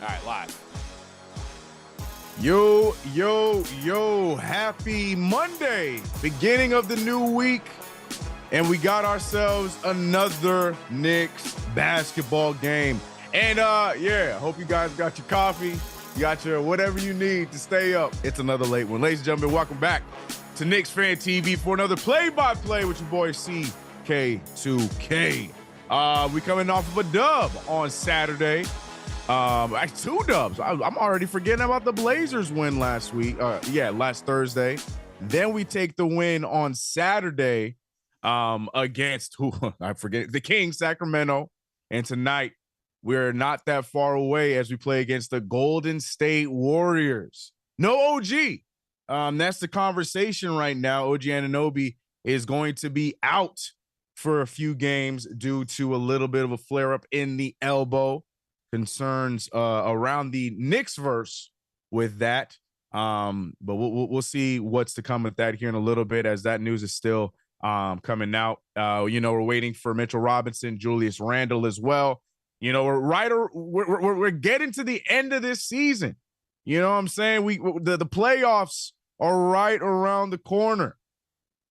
All right, live. Yo, happy Monday, beginning of the new week, and we got ourselves another Knicks basketball game. And hope you guys got your coffee, you got your whatever you need to stay up. It's another late one. Ladies and gentlemen, welcome back to KnicksFanTV for another play-by-play with your boy CK2K. We coming off of a dub on Saturday. Actually 2 dubs. I'm already forgetting about the Blazers win last Thursday. Then we take the win on Saturday against who I forget, the Kings, Sacramento. And tonight we're not that far away as we play against the Golden State Warriors. No OG. That's the conversation right now. OG Anunoby is going to be out for a few games due to a little bit of a flare-up in the elbow. Concerns around the Knicks verse with that. But we'll see what's to come with that here in a little bit, as that news is still coming out. We're waiting for Mitchell Robinson, Julius Randle as well. We're getting to the end of this season. You know what I'm saying? The playoffs are right around the corner,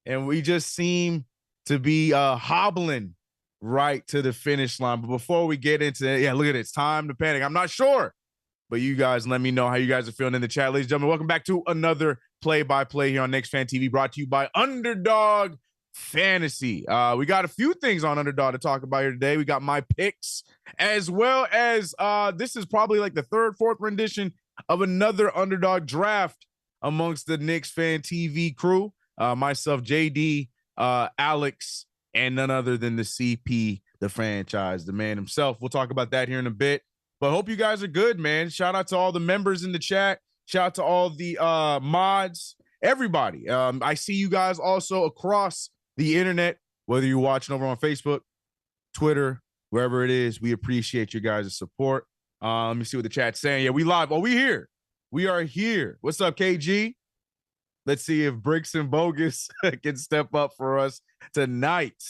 and we just seem to be hobbling right to the finish line. But before we get into it, look at it. It's time to panic. I'm not sure, but you guys let me know how you guys are feeling in the chat. Ladies and gentlemen, welcome back to another play-by-play here on KnicksFanTV, brought to you by UnderDog Fantasy. We got a few things on UnderDog to talk about here today. We got my picks, as well as this is probably like the third, fourth rendition of another UnderDog draft amongst the KnicksFanTV crew. Myself, JD, Alex, and none other than the CP, the franchise, the man himself. We'll talk about that here in a bit. But hope you guys are good, man. Shout out to all the members in the chat. Shout out to all the mods, everybody. I see you guys also across the internet, whether you're watching over on Facebook, Twitter, wherever it is. We appreciate you guys' support. Let me see what the chat's saying. Yeah, we live. Oh, we here. We are here. What's up, KG? Let's see if Bricks and Bogus can step up for us tonight.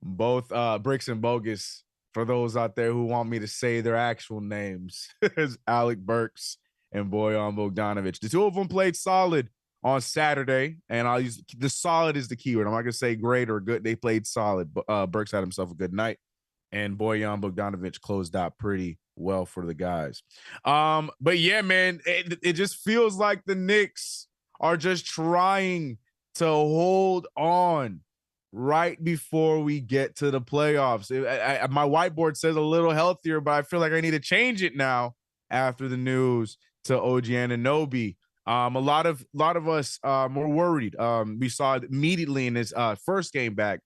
Both Bricks and Bogus, for those out there who want me to say their actual names, is Alec Burks and Bojan Bogdanovic. The two of them played solid on Saturday, and I'll use the solid is the keyword. I'm not going to say great or good. They played solid. But Burks had himself a good night, and Bojan Bogdanovic closed out pretty well for the guys. But yeah, man, it just feels like the Knicks are just trying to hold on right before we get to the playoffs. My whiteboard says a little healthier, but I feel like I need to change it now after the news to OG Anunoby. A lot of us were worried. We saw it immediately in his first game back,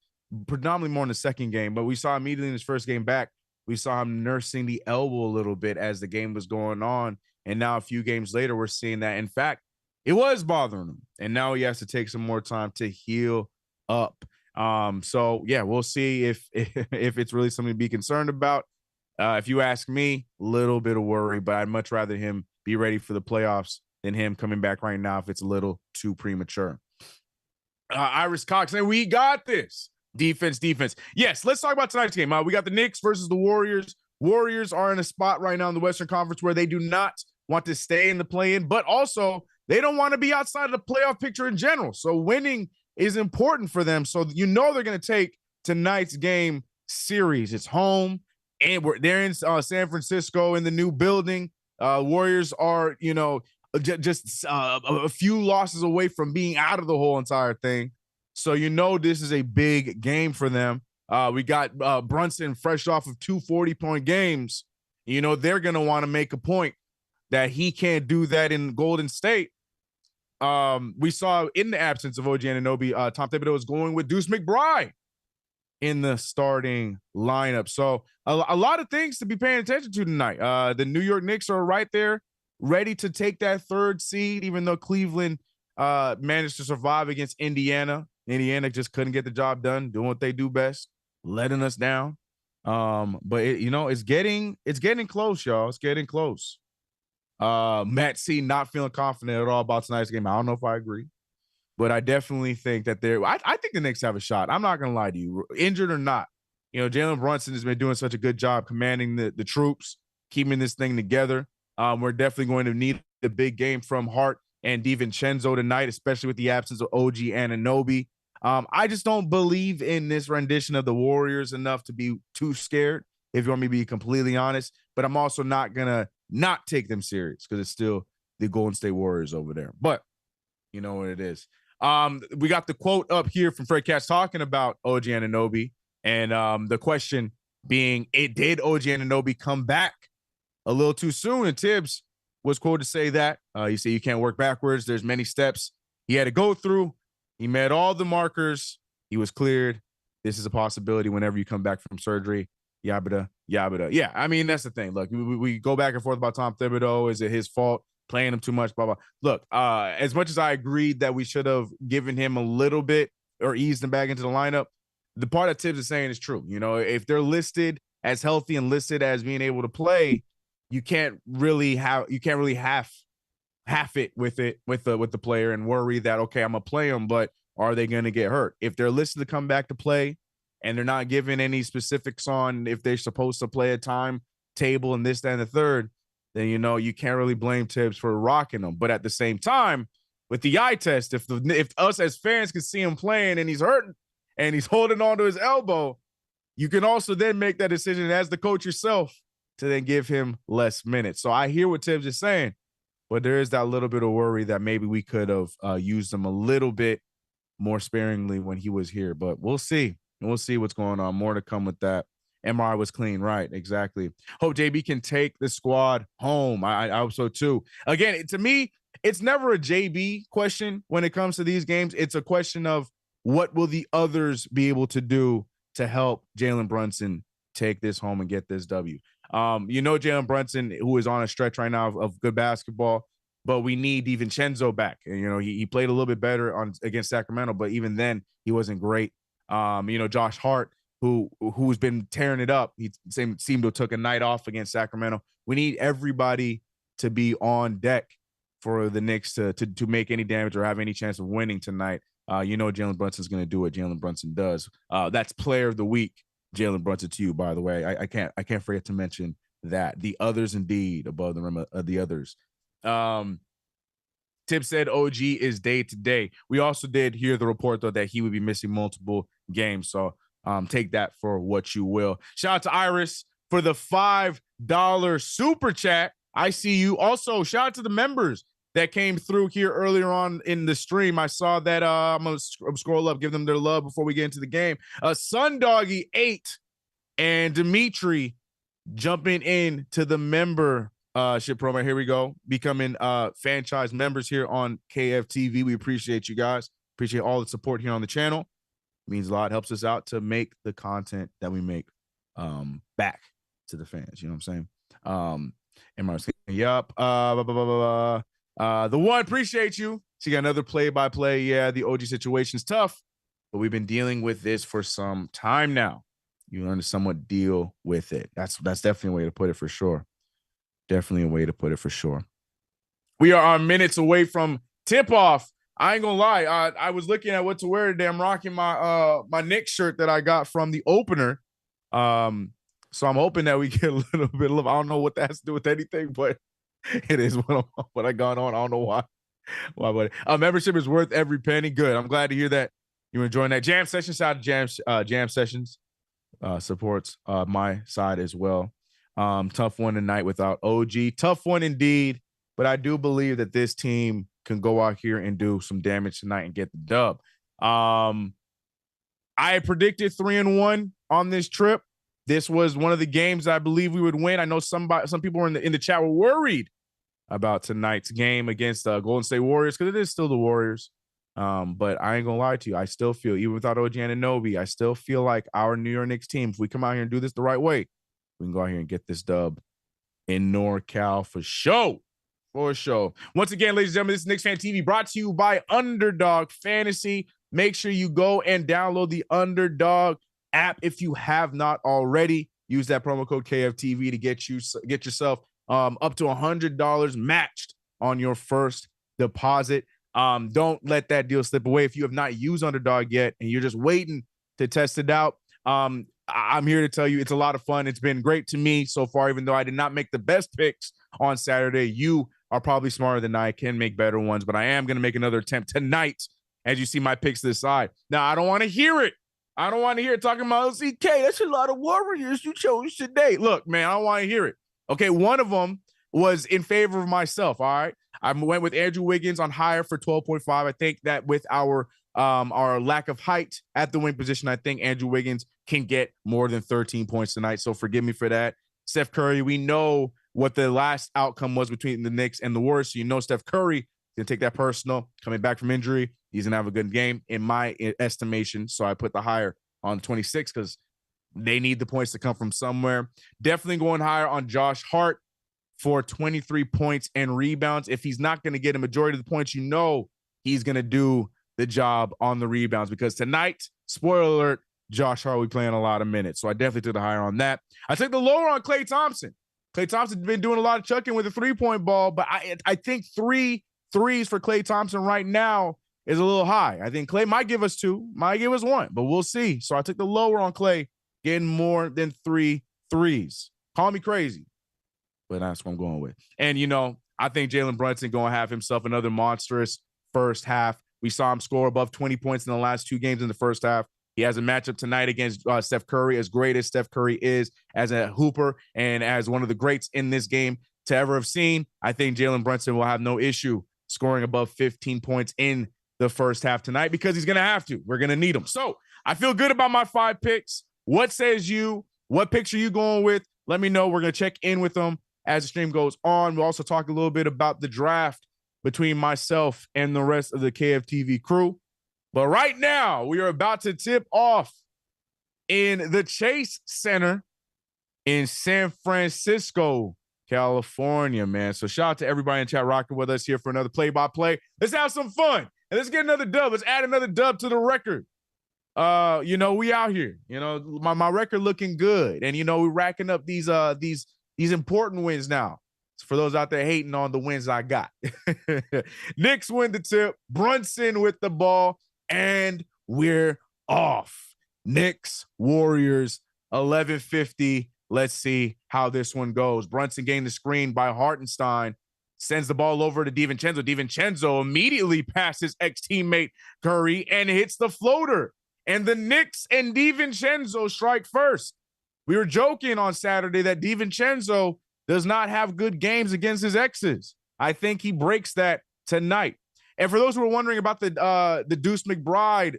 predominantly more in the second game, but we saw immediately in his first game back, we saw him nursing the elbow a little bit as the game was going on. And now a few games later, we're seeing that, in fact, it was bothering him, and now he has to take some more time to heal up. So yeah, we'll see if it's really something to be concerned about. If you ask me, a little bit of worry, but I'd much rather him be ready for the playoffs than him coming back right now if it's a little too premature. Iris Cox, and we got this. Defense. Yes, let's talk about tonight's game. We got the Knicks versus the Warriors. Warriors are in a spot right now in the Western Conference where they do not want to stay in the play-in, but also they don't want to be outside of the playoff picture in general. So winning is important for them. So they're going to take tonight's game serious. It's home, and they're in San Francisco in the new building. Warriors are, just a few losses away from being out of the whole entire thing. So this is a big game for them. We got Brunson fresh off of 2 40-point games. They're going to want to make a point that he can't do that in Golden State. We saw in the absence of OG Anunoby, Tom Thibodeau is going with Deuce McBride in the starting lineup. So a lot of things to be paying attention to tonight. The New York Knicks are right there, ready to take that 3rd seed, even though Cleveland managed to survive against Indiana. Indiana just couldn't get the job done, doing what they do best, letting us down. But it's getting close, y'all. It's getting close. Matt C not feeling confident at all about tonight's game. I don't know if I agree, but I definitely think that I think the Knicks have a shot. I'm not gonna lie to you, injured or not. Jalen Brunson has been doing such a good job commanding the troops. keeping this thing together. We're definitely going to need the big game from Hart and DiVincenzo tonight, especially with the absence of OG Anunoby. I just don't believe in this rendition of the Warriors enough to be too scared, if you want me to be completely honest. But I'm also not going to not take them serious because it's still the Golden State Warriors over there. But you know what it is. We got the quote up here from Fred Katz talking about OG Anunoby. And the question being, did OG Anunoby come back a little too soon? And Tibbs was quoted to say that. He said, you can't work backwards. There's many steps he had to go through. He met all the markers. He was cleared. This is a possibility whenever you come back from surgery. Yabba, yabba. Yeah, I mean, that's the thing. Look, we go back and forth about Tom Thibodeau. Is it his fault? Playing him too much, blah, blah. Look, as much as I agreed that we should have given him a little bit or eased him back into the lineup, the part that Tibbs is saying is true. You know, if they're listed as healthy and listed as being able to play, you can't really half it with the player and worry that, okay, I'm gonna play them, but are they gonna get hurt? If they're listed to come back to play and they're not given any specifics on if they're supposed to play a time table and this, that, and the third, then you know you can't really blame Tibbs for rocking them. But at the same time, with the eye test, if us as fans can see him playing and he's hurting and he's holding on to his elbow, you can also then make that decision as the coach yourself to then give him less minutes. So I hear what Tibbs is saying, but there is that little bit of worry that maybe we could have used him a little bit more sparingly when he was here. But we'll see. And we'll see what's going on. More to come with that. MRI was clean, right? Exactly. Hope JB can take the squad home. I hope so too. Again, to me, it's never a JB question when it comes to these games. It's a question of what will the others be able to do to help Jalen Brunson take this home and get this W. You know, Jalen Brunson, who is on a stretch right now of good basketball, but we need DiVincenzo back. And, you know, he played a little bit better against Sacramento, but even then he wasn't great. You know, Josh Hart, who's been tearing it up. He seemed to have took a night off against Sacramento. We need everybody to be on deck for the Knicks to make any damage or have any chance of winning tonight. You know, Jalen Brunson's going to do what Jalen Brunson does. That's player of the week, Jalen Brunson, to you, by the way. I can't forget to mention that. The others indeed above the rim of the others. Tip said OG is day to day. We also did hear the report, though, that he would be missing multiple games. So take that for what you will. Shout out to Iris for the $5 super chat. I see you. Also, shout out to the members that came through here earlier on in the stream. I saw that. I'm going to scroll up, give them their love before we get into the game. Sundoggy 8 and Dimitri jumping in to the membership program. Here we go. Becoming franchise members here on KFTV. We appreciate you guys. Appreciate all the support here on the channel. It means a lot. It helps us out to make the content that we make back to the fans. You know what I'm saying? Yup. The one, appreciate you. So you got another play-by-play. Yeah, the OG situation's tough, but we've been dealing with this for some time now. You learn to somewhat deal with it. That's definitely a way to put it for sure. Definitely a way to put it for sure. We are minutes away from tip-off. I ain't gonna lie. I was looking at what to wear today. I'm rocking my my Knicks shirt that I got from the opener. So I'm hoping that we get a little bit of, I don't know what that has to do with anything, but it is what I got on. I don't know why. But membership is worth every penny. Good. I'm glad to hear that you're enjoying that. Jam Sessions, shout out to Jam Sessions. Supports my side as well. Tough one tonight without OG. Tough one indeed. But I do believe that this team can go out here and do some damage tonight and get the dub. I predicted 3-1 on this trip. This was one of the games I believe we would win. I know some people were in the chat were worried about tonight's game against the Golden State Warriors because it is still the Warriors. But I ain't gonna lie to you. I still feel, even without OG Anunoby, I still feel like our New York Knicks team, if we come out here and do this the right way, we can go out here and get this dub in NorCal for sure. For sure. Once again, ladies and gentlemen, this is KnicksFanTV brought to you by UnderDog Fantasy. Make sure you go and download the UnderDog app if you have not already. Use that promo code KFTV to get yourself up to $100 matched on your first deposit. Don't let that deal slip away. If you have not used UnderDog yet and you're just waiting to test it out, I'm here to tell you it's a lot of fun. It's been great to me so far, even though I did not make the best picks on Saturday. You are probably smarter than I can make better ones, but I am going to make another attempt tonight as you see my picks this side. Now, I don't want to hear it. I don't want to hear it talking about CK. That's a lot of Warriors you chose today. Look, man, I don't want to hear it. Okay, one of them was in favor of myself, all right? I went with Andrew Wiggins on higher for 12.5. I think that with our lack of height at the wing position, I think Andrew Wiggins can get more than 13 points tonight. So forgive me for that. Steph Curry, we know what the last outcome was between the Knicks and the Warriors. So you know Steph Curry going to take that personal, coming back from injury. He's going to have a good game in my estimation. So I put the higher on 26 because they need the points to come from somewhere. Definitely going higher on Josh Hart for 23 points and rebounds. If he's not going to get a majority of the points, you know he's going to do the job on the rebounds because tonight, spoiler alert, Josh Hart will be playing a lot of minutes. So I definitely took the higher on that. I took the lower on Klay Thompson. Klay Thompson's been doing a lot of chucking with a three-point ball, but I think 3 threes for Klay Thompson right now is a little high. I think Klay might give us 2, might give us 1, but we'll see. So I took the lower on Klay, getting more than 3 threes. Call me crazy, but that's what I'm going with. And, you know, I think Jalen Brunson going to have himself another monstrous first half. We saw him score above 20 points in the last 2 games in the first half. He has a matchup tonight against Steph Curry. As great as Steph Curry is as a hooper and as one of the greats in this game to ever have seen, I think Jalen Brunson will have no issue scoring above 15 points in the first half tonight because he's going to have to. We're going to need him. So I feel good about my 5 picks. What says you? What picks are you going with? Let me know. We're going to check in with them as the stream goes on. We'll also talk a little bit about the draft between myself and the rest of the KFTV crew. But right now, we are about to tip off in the Chase Center in San Francisco, California, man. So shout out to everybody in chat rocking with us here for another play-by-play. Let's have some fun. And let's get another dub. Let's add another dub to the record. You know, we out here. You know, my record looking good. And, you know, we're racking up these important wins now. For those out there hating on the wins I got. Knicks win the tip. Brunson with the ball. And we're off. Knicks, Warriors, 11:50. Let's see how this one goes. Brunson gained the screen by Hartenstein. Sends the ball over to DiVincenzo. DiVincenzo immediately passes ex-teammate Curry and hits the floater. And the Knicks and DiVincenzo strike first. We were joking on Saturday that DiVincenzo does not have good games against his exes. I think he breaks that tonight. And for those who are wondering about the Deuce McBride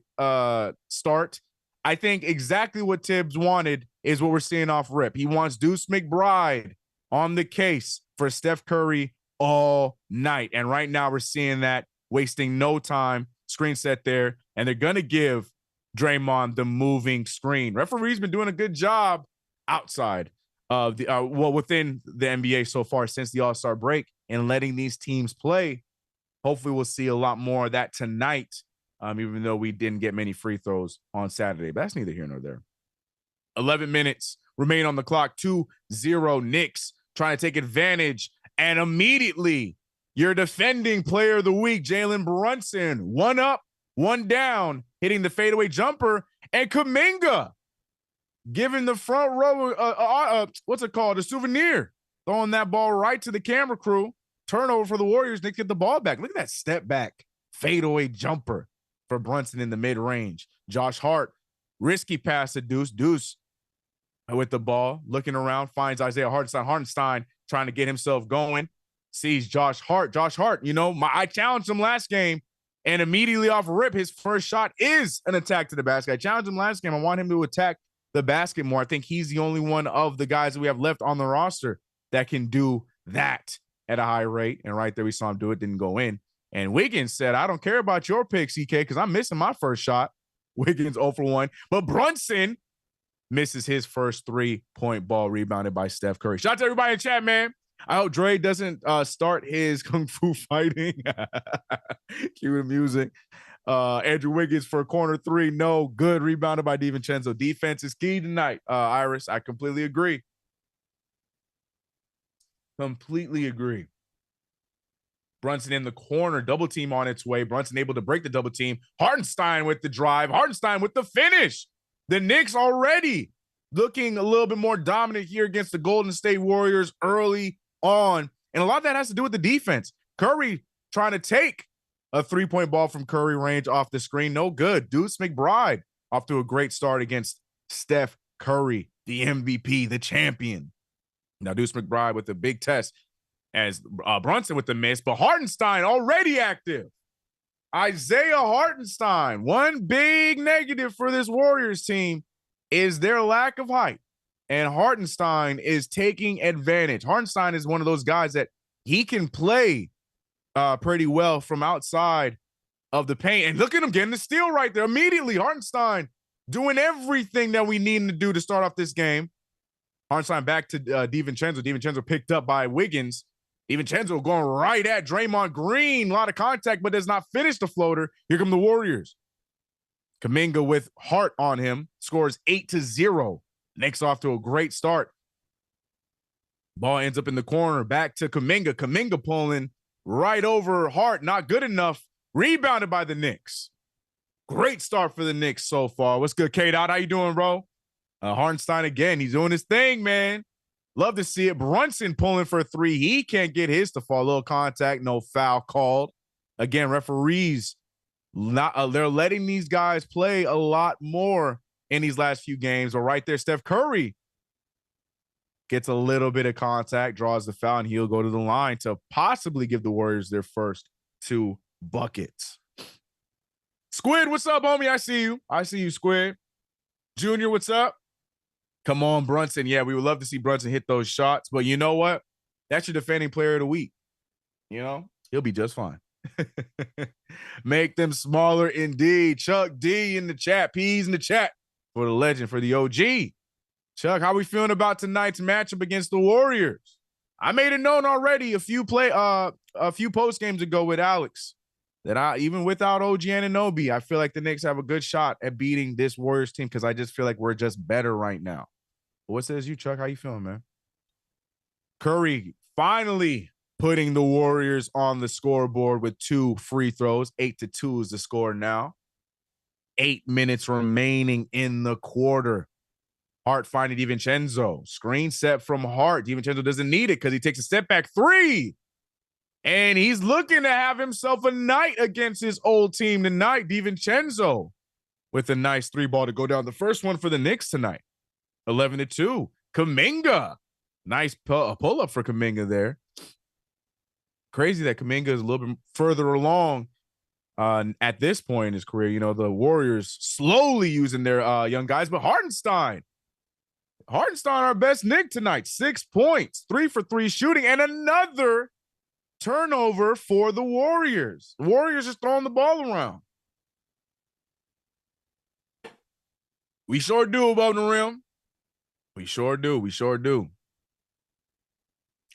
start, I think exactly what Tibbs wanted is what we're seeing off rip. He wants Deuce McBride on the case for Steph Curry all night. And right now we're seeing that, wasting no time. Screen set there. And they're going to give Draymond the moving screen. Referee's been doing a good job outside of the within the NBA so far since the All-Star break and letting these teams play. Hopefully we'll see a lot more of that tonight, even though we didn't get many free throws on Saturday. But that's neither here nor there. 11 minutes remain on the clock. 2-0 Knicks trying to take advantage. And immediately your defending player of the week, Jalen Brunson, 1 up, 1 down, hitting the fadeaway jumper. And Kuminga giving the front row, what's it called? A souvenir. Throwing that ball right to the camera crew. Turnover for the Warriors. They get the ball back. Look at that step back fadeaway jumper for Brunson in the mid-range. Josh Hart, risky pass to Deuce. Deuce with the ball, looking around, finds Isaiah Hartenstein. Hartenstein trying to get himself going. Sees Josh Hart. Josh Hart, you know, I challenged him last game, and immediately off rip, his first shot is an attack to the basket. I challenged him last game. I want him to attack the basket more. I think he's the only one of the guys that we have left on the roster that can do that at a high rate. And right there, we saw him do it, didn't go in. And Wiggins said, I don't care about your pick, CK, because I'm missing my first shot. Wiggins 0 for 1. But Brunson misses his first 3-point ball, rebounded by Steph Curry. Shout out to everybody in chat, man. I hope Dre doesn't start his kung fu fighting. Cue the music. Andrew Wiggins for corner 3. No good. Rebounded by DiVincenzo. Defense is key tonight, Iris. I completely agree. Completely agree. Brunson in the corner, double team on its way. Brunson able to break the double team. Hartenstein with the drive. Hartenstein with the finish. The Knicks already looking a little bit more dominant here against the Golden State Warriors early on. And a lot of that has to do with the defense. Curry trying to take a three-point ball from Curry range off the screen. No good. Deuce McBride off to a great start against Steph Curry, the MVP, the champion. Now Deuce McBride with the big test as Brunson with the miss, but Hartenstein already active. Isaiah Hartenstein, one big negative for this Warriors team is their lack of height. And Hartenstein is taking advantage. Hartenstein is one of those guys that he can play pretty well from outside of the paint. And look at him getting the steal right there immediately. Hartenstein doing everything that we need him to do to start off this game. Hartenstein back to DiVincenzo. DiVincenzo picked up by Wiggins. DiVincenzo going right at Draymond Green. A lot of contact, but does not finish the floater. Here come the Warriors. Kuminga with Hart on him. Scores 8-0. Knicks off to a great start. Ball ends up in the corner. Back to Kuminga. Kuminga pulling right over Hart. Not good enough. Rebounded by the Knicks. Great start for the Knicks so far. What's good, K-Dot? How you doing, bro? Hartenstein again. He's doing his thing, man. Love to see it. Brunson pulling for a three. He can't get his to fall. A little contact, no foul called. Again, referees, they're letting these guys play a lot more in these last few games. But right there, Steph Curry gets a little bit of contact, draws the foul, and he'll go to the line to possibly give the Warriors their first 2 buckets. Squid, what's up, homie? I see you. I see you, Squid. Junior, what's up? Come on, Brunson. Yeah, we would love to see Brunson hit those shots. But you know what? That's your defending player of the week. You know, he'll be just fine. Make them smaller indeed. Chuck D in the chat. P's in the chat for the legend, for the OG. Chuck, how we feeling about tonight's matchup against the Warriors? I made it known already a few post games ago with Alex that even without OG Anunoby, I feel like the Knicks have a good shot at beating this Warriors team because I just feel like we're just better right now. What says you, Chuck? How you feeling, man? Curry finally putting the Warriors on the scoreboard with 2 free throws. 8-2 is the score now. 8 minutes remaining in the quarter. Hart finding DiVincenzo. Screen set from Hart. DiVincenzo doesn't need it because he takes a step back 3. And he's looking to have himself a night against his old team tonight. DiVincenzo with a nice 3-ball to go down. The first one for the Knicks tonight. 11-2. Kuminga. Nice pull-up for Kuminga there. Crazy that Kuminga is a little bit further along at this point in his career. You know, the Warriors slowly using their young guys, but Hartenstein, our best Knick tonight. 6 points, 3 for 3 shooting, and another turnover for the Warriors. The Warriors just throwing the ball around. We sure do above the rim. We sure do. We sure do.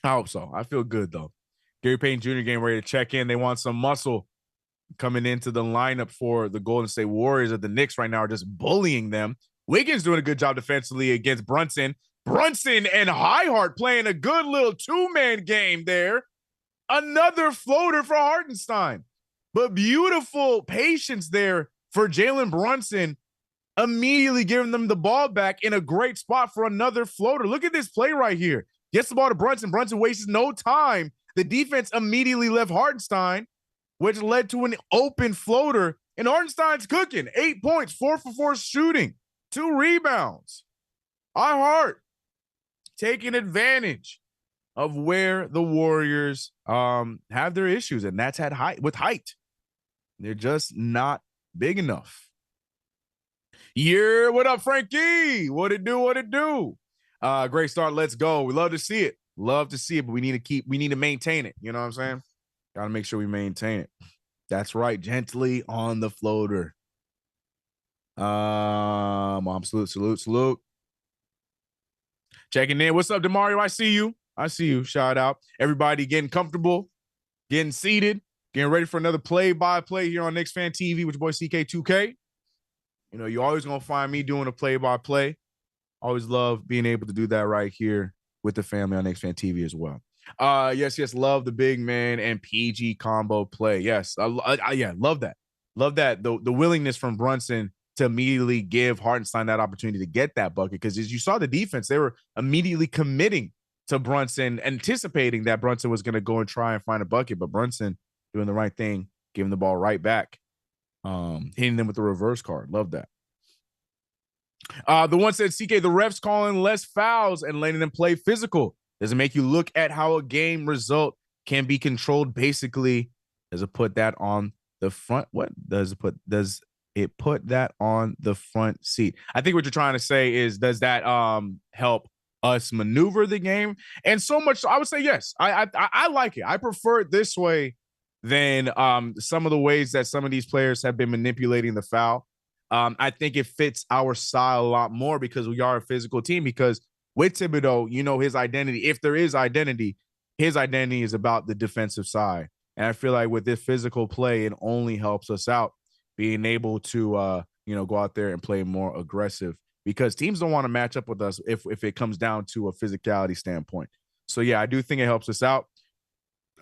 I hope so. I feel good, though. Gary Payton Jr. getting ready to check in. They want some muscle coming into the lineup for the Golden State Warriors. That the Knicks right now are just bullying them. Wiggins doing a good job defensively against Brunson. Brunson and Highheart playing a good little 2-man game there. Another floater for Hartenstein. But beautiful patience there for Jalen Brunson, immediately giving them the ball back in a great spot for another floater. Look at this play right here. Gets the ball to Brunson. Brunson wastes no time. The defense immediately left Hartenstein, which led to an open floater. And Hartenstein's cooking. 8 points, 4 for 4 shooting, 2 rebounds. Highheart taking advantage of where the Warriors have their issues, and that's with height. They're just not big enough. Yeah, what up, Frankie? What it do? What it do? Great start. Let's go. We love to see it. Love to see it, but we need to maintain it. You know what I'm saying? Got to make sure we maintain it. That's right. Gently on the floater. Mom, salute. Checking in. What's up, DeMario? I see you. Shout out. Everybody getting comfortable, getting seated, getting ready for another play-by-play here on KnicksFanTV with your boy CK2K. You know, you're always going to find me doing a play-by-play. Always love being able to do that right here with the family on KnicksFanTV as well. Yes, love the big man and PG combo play. Yes, yeah, love that. Love that. The willingness from Brunson to immediately give Hartenstein that opportunity to get that bucket. Because as you saw the defense, they were immediately committing to Brunson, anticipating that Brunson was going to go and try and find a bucket. But Brunson doing the right thing, giving the ball right back, hitting them with the reverse card. Love that. The one said, CK, the refs calling less fouls and letting them play physical. Does it make you look at how a game result can be controlled? Basically, does it put that on the front? What does it put that on the front seat? I think what you're trying to say is, does that help us maneuver the game? And so much, I would say yes. I like it. I prefer it this way than some of the ways that some of these players have been manipulating the foul. I think it fits our style a lot more because we are a physical team. Because with Thibodeau, you know, his identity, if there is identity, his identity is about the defensive side. And I feel like with this physical play, it only helps us out being able to, go out there and play more aggressive, because teams don't want to match up with us if it comes down to a physicality standpoint. So, yeah, I do think it helps us out.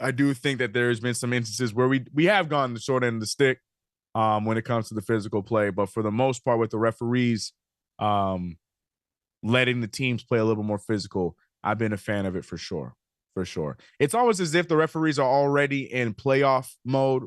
I do think that there's been some instances where we have gone the short end of the stick when it comes to the physical play. But for the most part, with the referees letting the teams play a little more physical, I've been a fan of it for sure. For sure. It's almost as if the referees are already in playoff mode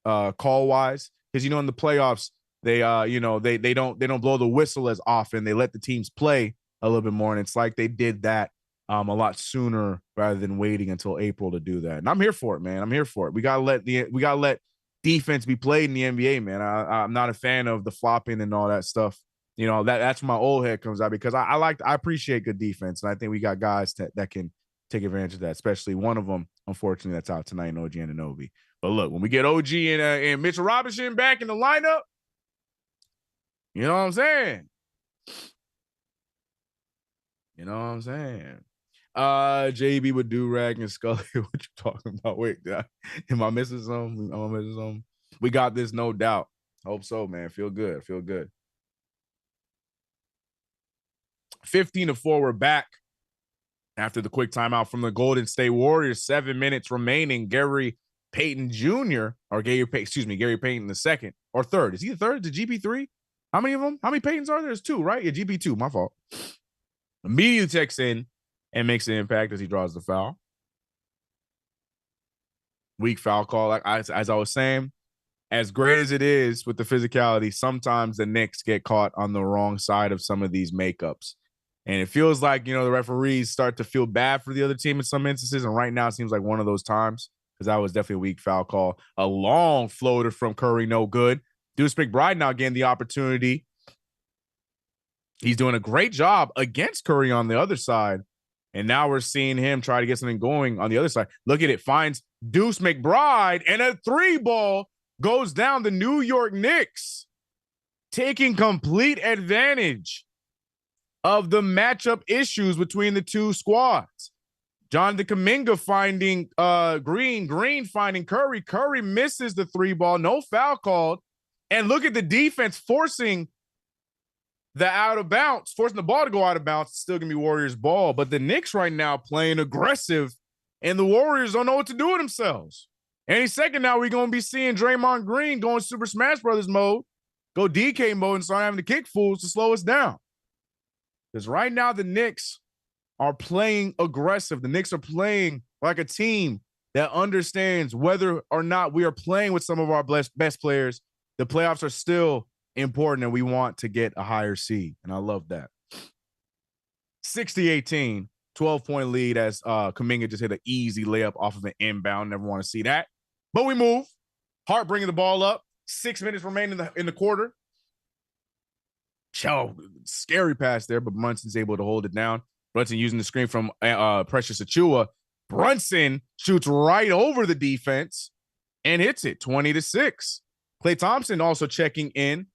call-wise. Because, in the playoffs, they don't blow the whistle as often. They let the teams play a little bit more. And it's like they did that a lot sooner rather than waiting until April to do that. And I'm here for it, man. I'm here for it. We gotta let defense be played in the NBA, man. I'm not a fan of the flopping and all that stuff. That's where my old head comes out, because I appreciate good defense. And I think we got guys that can take advantage of that, especially one of them, unfortunately, that's out tonight, OG Anunoby. But look, when we get OG and Mitchell Robinson back in the lineup, you know what I'm saying? You know what I'm saying? JB with do-rag and Scully. What you talking about? Wait, am I missing something? We got this, no doubt. Hope so, man. Feel good. 15-4, we're back after the quick timeout from the Golden State Warriors. 7 minutes remaining. Gary Payton II, Gary Payton the second or third. Is he the third? The GP3? How many of them? How many Paytons are there? There's two, right? Yeah, GP2. My fault. Immediately checks in and makes an impact as he draws the foul. Weak foul call. As I was saying, as great as it is with the physicality, sometimes the Knicks get caught on the wrong side of some of these makeups. And it feels like, the referees start to feel bad for the other team in some instances. And right now it seems like one of those times, because that was definitely a weak foul call. A long floater from Curry, no good. Deuce McBride now getting the opportunity. He's doing a great job against Curry on the other side. And now we're seeing him try to get something going on the other side. Look at it. Finds Deuce McBride, and a three ball goes down. The New York Knicks taking complete advantage of the matchup issues between the two squads. Jonathan Kuminga finding Green finding Curry. Curry misses the three ball. No foul called. And look at the defense forcing the out of bounds, forcing the ball to go out of bounds. It's still going to be Warriors ball. But the Knicks right now playing aggressive, and the Warriors don't know what to do with themselves. Any second now, we're going to be seeing Draymond Green going Super Smash Brothers mode, go DK mode, and start having to kick fools to slow us down. Because right now the Knicks are playing aggressive. The Knicks are playing like a team that understands whether or not we are playing with some of our best players, the playoffs are still important, and we want to get a higher seed. And I love that. 60-18, 12-point lead as Kuminga just hit an easy layup off of an inbound. Never want to see that. But we move. Hart bringing the ball up. 6 minutes remaining in the quarter. Scary pass there, but Brunson's able to hold it down. Brunson using the screen from Precious Achiuwa. Brunson shoots right over the defense and hits it 20-6. Klay Thompson also checking in.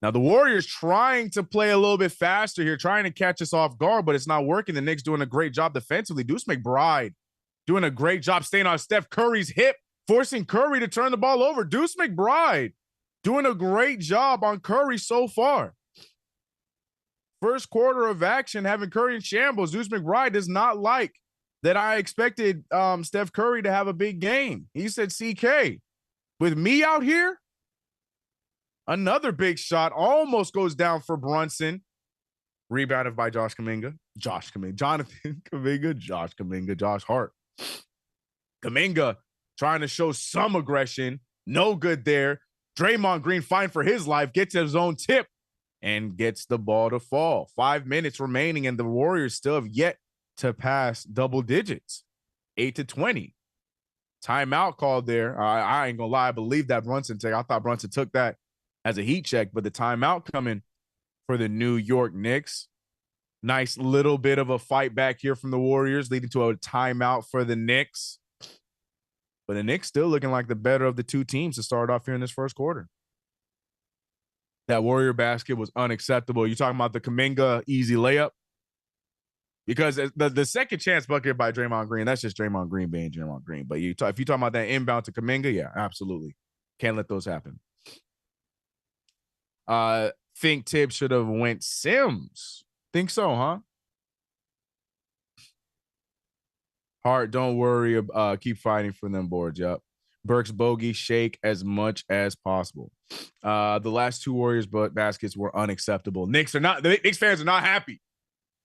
Now the Warriors trying to play a little bit faster here, trying to catch us off guard, but it's not working. The Knicks doing a great job defensively. Deuce McBride doing a great job staying on Steph Curry's hip, forcing Curry to turn the ball over. Deuce McBride doing a great job on Curry so far. First quarter of action, having Curry in shambles. Deuce McBride does not like that I expected Steph Curry to have a big game. He said, CK, with me out here, Another big shot almost goes down for Brunson. Rebounded by Jonathan Kuminga, Josh Hart. Kuminga trying to show some aggression. No good there. Draymond Green fighting for his life, gets his own tip and gets the ball to fall. 5 minutes remaining, and the Warriors still have yet to pass double digits. 8-20. Timeout called there. I ain't gonna lie, I believe that Brunson take. I thought Brunson took that as a heat check, but the timeout coming for the New York Knicks. Nice little bit of a fight back here from the Warriors, leading to a timeout for the Knicks. But the Knicks still looking like the better of the two teams to start off here in this first quarter. That Warrior basket was unacceptable. You talking about the Kuminga easy layup? Because the second chance bucket by Draymond Green, that's just Draymond Green being Draymond Green. But if you talking about that inbound to Kuminga, yeah, absolutely. Can't let those happen. Think Tibbs should have went Sims. Think so, huh? Hart, don't worry. Keep fighting for them boards. Yep. Burks bogey, shake as much as possible. The last two Warriors baskets were unacceptable. The Knicks fans are not happy.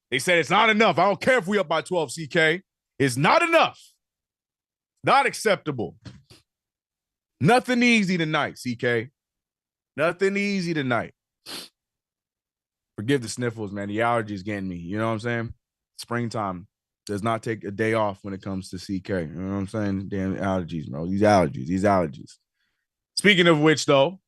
They said it's not enough. I don't care if we up by 12, CK. It's not enough. Not acceptable. Nothing easy tonight, CK. Nothing easy tonight. Forgive the sniffles, man. The allergies getting me. You know what I'm saying? Springtime does not take a day off when it comes to CK. You know what I'm saying? Damn allergies, bro. These allergies. Speaking of which, though,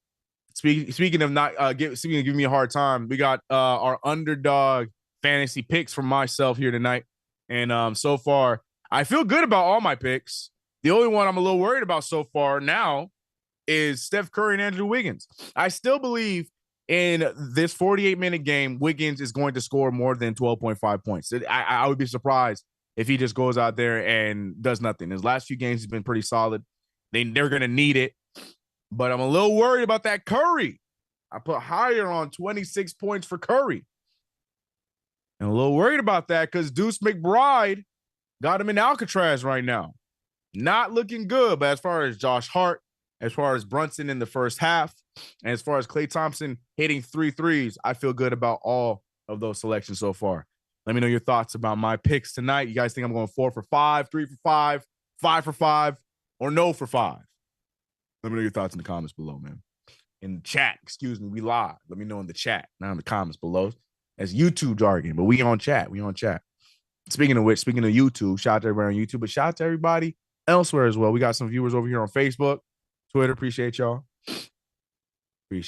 speaking of giving me a hard time, we got our underdog fantasy picks from myself here tonight. And so far, I feel good about all my picks. The only one I'm a little worried about so far now is Steph Curry and Andrew Wiggins. I still believe in this 48-minute game, Wiggins is going to score more than 12.5 points. I would be surprised if he just goes out there and does nothing. His last few games has been pretty solid. They're going to need it. But I'm a little worried about that Curry. I put higher on 26 points for Curry. And a little worried about that because Deuce McBride got him in Alcatraz right now. Not looking good, but as far as Josh Hart, as far as Brunson in the first half, and as far as Klay Thompson hitting 3 threes, I feel good about all of those selections so far. Let me know your thoughts about my picks tonight. You guys think I'm going 4 for 5, 3 for 5, 5 for 5, or no for 5? Let me know your thoughts in the comments below, man. In the chat, excuse me, we live. Let me know in the chat, not in the comments below. That's YouTube jargon, but we on chat. Speaking of which, speaking of YouTube, shout out to everybody on YouTube, but shout out to everybody elsewhere as well. We got some viewers over here on Facebook, Twitter. Appreciate y'all. CK,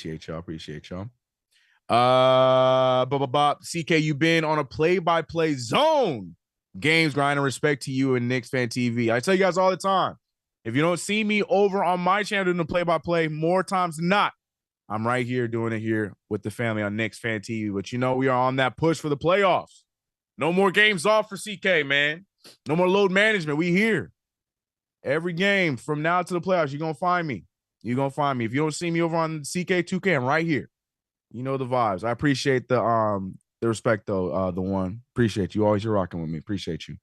you've been on a play-by-play zone. Games grinding, respect to you and KnicksFanTV. I tell you guys all the time, if you don't see me over on my channel doing the play-by-play more times than not, I'm right here doing it here with the family on KnicksFanTV. But you know, we are on that push for the playoffs. No more games off for CK, man. No more load management. We here. Every game from now to the playoffs, you're going to find me. If you don't see me over on CK2K, I'm right here. You know the vibes. I appreciate the respect, though, the one. Appreciate you. Always you're rocking with me. Appreciate you.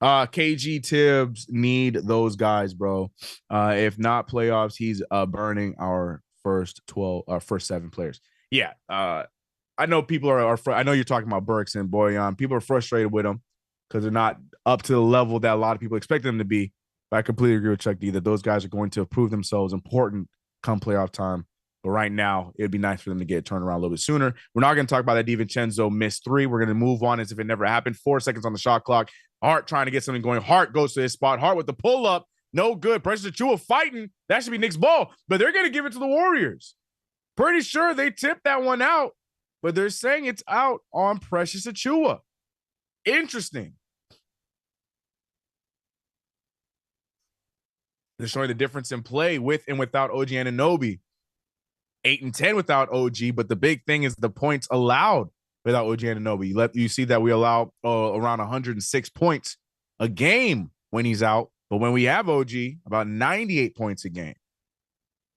KG Tibbs need those guys, bro. If not playoffs, he's burning our first 7 players. Yeah. I know people are I know you're talking about Burks and Boyan. People are frustrated with them because they're not up to the level that a lot of people expect them to be. But I completely agree with Chuck D that those guys are going to prove themselves important come playoff time. But right now, it'd be nice for them to get turned around a little bit sooner. We're not going to talk about that DiVincenzo missed 3. We're going to move on as if it never happened. 4 seconds on the shot clock. Hart trying to get something going. Hart goes to his spot. Hart with the pull-up. No good. Precious Achiuwa fighting. That should be Knicks' ball. But they're going to give it to the Warriors. Pretty sure they tipped that one out. But they're saying it's out on Precious Achiuwa. Interesting. They're showing the difference in play with and without OG Anunoby. 8 and 10 without OG, but the big thing is the points allowed without OG Anunoby. You see that we allow around 106 points a game when he's out, but when we have OG, about 98 points a game.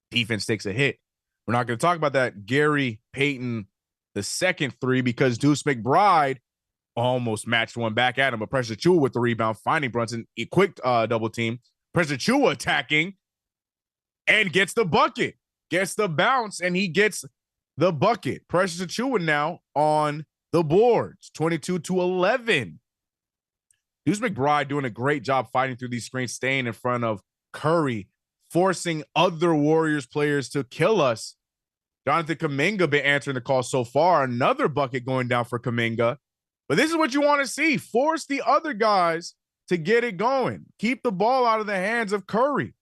Defense takes a hit. We're not going to talk about that Gary Payton, the second 3, because Deuce McBride almost matched one back at him, but Precious Achiuwa with the rebound, finding Brunson, a quick double team. Precious Achiuwa attacking and gets the bucket. gets the bounce, and he gets the bucket. Precious Achiuwa now on the boards, 22-11. Deuce McBride doing a great job fighting through these screens, staying in front of Curry, forcing other Warriors players to kill us. Jonathan Kuminga been answering the call so far. Another bucket going down for Kuminga. But this is what you want to see. Force the other guys to get it going. Keep the ball out of the hands of Curry.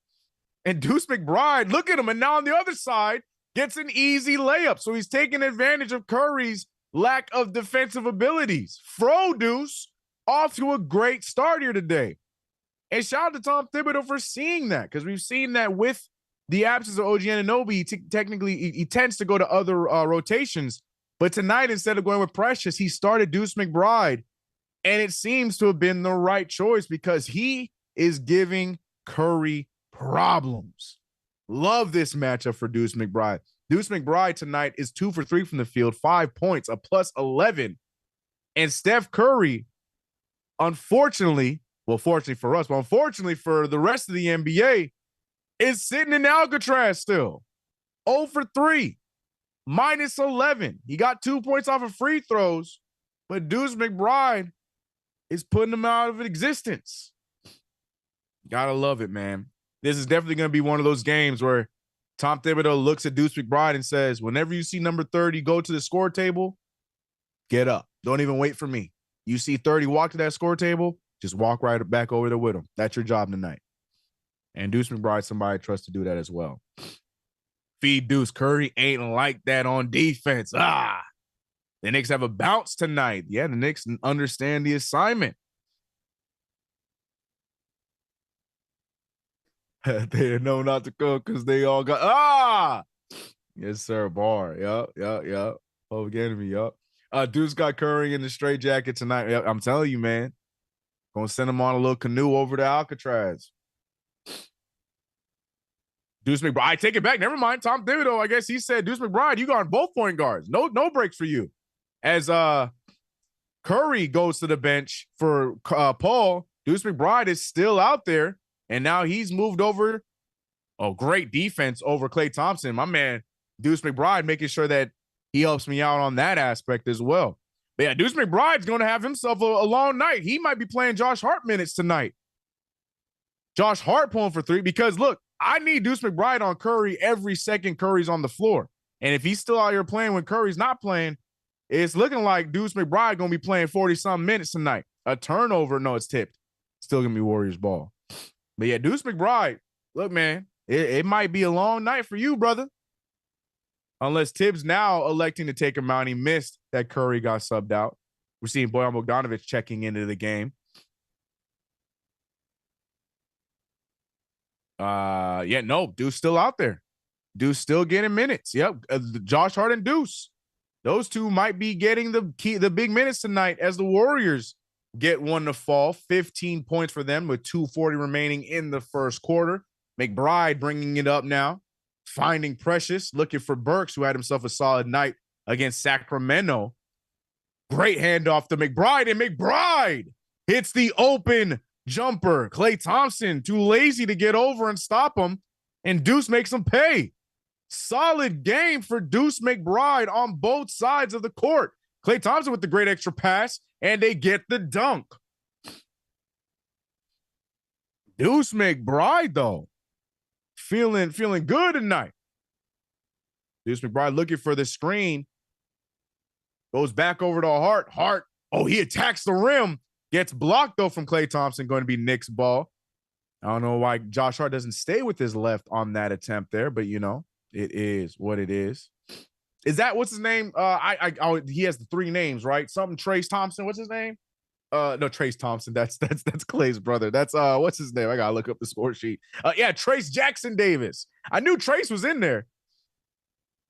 And Deuce McBride, look at him. And now on the other side, gets an easy layup. So he's taking advantage of Curry's lack of defensive abilities. Fro Deuce off to a great start here today. And shout out to Tom Thibodeau for seeing that, because we've seen that with the absence of OG Anunoby. Technically, he tends to go to other rotations. But tonight, instead of going with Precious, he started Deuce McBride. And it seems to have been the right choice because he is giving Curry problems. Love this matchup for Deuce McBride. Deuce McBride tonight is 2 for 3 from the field, 5 points, a plus 11. And Steph Curry, unfortunately, well, fortunately for us, but unfortunately for the rest of the NBA, is sitting in Alcatraz still. 0 for 3, minus 11. He got 2 points off of free throws, but Deuce McBride is putting him out of existence. Gotta love it, man. This is definitely going to be one of those games where Tom Thibodeau looks at Deuce McBride and says, whenever you see number 30 go to the score table, get up. Don't even wait for me. You see 30 walk to that score table, just walk right back over there with him. That's your job tonight. And Deuce McBride, somebody I trust to do that as well. Feed Deuce. Curry ain't like that on defense. The Knicks have a bounce tonight. Yeah, the Knicks understand the assignment. They know not to go because they all got yes, sir. Bar. Yup. Public enemy. Yup. Deuce got Curry in the straight jacket tonight. Yep, I'm telling you, man. Gonna send him on a little canoe over to Alcatraz. Deuce McBride. I take it back. Never mind. Tom Thibodeau, I guess he said, Deuce McBride, you got both point guards. No breaks for you. As Curry goes to the bench for Paul, Deuce McBride is still out there. And now he's moved over. Oh, great defense over Klay Thompson. My man, Deuce McBride, making sure that he helps me out on that aspect as well. But yeah, Deuce McBride's going to have himself a long night. He might be playing Josh Hart minutes tonight. Josh Hart pulling for 3 because, look, I need Deuce McBride on Curry every second Curry's on the floor. And if he's still out here playing when Curry's not playing, it's looking like Deuce McBride going to be playing 40-some minutes tonight. A turnover. No, it's tipped. Still going to be Warriors ball. But yeah, Deuce McBride, look, man, it might be a long night for you, brother. Unless Tibbs now electing to take him out. He missed that Curry got subbed out. We're seeing Bojan Bogdanovic checking into the game. Deuce still out there. Deuce still getting minutes. Yep, Josh Hart and Deuce. Those two might be getting the big minutes tonight as the Warriors get one to fall. 15 points for them with 2:40 remaining in the first quarter. McBride bringing it up now. Finding Precious, looking for Burks, who had himself a solid night against Sacramento. Great handoff to McBride, and McBride hits the open jumper. Klay Thompson, too lazy to get over and stop him, and Deuce makes him pay. Solid game for Deuce McBride on both sides of the court. Klay Thompson with the great extra pass, and they get the dunk. Deuce McBride, though, feeling good tonight. Deuce McBride looking for the screen. Goes back over to Hart. Hart, he attacks the rim. Gets blocked, though, from Klay Thompson. Going to be Knicks ball. I don't know why Josh Hart doesn't stay with his left on that attempt there, but, you know, it is what it is. Is that what's his name? He has the 3 names, right? Something Trace Thompson. What's his name? No, Trace Thompson. That's Clay's brother. That's what's his name? I gotta look up the score sheet. Trace Jackson Davis. I knew Trace was in there.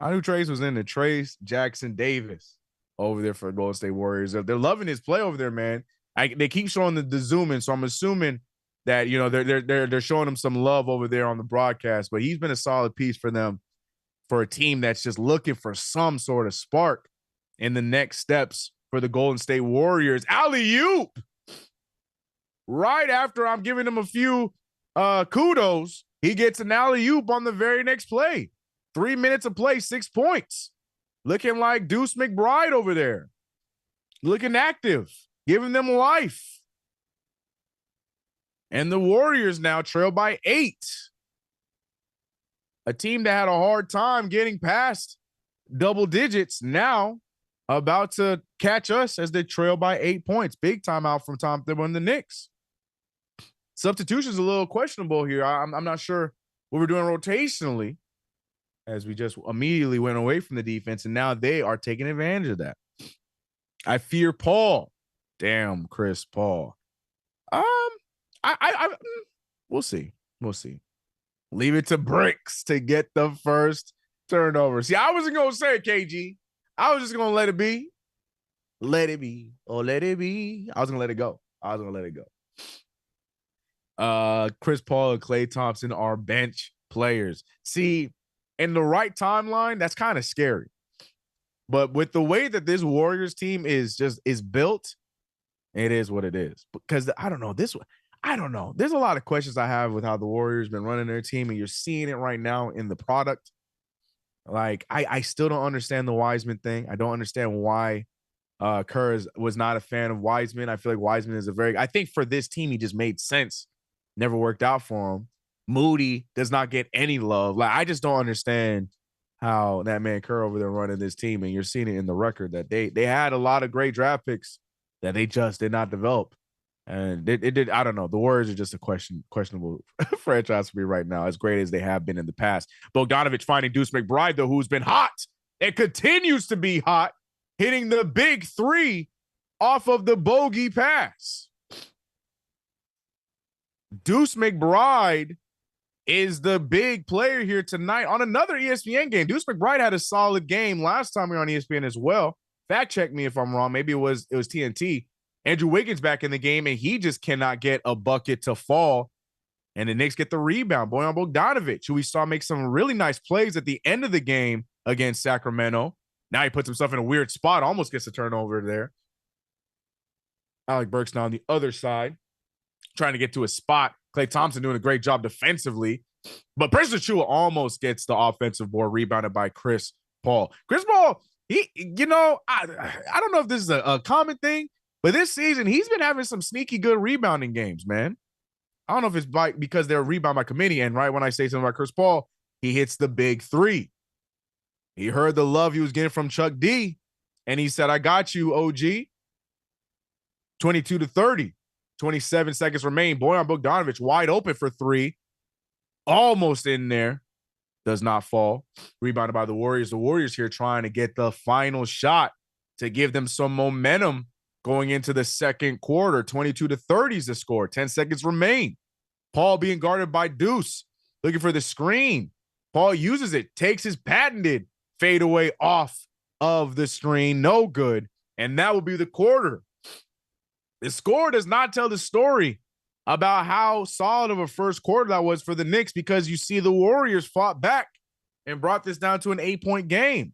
Trace Jackson Davis over there for Golden State Warriors. They're loving his play over there, man. They keep showing the zoom in, so I'm assuming that, you know, they're showing him some love over there on the broadcast. But he's been a solid piece for them, for a team that's just looking for some sort of spark in the next steps for the Golden State Warriors. Alley-oop! Right after I'm giving him a few kudos, he gets an alley-oop on the very next play. 3 minutes of play, 6 points. Looking like Deuce McBride over there. Looking active, giving them life. And the Warriors now trail by 8. A team that had a hard time getting past double digits now about to catch us as they trail by 8 points. Big timeout from Tom Thibodeau and the Knicks. Substitution's a little questionable here. I'm not sure what we're doing rotationally, as we just immediately went away from the defense, and now they are taking advantage of that. I fear Paul. Damn, Chris Paul. We'll see. Leave it to Bricks to get the first turnover. See, I wasn't gonna say it, KG. I was just gonna let it be. Let it be. Oh, let it be. I was gonna let it go. Chris Paul and Klay Thompson are bench players. See, in the right timeline, that's kind of scary. But with the way that this Warriors team is built, it is what it is. Because I don't know. There's a lot of questions I have with how the Warriors been running their team, and you're seeing it right now in the product. Like, I still don't understand the Wiseman thing. I don't understand why Kerr was not a fan of Wiseman. I feel like Wiseman is I think for this team, he just made sense. Never worked out for him. Moody does not get any love. Like, I just don't understand how that man Kerr over there running this team, and you're seeing it in the record that they had a lot of great draft picks that they just did not develop. And it did. I don't know. The Warriors are just a questionable franchise for me right now, as great as they have been in the past. Bogdanovich finding Deuce McBride, though, who's been hot. It continues to be hot, hitting the big three off of the bogey pass. Deuce McBride is the big player here tonight on another ESPN game. Deuce McBride had a solid game last time we were on ESPN as well. Fact check me if I'm wrong. Maybe it was TNT. Andrew Wiggins back in the game, and he just cannot get a bucket to fall. And the Knicks get the rebound. Bojan Bogdanovic, who we saw make some really nice plays at the end of the game against Sacramento. Now he puts himself in a weird spot, almost gets a turnover there. Alec Burks now on the other side, trying to get to a spot. Klay Thompson doing a great job defensively. But Precious Achiuwa almost gets the offensive board, rebounded by Chris Paul. Chris Paul, I don't know if this is a common thing, but this season, he's been having some sneaky good rebounding games, man. I don't know if it's because they're rebound by committee. And right when I say something about Chris Paul, he hits the big three. He heard the love he was getting from Chuck D, and he said, I got you, OG. 22-30. 27 seconds remain. Bojan Bogdanovic wide open for three. Almost in there. Does not fall. Rebounded by the Warriors. The Warriors here trying to get the final shot to give them some momentum going into the second quarter. 22-30 is the score. 10 seconds remain. Paul being guarded by Deuce. Looking for the screen. Paul uses it. Takes his patented fadeaway off of the screen. No good. And that will be the quarter. The score does not tell the story about how solid of a first quarter that was for the Knicks, because you see the Warriors fought back and brought this down to an 8-point game.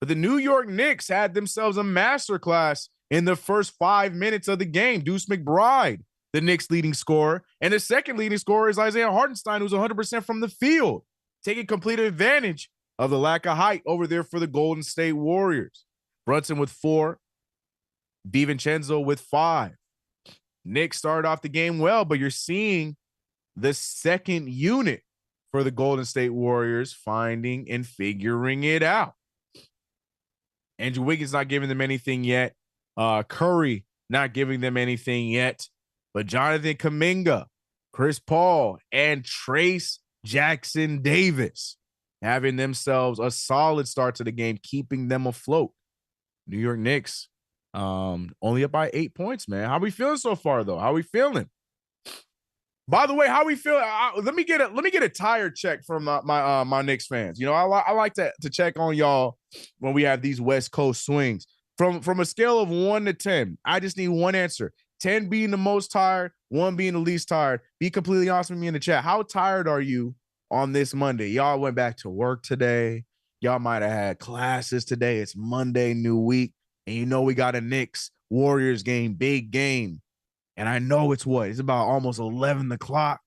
But the New York Knicks had themselves a masterclass in the first 5 minutes of the game. Deuce McBride, the Knicks leading scorer. And the second leading scorer is Isaiah Hartenstein, who's 100% from the field, taking complete advantage of the lack of height over there for the Golden State Warriors. Brunson with 4. DiVincenzo with 5. Knicks started off the game well, but you're seeing the second unit for the Golden State Warriors finding and figuring it out. Andrew Wiggins not giving them anything yet. Curry not giving them anything yet. But Jonathan Kuminga, Chris Paul, and Trace Jackson Davis having themselves a solid start to the game, keeping them afloat. New York Knicks only up by 8 points, man. How we feeling so far, though? How we feeling? By the way, how we feel? Let me get a tire check from my Knicks fans. You know, I like to check on y'all when we have these West Coast swings. From a scale of 1 to 10, I just need one answer. 10 being the most tired, 1 being the least tired. Be completely honest with me in the chat. How tired are you on this Monday? Y'all went back to work today. Y'all might have had classes today. It's Monday, new week. And you know we got a Knicks Warriors game, big game. And I know it's about almost 11 o'clock.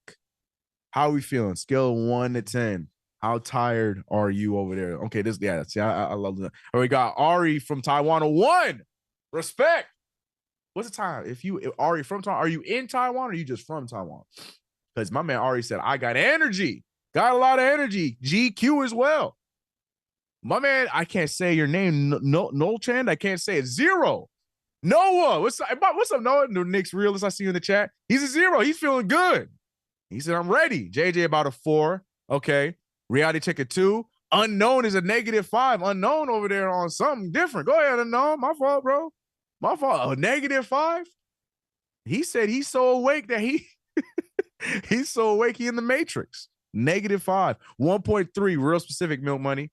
How are we feeling? Scale of 1 to 10. How tired are you over there? Okay, see, I love that. We got Ari from Taiwan. 1. Respect. What's the time? If Ari from Taiwan, are you in Taiwan or are you just from Taiwan? Because my man Ari said, I got energy. Got a lot of energy. GQ as well. My man, I can't say your name. No Chand. I can't say it. 0. Noah. What's up, Noah? The Knicks realist I see you in the chat. He's a 0. He's feeling good. He said, I'm ready. JJ about a 4. Okay. Reality check a 2. Unknown is a -5. Unknown over there on something different. Go ahead, Unknown. My fault, bro. My fault. A -5? He said he's so awake that he's so awake he in the Matrix. -5. 1.3 real specific milk money.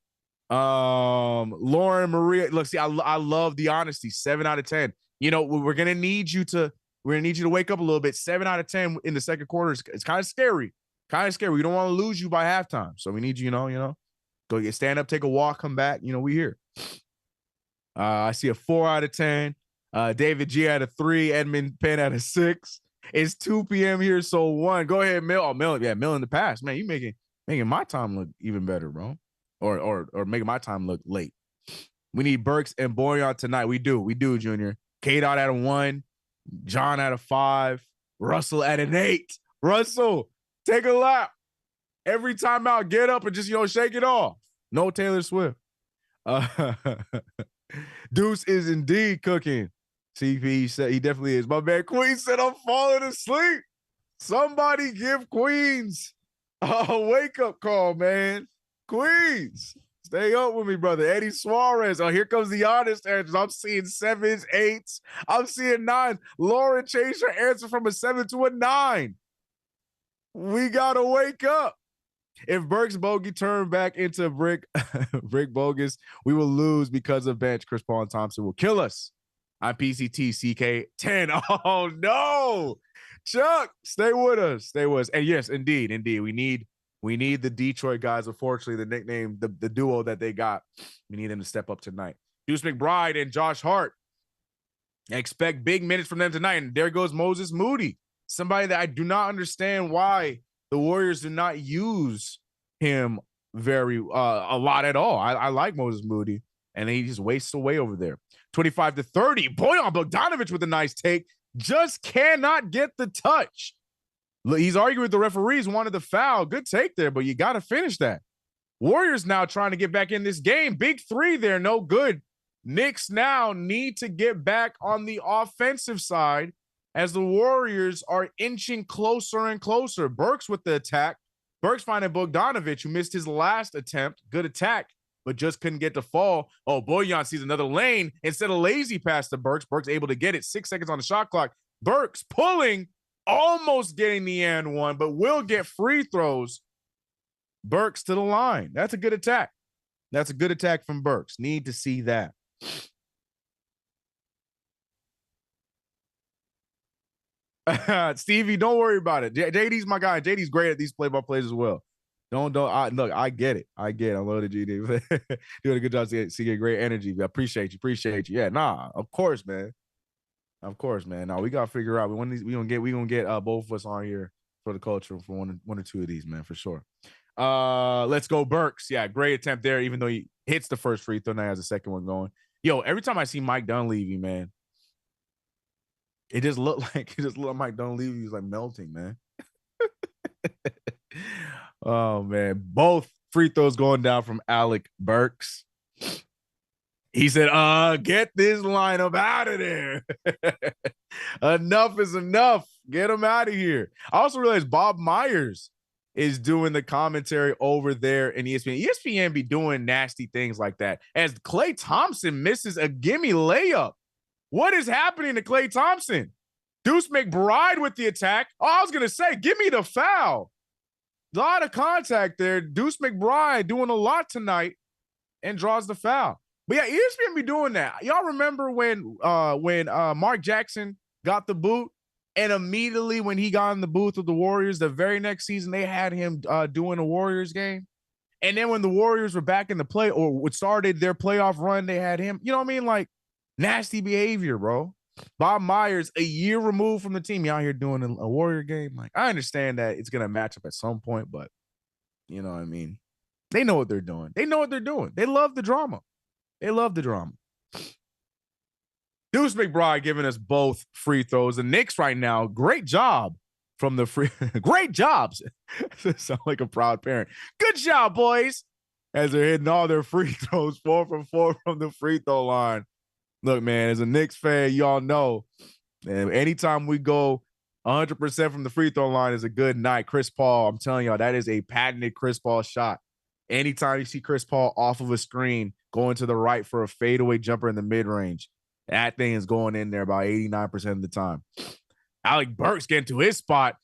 Lauren Maria. Look, see, I love the honesty. 7 out of 10. You know, we're gonna need you to wake up a little bit. 7 out of 10 in the second quarter. It's kind of scary. Kind of scary. We don't want to lose you by halftime. So we need you, go stand up, take a walk, come back. We here. I see a 4 out of 10. David G at a 3. Edmund Penn at a 6. It's 2 p.m. here, so 1. Go ahead, Mill. Oh, Mill, yeah, Mill in the past. Man, you making my time look even better, bro. Or making my time look late. We need Burks and Boyan tonight. We do, Junior. K-Dot at a 1. John at a 5. Russell at an 8. Russell, take a lap. Every time out, get up and just, shake it off. No Taylor Swift. Deuce is indeed cooking. CP said he definitely is. My man Queen said, I'm falling asleep. Somebody give Queens a wake-up call, man. Queens, stay up with me, brother. Eddie Suarez. Oh, here comes the honest answers. I'm seeing 7s, 8s. I'm seeing 9s. Lauren changed her answer from a 7 to a 9. We got to wake up. If Burks bogey turned back into brick bogus, we will lose because of bench. Chris Paul and Thompson will kill us. I'm PCT CK10. Oh, no. Chuck, stay with us. And yes, indeed. We need the Detroit guys. Unfortunately, the nickname, the duo that they got, we need them to step up tonight. Deuce McBride and Josh Hart. Expect big minutes from them tonight. And there goes Moses Moody, somebody that I do not understand why the Warriors do not use him a lot at all. I like Moses Moody, and he just wastes away over there. 25-30. Boyan Bogdanovic with a nice take. Just cannot get the touch. Look, he's arguing with the referees, wanted the foul. Good take there, but you got to finish that. Warriors now trying to get back in this game. Big 3 there, no good. Knicks now need to get back on the offensive side as the Warriors are inching closer and closer. Burks with the attack. Burks finding Bogdanovic, who missed his last attempt. Good attack, but just couldn't get the fall. Oh, Boyan sees another lane. Instead of lazy pass to Burks, Burks able to get it. 6 seconds on the shot clock. Burks pulling, almost getting the and 1, but will get free throws. Burks to the line. That's a good attack. That's a good attack from Burks. Need to see that. Stevie, don't worry about it. JD's my guy. JD's great at these play-by-plays as well. Look, I get it. I love the GD. Doing a good job. See great energy. I appreciate you. Yeah, of course, man. No, we gotta figure out. We gonna get both of us on here for the culture for one or two of these, man, for sure. Let's go, Burks. Yeah, great attempt there. Even though he hits the first free throw, now has the second one going. Yo, every time I see Mike Dunleavy, man, it just looked like Mike Dunleavy was like melting, man. Oh man, both free throws going down from Alec Burks. He said, get this lineup out of there. Enough is enough. Get him out of here. I also realized Bob Myers is doing the commentary over there in ESPN. ESPN be doing nasty things like that. As Klay Thompson misses a gimme layup. What is happening to Klay Thompson? Deuce McBride with the attack. Oh, I was going to say, give me the foul. A lot of contact there. Deuce McBride doing a lot tonight and draws the foul. But yeah, ESPN be doing that. Y'all remember when Mark Jackson got the boot, and immediately when he got in the booth with the Warriors, the very next season they had him doing a Warriors game. And then when the Warriors were back in the play or started their playoff run, they had him. You know what I mean? Like nasty behavior, bro. Bob Myers, a year removed from the team, you out here doing a Warrior game. Like I understand that it's gonna match up at some point, but you know what I mean. They know what they're doing. They know what they're doing. They love the drama. They love the drama. Deuce McBride giving us both free throws. The Knicks right now, great job from the free. Great jobs. Sound like a proud parent. Good job, boys. As they're hitting all their free throws, 4 from 4 from the free throw line. Look, man, as a Knicks fan, y'all know, and anytime we go 100% from the free throw line is a good night. Chris Paul, I'm telling y'all, that is a patented Chris Paul shot. Anytime you see Chris Paul off of a screen going to the right for a fadeaway jumper in the mid-range, that thing is going in there about 89% of the time. Alec Burks getting to his spot.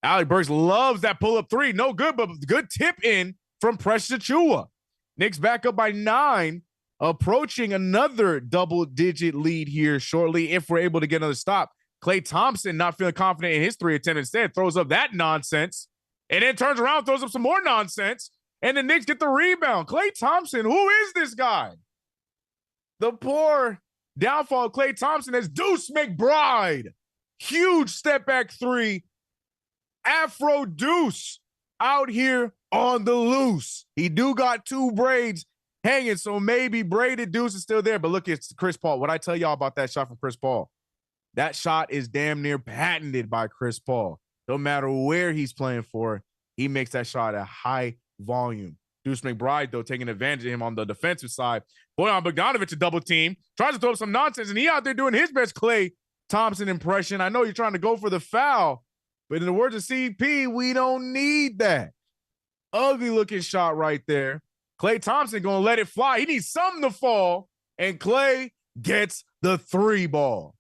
Alec Burks loves that pull-up three. No good, but good tip in from Precious Achiuwa. Knicks back up by 9, approaching another double-digit lead here shortly if we're able to get another stop. Klay Thompson not feeling confident in his 3 attempt, instead throws up that nonsense and then turns around, throws up some more nonsense, and the Knicks get the rebound. Klay Thompson, who is this guy? The poor downfall of Klay Thompson as Deuce McBride. Huge step back 3. Afro Deuce out here on the loose. He do got 2 braids hanging, so maybe braided Deuce is still there. But look, it's Chris Paul. What I tell y'all about that shot from Chris Paul? That shot is damn near patented by Chris Paul. No matter where he's playing for, he makes that shot at high volume. Deuce McBride, though, taking advantage of him on the defensive side. Bojan Bogdanovic a double team, tries to throw up some nonsense, and he out there doing his best Klay Thompson impression. I know you're trying to go for the foul, but in the words of CP, we don't need that. Ugly looking shot right there. Klay Thompson going to let it fly. He needs something to fall, and Klay gets the 3 ball.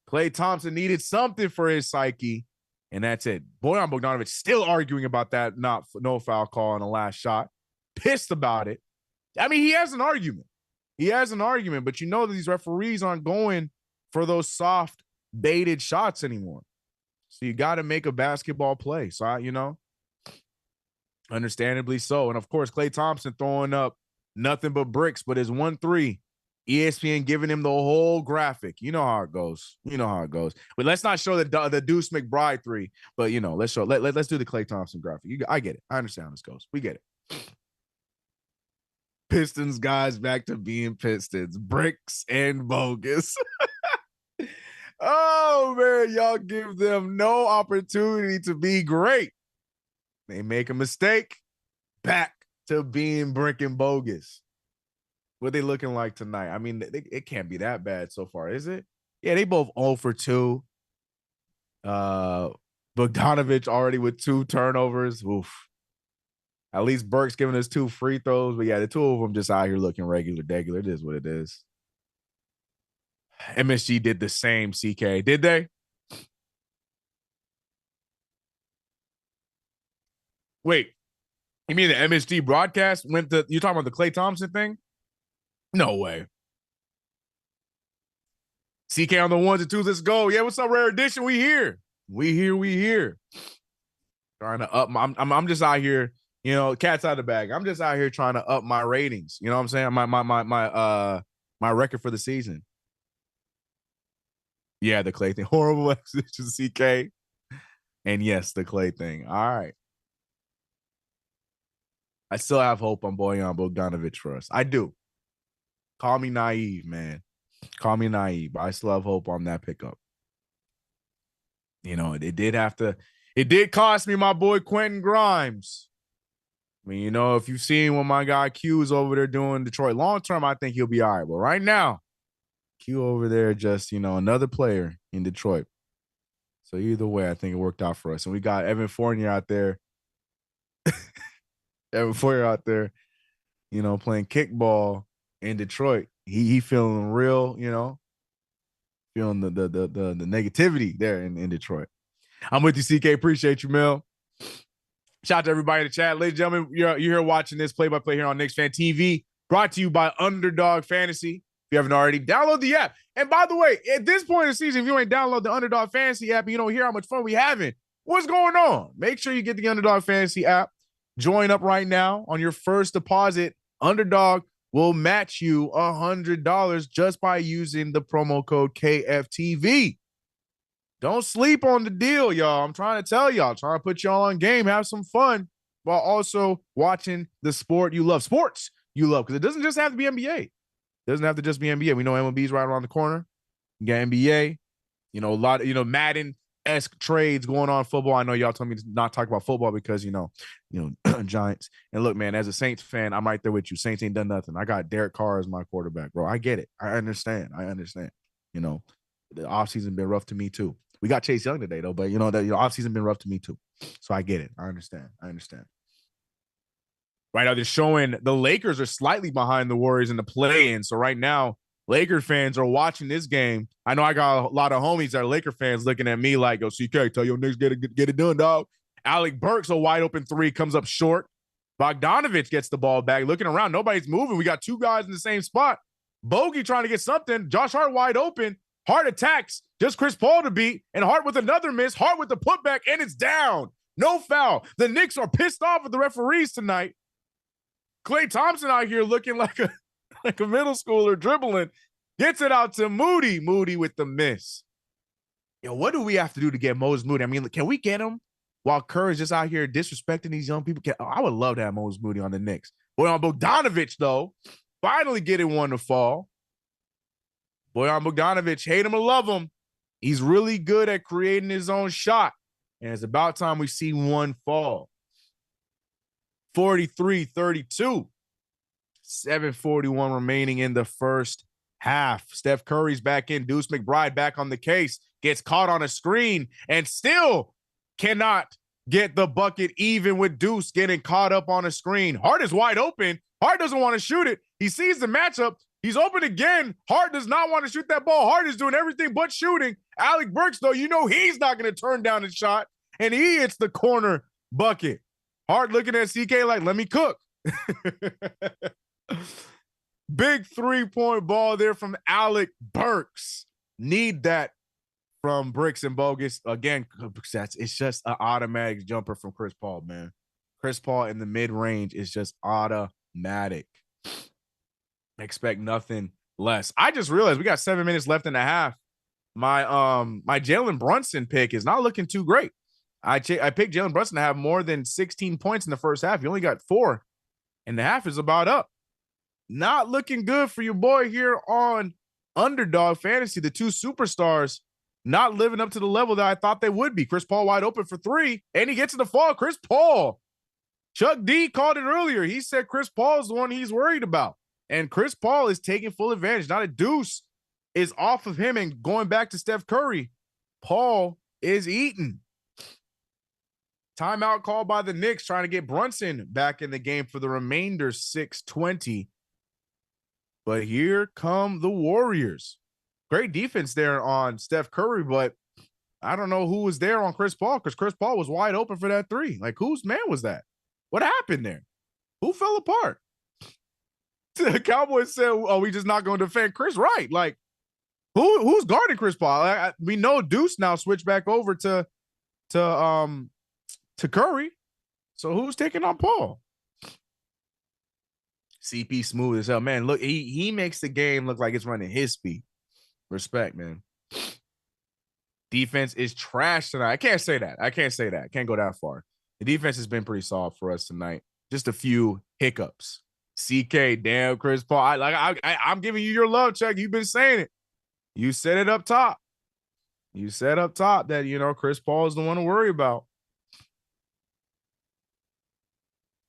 Klay Thompson needed something for his psyche, and that's it. Bojan Bogdanovic still arguing about that no foul call on the last shot. Pissed about it. I mean, he has an argument. He has an argument, but you know that these referees aren't going for those soft, baited shots anymore. So you got to make a basketball play. So, understandably so. And, of course, Klay Thompson throwing up nothing but bricks, but his 1-3. ESPN giving him the whole graphic. You know how it goes. But let's not show the Deuce McBride 3. But let's show. Let's do the Klay Thompson graphic. I get it. I understand how this goes. We get it. Pistons guys back to being Pistons. Bricks and bogus. Oh man, y'all give them no opportunity to be great. They make a mistake. Back to being brick and bogus. What they looking like tonight? I mean, it can't be that bad so far, is it? Yeah, they both 0 for 2. Bogdanovic already with 2 turnovers. Oof. At least Burks giving us 2 free throws. But yeah, the 2 of them just out here looking regular. It is what it is. MSG did the same, CK. Did they? Wait. You mean the MSG broadcast went to, you're talking about the Klay Thompson thing? No way. CK on the 1s and 2s. Let's go. Yeah, what's up, Rare Edition? We here. Trying to up my, I'm just out here, cat's out of the bag. I'm just out here trying to up my ratings. You know what I'm saying? My record for the season. Yeah, the Klay thing. Horrible exhibition, CK. And yes, the Klay thing. All right. I still have hope on Bojan Bogdanovic for us. I do. Call me naive, man. Call me naive, but I still have hope on that pickup. It did cost me my boy Quentin Grimes. I mean, if you've seen what my guy Q is over there doing in Detroit, long term, I think he'll be all right. But right now, Q over there just, another player in Detroit. So either way, I think it worked out for us. And we got Evan Fournier out there. Playing kickball in Detroit. He feeling real, feeling the negativity there in Detroit. I'm with you, CK. Appreciate you, Mel. Shout out to everybody in the chat. Ladies and gentlemen, you're here watching this play-by-play here on KnicksFanTV, brought to you by UnderDog Fantasy. If you haven't already, download the app. And by the way, at this point in the season, if you ain't download the UnderDog Fantasy app and you don't hear how much fun we having, what's going on? Make sure you get the UnderDog Fantasy app. Join up right now. On your first deposit, UnderDog will match you $100 just by using the promo code KFTV. Don't sleep on the deal, y'all. I'm trying to tell y'all, trying to put y'all on game, have some fun. while also watching the sport you love. Sports you love, because it doesn't just have to be NBA. It doesn't have to just be NBA. We know MLB is right around the corner. You got NBA, a lot of, Madden-esque trades going on football. I know y'all told me to not talk about football because, Giants. And look, man, as a Saints fan, I'm right there with you. Saints ain't done nothing. I got Derek Carr as my quarterback, bro. I get it. I understand. The offseason been rough to me too. We got Chase Young today, though, but the offseason been rough to me too. So I get it. I understand. Right now, they're showing the Lakers are slightly behind the Warriors in the play-in. So right now, Laker fans are watching this game. I know I got a lot of homies that are Laker fans looking at me like, "Yo, CK, tell your Knicks get it done, dog." Alec Burks, a wide open three, comes up short. Bogdanovich gets the ball back, looking around. Nobody's moving. We got two guys in the same spot. Bogey trying to get something. Josh Hart wide open. Hart attacks. Just Chris Paul to beat. And Hart with another miss. Hart with the putback, and it's down. No foul. The Knicks are pissed off at the referees tonight. Klay Thompson out here looking like a middle schooler dribbling. Gets it out to Moody. Moody with the miss. What do we have to do to get Moses Moody? I mean, can we get him while Kerr is just out here disrespecting these young people? I would love to have Moses Moody on the Knicks. Boyan Bogdanovich, though, finally getting one to fall. Boyan Bogdanovich, hate him or love him, he's really good at creating his own shot. And it's about time we see one fall. 43-32. 7:41 remaining in the first half. Steph Curry's back in. Deuce McBride back on the case. Gets caught on a screen and still cannot get the bucket, even with Deuce getting caught up on a screen. Hart is wide open. Hart doesn't want to shoot it. He sees the matchup. He's open again. Hart does not want to shoot that ball. Hart is doing everything but shooting. Alec Burks, though, he's not going to turn down his shot, and he hits the corner bucket. Hart looking at CK like, let me cook. Big three-point ball there from Alec Burks. Need that from Bricks and Bogus. Again, it's just an automatic jumper from Chris Paul, man. Chris Paul in the mid-range is just automatic. Expect nothing less. I just realized we got 7 minutes left in the half. My Jalen Brunson pick is not looking too great. I picked Jalen Brunson to have more than 16 points in the first half. He only got 4, and the half is about up. Not looking good for your boy here on Underdog Fantasy. The two superstars not living up to the level that I thought they would be. Chris Paul wide open for 3, and he gets to the fall. Chris Paul. Chuck D called it earlier. He said Chris Paul is the one he's worried about. And Chris Paul is taking full advantage. Now that Deuce is off of him and going back to Steph Curry, Paul is eating. Timeout called by the Knicks, trying to get Brunson back in the game for the remainder 6:20. But here come the Warriors. Great defense there on Steph Curry, but I don't know who was there on Chris Paul, because Chris Paul was wide open for that 3. Like, whose man was that? What happened there? Who fell apart? The Cowboys said, "Oh, we just not going to defend Chris." Right? Like, who's guarding Chris Paul? We know Deuce now switched back over to Curry. So who's taking on Paul? CP smooth as hell, man. Look, he makes the game look like it's running his speed. Respect, man. Defense is trash tonight. I can't say that. I can't go that far. The defense has been pretty solid for us tonight. Just a few hiccups. CK, damn, Chris Paul. I'm giving you your love, Chuck. You've been saying it. You said it up top. You said up top that, Chris Paul is the one to worry about.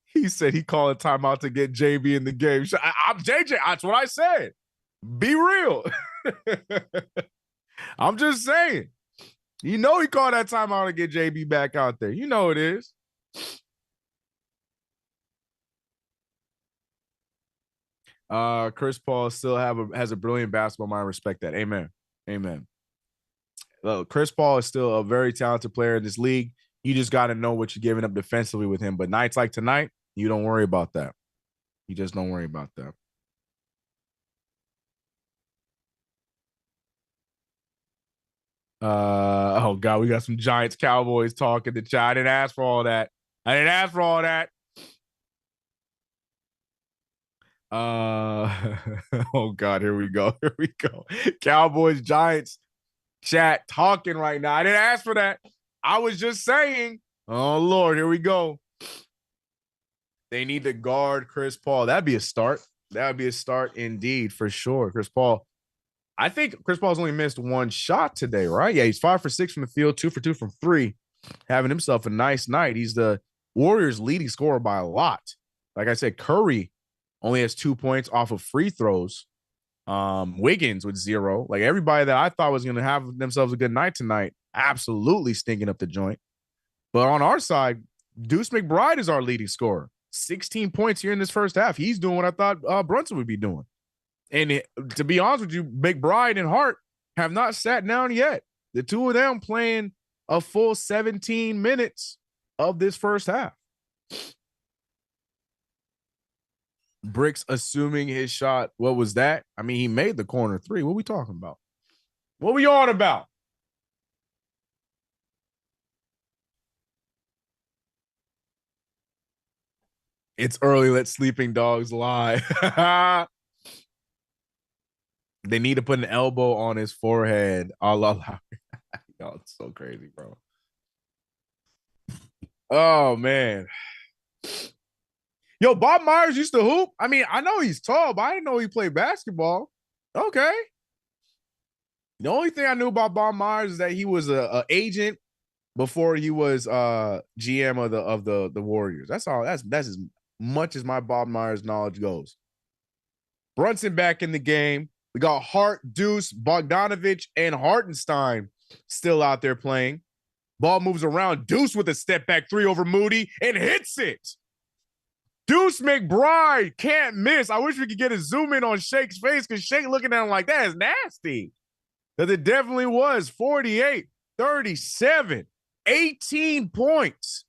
He said he called a timeout to get JB in the game. I'm JJ. That's what I said. Be real. I'm just saying. He called that timeout to get JB back out there. It is. Chris Paul still has a brilliant basketball mind. I respect that. Amen. Look, Chris Paul is still a very talented player in this league. You just got to know what you're giving up defensively with him. But nights like tonight, you don't worry about that. You just don't worry about that. Oh God, we got some Giants Cowboys talking to chat. I didn't ask for all that. Oh God, here we go. Cowboys Giants chat talking right now. I didn't ask for that. I was just saying. Oh Lord, here we go. They need to guard Chris Paul. That'd be a start. That would be a start indeed, for sure. Chris Paul. I think Chris Paul's only missed one shot today, right? Yeah, he's 5 for 6 from the field, 2 for 2 from three, having himself a nice night. He's the Warriors' leading scorer by a lot. Like I said, Curry only has 2 points off of free throws. Wiggins with 0. Like everybody that I thought was going to have themselves a good night tonight, absolutely stinking up the joint. But on our side, Deuce McBride is our leading scorer. 16 points here in this first half. He's doing what I thought Brunson would be doing. And to be honest with you, McBride and Hart have not sat down yet. The two of them playing a full 17 minutes of this first half. Bricks assuming his shot. What was that? I mean, he made the corner three. What are we talking about? What we on about? It's early. Let sleeping dogs lie. They need to put an elbow on his forehead. Allah. Y'all, it's so crazy, bro. Oh, man. Yo, Bob Myers used to hoop. I mean, I know he's tall, but I didn't know he played basketball. Okay. The only thing I knew about Bob Myers is that he was a agent before he was GM of the Warriors. That's all. That's as much as my Bob Myers knowledge goes. Brunson back in the game. We got Hart, Deuce, Bogdanovich, and Hartenstein still out there playing. Ball moves around. Deuce with a step back three over Moody and hits it. Deuce McBride can't miss. I wish we could get a zoom in on Shake's face because Shake looking at him like that is nasty. Because it definitely was 48, 37, 18 points.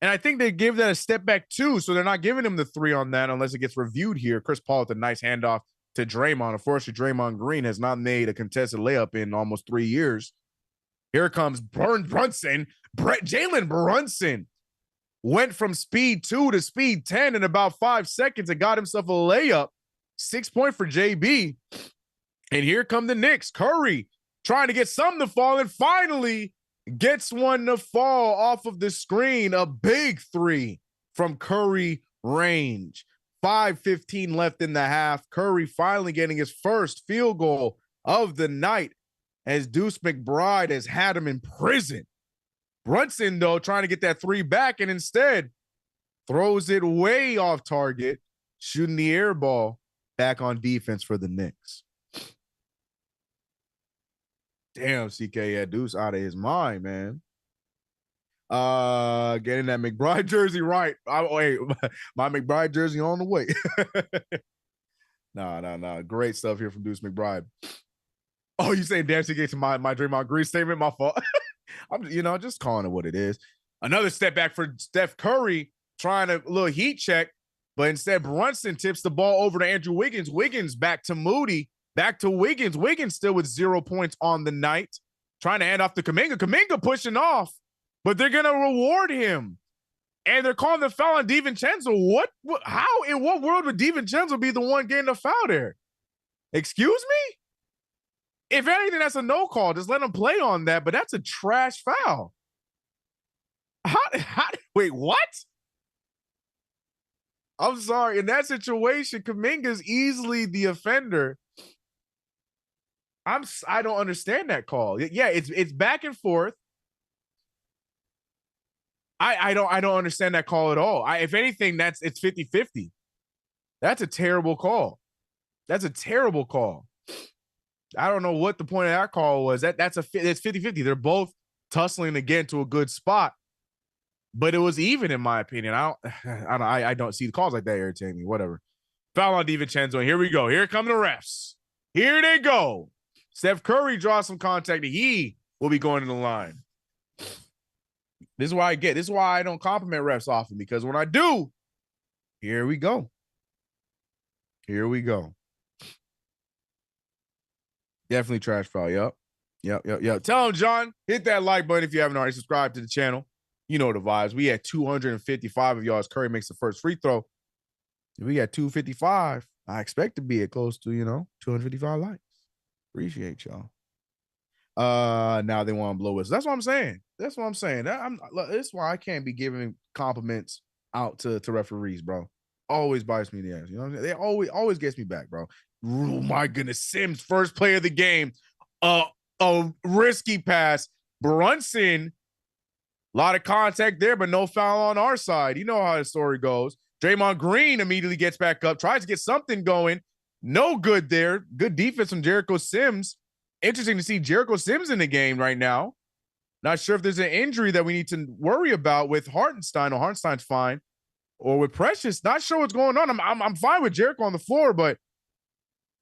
And I think they gave that a step back too, so they're not giving him the three on that unless it gets reviewed here. Chris Paul with a nice handoff to Draymond. Unfortunately, Draymond Green has not made a contested layup in almost 3 years. Here comes Brunson. Jalen Brunson went from speed 2 to speed 10 in about 5 seconds and got himself a layup. 6 point for JB. And here come the Knicks. Curry trying to get something to fall and finally gets one to fall off of the screen. A big three from Curry range. 5:15 left in the half. Curry finally getting his first field goal of the night as Deuce McBride has had him in prison. Brunson, though, trying to get that three back and instead throws it way off target, shooting the air ball back on defense for the Knicks. Damn, CK had Deuce out of his mind, man. Getting that McBride jersey right. Wait, my McBride jersey on the way. Nah. Great stuff here from Deuce McBride. Oh, you saying damn CK to my Draymond Green statement? My fault. I'm just calling it what it is. Another step back for Steph Curry trying a little heat check, but instead Brunson tips the ball over to Andrew Wiggins. Wiggins back to Moody. Back to Wiggins. Wiggins still with 0 points on the night. Trying to hand off to Kuminga. Kuminga pushing off, but they're going to reward him. And they're calling the foul on DiVincenzo. How in what world would DiVincenzo be the one getting the foul there? Excuse me? If anything, that's a no call. Just let him play on that, but that's a trash foul. Wait, what? I'm sorry. In that situation, Kuminga's easily the offender. I don't understand that call. Yeah, it's back and forth. I don't understand that call at all. If anything, it's 50-50. That's a terrible call. That's a terrible call. I don't know what the point of that call was. It's 50-50. They're both tussling to get into a good spot. But it was even, in my opinion. I don't see the calls like that irritate me. Whatever. Foul on DiVincenzo. And here we go. Here come the refs. Here they go. Steph Curry draws some contact. He will be going to the line. This is why I don't compliment refs often, because when I do, here we go. Here we go. Definitely trash foul. Yep. Tell him, John, hit that like button if you haven't already subscribed to the channel. You know the vibes. We had 255 of y'all as Curry makes the first free throw. If we got 255, I expect to be at close to, 255 likes. Appreciate y'all. Now they want to blow us. That's what I'm saying. That's why I can't be giving compliments out to referees, bro. Always bites me in the ass. You know what I'm saying? They always gets me back, bro. Oh my goodness. Sims, first play of the game. A risky pass. Brunson, a lot of contact there, but no foul on our side. You know how the story goes. Draymond Green immediately gets back up, tries to get something going. No good there. Good defense from Jericho Sims. Interesting to see Jericho Sims in the game right now. Not sure if there's an injury that we need to worry about with Hartenstein, or Hartenstein's fine, or with Precious. Not sure what's going on. I'm fine with Jericho on the floor, but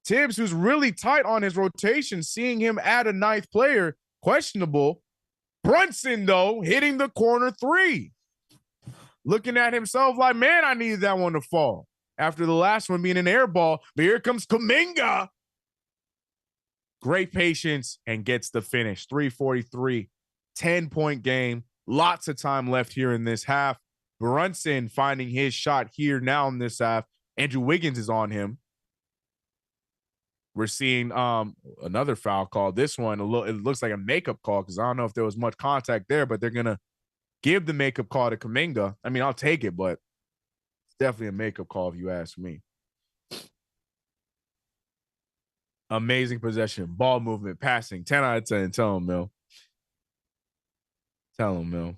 Tibbs, who's really tight on his rotation, seeing him add a ninth player, questionable. Brunson, though, hitting the corner three. Looking at himself like, man, I needed that one to fall after the last one being an air ball. But here comes Kuminga. Great patience and gets the finish. 3:43, 10-point game. Lots of time left here in this half. Brunson finding his shot here now in this half. Andrew Wiggins is on him. We're seeing another foul call. This one, it looks like a makeup call because I don't know if there was much contact there, but they're going to give the makeup call to Kuminga. I mean, I'll take it, but it's definitely a makeup call if you ask me. Amazing possession, ball movement, passing, 10 out of 10. Tell him, Mill. Tell him, Mill.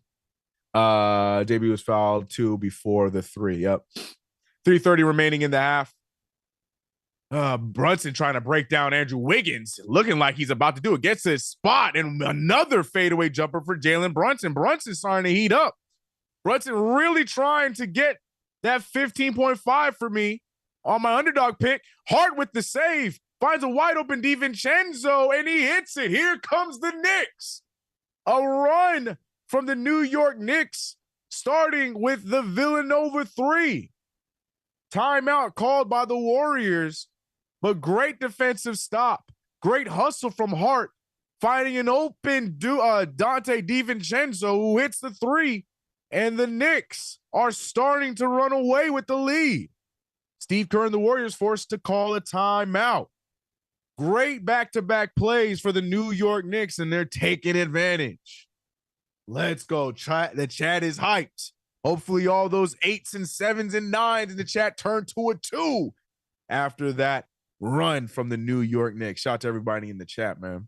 JB was fouled 2 before the 3. Yep. 3:30 remaining in the half. Brunson trying to break down Andrew Wiggins, looking like he's about to do it. Gets his spot, and another fadeaway jumper for Jalen Brunson. Brunson's starting to heat up. Brunson really trying to get that 15.5 for me on my underdog pick. Hart with the save. Finds a wide open DiVincenzo, and he hits it. Here comes the Knicks. A run from the New York Knicks, starting with the Villanova 3. Timeout called by the Warriors, but great defensive stop. Great hustle from Hart, finding an open Dante DiVincenzo, who hits the 3, and the Knicks are starting to run away with the lead. Steve Kerr and the Warriors forced to call a timeout. Great back-to-back plays for the New York Knicks, and they're taking advantage. Let's go. The chat is hyped. Hopefully all those 8s and 7s and 9s in the chat turn to a 2 after that run from the New York Knicks. Shout out to everybody in the chat, man.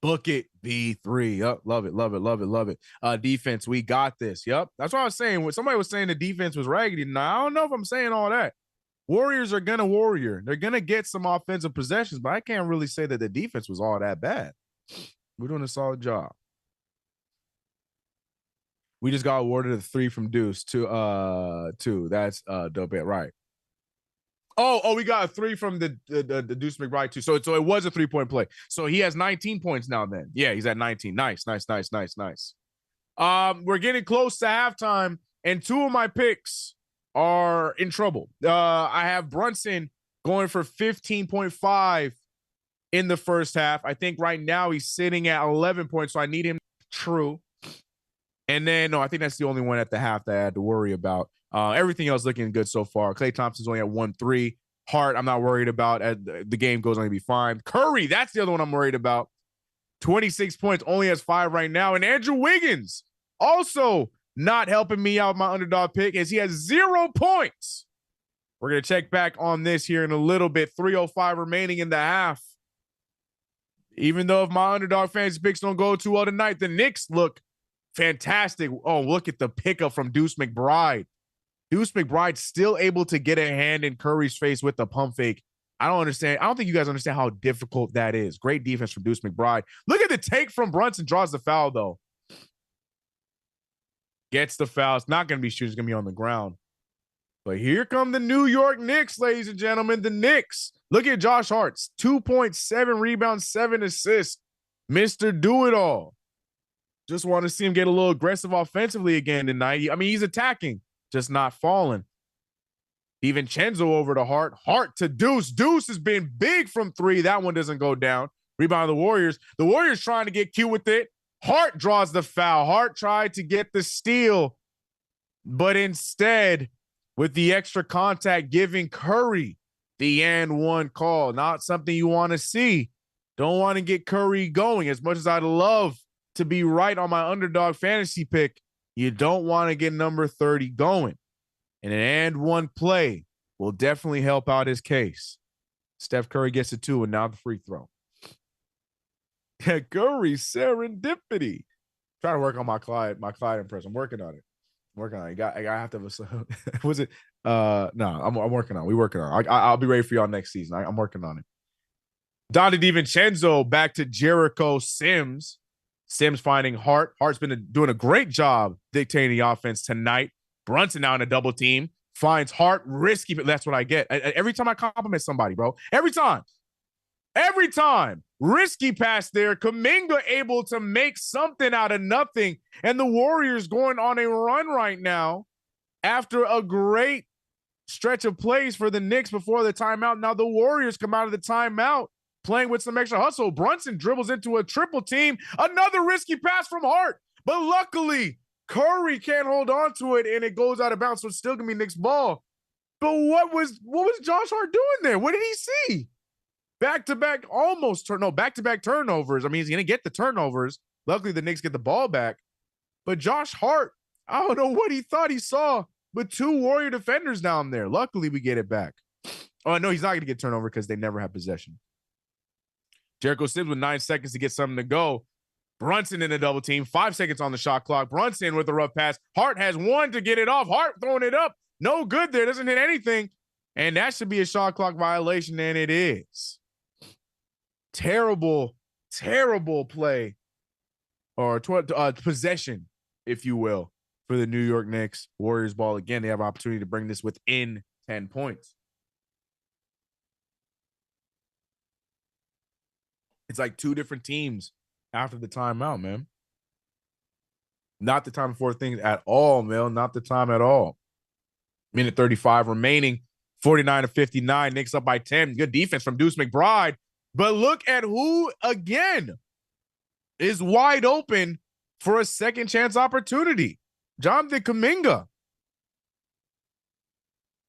Book it, B3. Yep, love it, love it, love it, love it. Defense, we got this. Yep, that's what I was saying. When somebody was saying the defense was raggedy, now I don't know if I'm saying all that. Warriors are gonna warrior. They're gonna get some offensive possessions, but I can't really say that the defense was all that bad. We're doing a solid job. We just got awarded a 3 from Deuce to 2. That's dope, right? Oh, we got a 3 from the Deuce McBride too. So it was a 3-point play. So he has 19 points now. Then yeah, he's at 19. Nice. We're getting close to halftime, and 2 of my picks are in trouble. I have Brunson going for 15.5 in the first half. I think right now he's sitting at 11 points, so I need him true. And then, no, I think that's the only one at the half that I had to worry about. Everything else looking good so far. Klay Thompson's only at 1-3. Hart, I'm not worried about. The game goes on to be fine. Curry, that's the other one I'm worried about. 26 points, only has 5 right now. And Andrew Wiggins, also not helping me out with my underdog pick, as he has 0 points. We're going to check back on this here in a little bit. 3:05 remaining in the half. Even though if my underdog fantasy picks don't go too well tonight, the Knicks look fantastic. Oh, look at the pickup from Deuce McBride. Deuce McBride still able to get a hand in Curry's face with the pump fake. I don't understand. I don't think you guys understand how difficult that is. Great defense from Deuce McBride. Look at the take from Brunson. Draws the foul, though. Gets the foul. It's not going to be shooting. It's going to be on the ground. But here come the New York Knicks, ladies and gentlemen. The Knicks. Look at Josh Hart's 2.7 rebounds, 7 assists. Mr. Do-It-All. Just want to see him get a little aggressive offensively again tonight. I mean, he's attacking, just not falling. DiVincenzo over to Hart. Hart to Deuce. Deuce has been big from 3. That one doesn't go down. Rebound of the Warriors. The Warriors trying to get cute with it. Hart draws the foul. Hart tried to get the steal, but instead, with the extra contact, giving Curry the and 1 call. Not something you want to see. Don't want to get Curry going. As much as I'd love to be right on my underdog fantasy pick, You don't want to get number 30 going. And an and one play will definitely help out his case. Steph Curry gets it 2, and now the free throw. Curry serendipity. Trying to work on my Clyde impression. I'm working on it. I have to have was it? No, I'm working on it. We're working on it. I'll be ready for y'all next season. I'm working on it. Donte DiVincenzo back to Jericho Sims. Sims finding Hart. Hart's been doing a great job dictating the offense tonight. Brunson now in a double team. Finds Hart. Risky, but that's what I get. Every time I compliment somebody, bro. Every time. Risky pass there. Kuminga able to make something out of nothing. And the Warriors going on a run right now after a great stretch of plays for the Knicks before the timeout. Now the Warriors come out of the timeout playing with some extra hustle. Brunson dribbles into a triple team. Another risky pass from Hart. But luckily, Curry can't hold on to it, and it goes out of bounds, so it's still going to be Knicks ball. But what was Josh Hart doing there? What did he see? Back-to-back turnovers. I mean, he's going to get the turnovers. Luckily, the Knicks get the ball back. But Josh Hart, I don't know what he thought he saw, but 2 Warrior defenders down there. Luckily, we get it back. Oh, no, he's not going to get turnover because they never have possession. Jericho Sims with 9 seconds to get something to go. Brunson in a double team. 5 seconds on the shot clock. Brunson with a rough pass. Hart has 1 to get it off. Hart throwing it up. No good there. Doesn't hit anything. And that should be a shot clock violation, and it is. Terrible play or possession, if you will, for the New York Knicks. Warriors ball again. They have an opportunity to bring this within 10 points. It's like 2 different teams after the timeout, man. Not the time for things at all, Mel. Not the time at all. Minute 35 remaining. 49-59. Knicks up by 10. Good defense from Deuce McBride. But look at who, again, is wide open for a second chance opportunity. Jonathan Kuminga.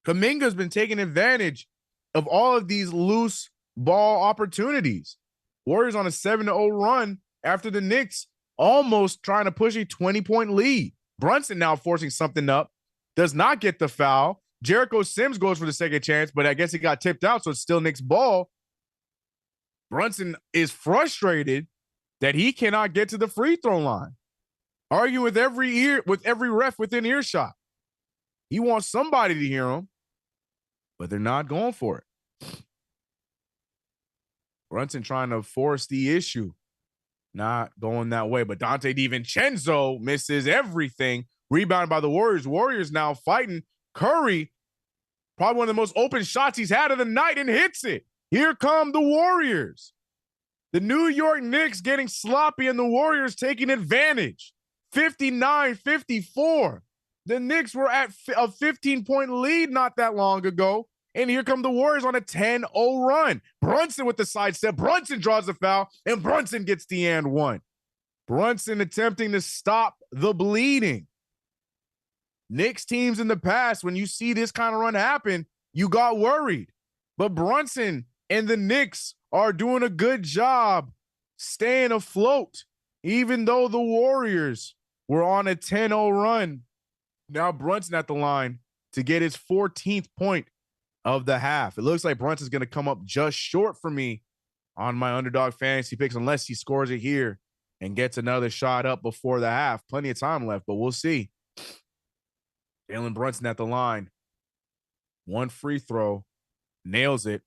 Kuminga's been taking advantage of all of these loose ball opportunities. Warriors on a 7-0 run after the Knicks almost trying to push a 20-point lead. Brunson now forcing something up. Does not get the foul. Jericho Sims goes for the second chance, but I guess he got tipped out, so it's still Knicks ball. Brunson is frustrated that he cannot get to the free throw line. Arguing with every ref within earshot. He wants somebody to hear him, but they're not going for it. Brunson trying to force the issue. Not going that way, but Donte DiVincenzo misses everything. Rebounded by the Warriors. Warriors now fighting. Curry, probably one of the most open shots he's had of the night, and hits it. Here come the Warriors. The New York Knicks getting sloppy and the Warriors taking advantage. 59-54. The Knicks were at a 15-point lead not that long ago. And here come the Warriors on a 10-0 run. Brunson with the sidestep. Brunson draws the foul, and Brunson gets the and one. Brunson attempting to stop the bleeding. Knicks teams in the past, when you see this kind of run happen, you got worried. But Brunson and the Knicks are doing a good job staying afloat, even though the Warriors were on a 10-0 run. Now Brunson at the line to get his 14th point of the half. It looks like Brunson's going to come up just short for me on my underdog fantasy picks, unless he scores it here and gets another shot up before the half. Plenty of time left, but we'll see. Jalen Brunson at the line. 1 free throw. Nails it.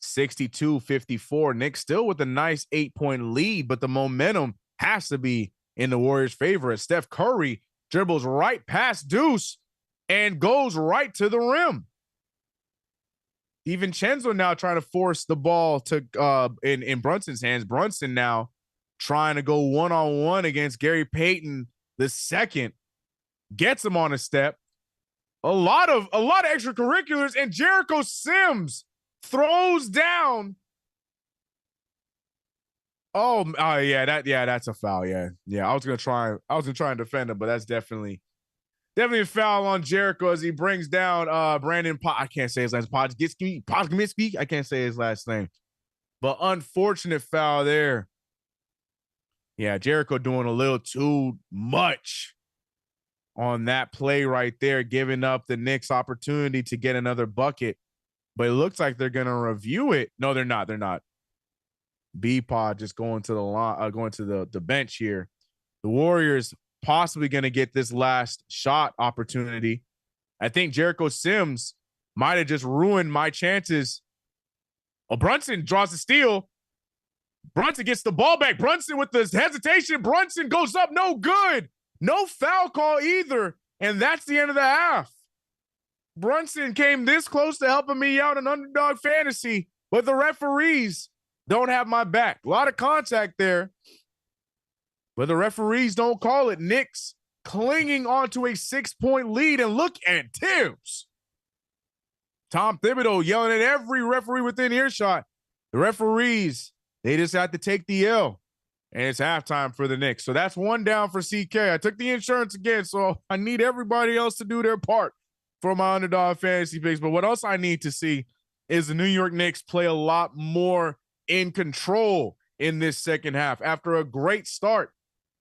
62-54. Knicks still with a nice 8-point lead, but the momentum has to be in the Warriors' favor as Steph Curry dribbles right past Deuce and goes right to the rim. DiVincenzo now trying to force the ball to in Brunson's hands. Brunson now trying to go one-on-one against Gary Payton the second. Gets him on a step. A lot of extracurriculars, and Jericho Sims throws down. That's a foul. Yeah. I was gonna try and defend him, but that's definitely a foul on Jericho as he brings down Brandon. I can't say his last Podgmiski. I can't say his last name, but unfortunate foul there. Yeah, Jericho doing a little too much. on that play right there, giving up the Knicks opportunity to get another bucket. But it looks like they're going to review it. No, they're not. They're not. B-Pod just going to the line, going to the bench here. The Warriors possibly going to get this last shot opportunity. I think Jericho Sims might have just ruined my chances. Oh, Brunson draws the steal. Brunson gets the ball back. Brunson with the hesitation. Brunson goes up. No good. No foul call either. And that's the end of the half. Brunson came this close to helping me out in Underdog Fantasy, but the referees don't have my back. A lot of contact there, but the referees don't call it. Knicks clinging onto a 6-point lead, and look at Tibbs. Tom Thibodeau yelling at every referee within earshot. The referees, they just have to take the L, and it's halftime for the Knicks. So that's one down for CK. I took the insurance again, so I need everybody else to do their part for my Underdog Fantasy picks. But what else I need to see is the New York Knicks play a lot more in control in this second half. After a great start,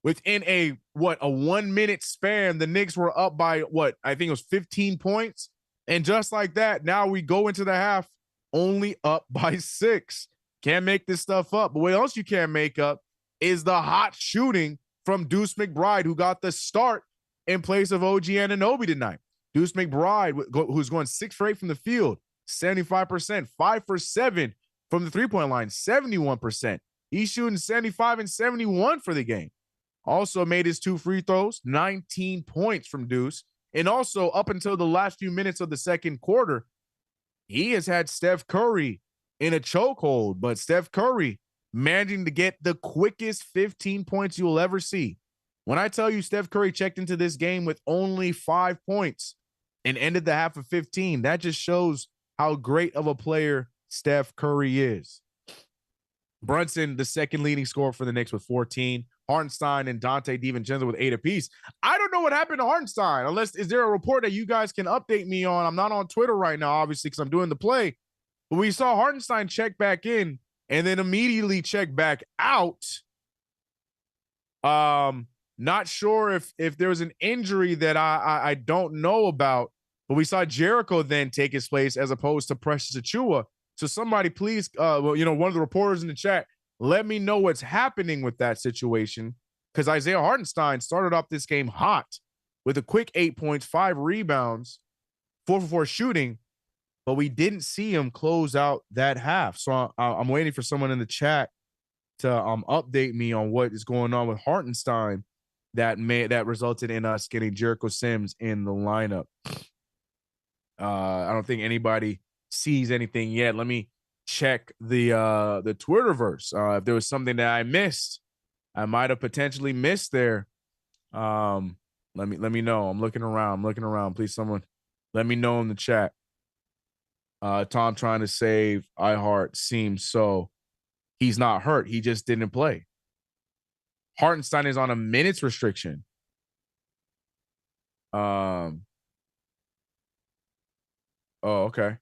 within a 1 minute span, the Knicks were up by I think it was 15 points. And just like that, now we go into the half only up by 6. Can't make this stuff up. But what else you can't make up is the hot shooting from Deuce McBride, who got the start in place of OG Anunoby tonight. Deuce McBride, who's going 6 for 8 from the field, 75%, 5 for 7 from the three-point line, 71%. He's shooting 75 and 71 for the game. Also made his 2 free throws, 19 points from Deuce. And also up until the last few minutes of the second quarter, he has had Steph Curry in a chokehold, but Steph Curry managing to get the quickest 15 points you'll ever see. When I tell you Steph Curry checked into this game with only 5 points and ended the half of 15, that just shows how great of a player Steph Curry is. Brunson, the second leading scorer for the Knicks with 14. Hartenstein and Dante DiVincenzo with 8 apiece. I don't know what happened to Hartenstein, unless is there a report that you guys can update me on? I'm not on Twitter right now, obviously, because I'm doing the play. But we saw Hartenstein check back in and then immediately check back out. Not sure if there was an injury that I don't know about, but we saw Jericho then take his place as opposed to Precious Achiuwa. So somebody please, one of the reporters in the chat, let me know what's happening with that situation, because Isaiah Hartenstein started off this game hot with a quick 8 points, 5 rebounds, 4 for 4 shooting, but we didn't see him close out that half. So I'm waiting for someone in the chat to update me on what is going on with Hartenstein that resulted in us getting Jericho Sims in the lineup. I don't think anybody sees anything yet. Let me check the Twitterverse. If there was something that I missed, I might have potentially missed there. Let me know. I'm looking around. Please, someone let me know in the chat. Tom trying to save iHeart seems so. He's not hurt. He just didn't play. Hartenstein is on a minutes restriction. Oh, okay.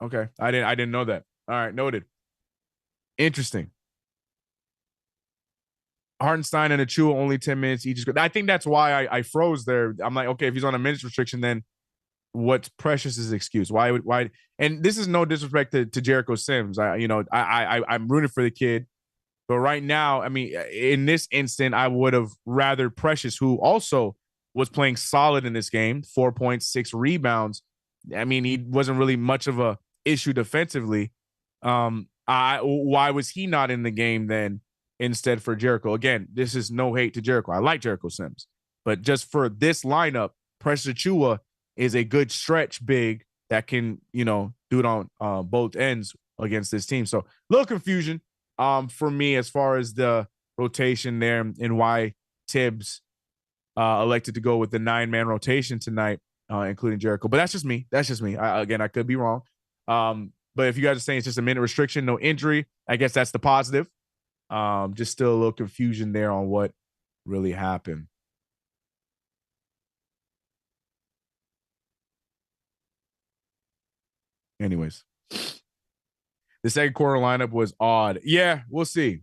Okay. I didn't know that. All right, noted. Interesting. Hartenstein and Achiuwa only 10 minutes each. I think that's why I froze there. I'm like, okay, if he's on a minutes restriction, then what's Precious's excuse? Why? And this is no disrespect to Jericho Sims. I'm rooting for the kid, but right now, I mean, in this instant, I would have rather Precious, who also was playing solid in this game, 4 points, 6 rebounds. I mean, he wasn't really much of a issue defensively. Why was he not in the game then instead for Jericho? Again, this is no hate to Jericho. I like Jericho Sims, but just for this lineup, Precious Achiuwa is a good stretch big that can, do it on both ends against this team. So a little confusion for me as far as the rotation there and why Tibbs elected to go with the 9-man rotation tonight, including Jericho. But that's just me. I could be wrong. But if you guys are saying it's just a minute restriction, no injury, I guess that's the positive. Just still a little confusion there on what really happened. Anyways, the second quarter lineup was odd. Yeah, we'll see.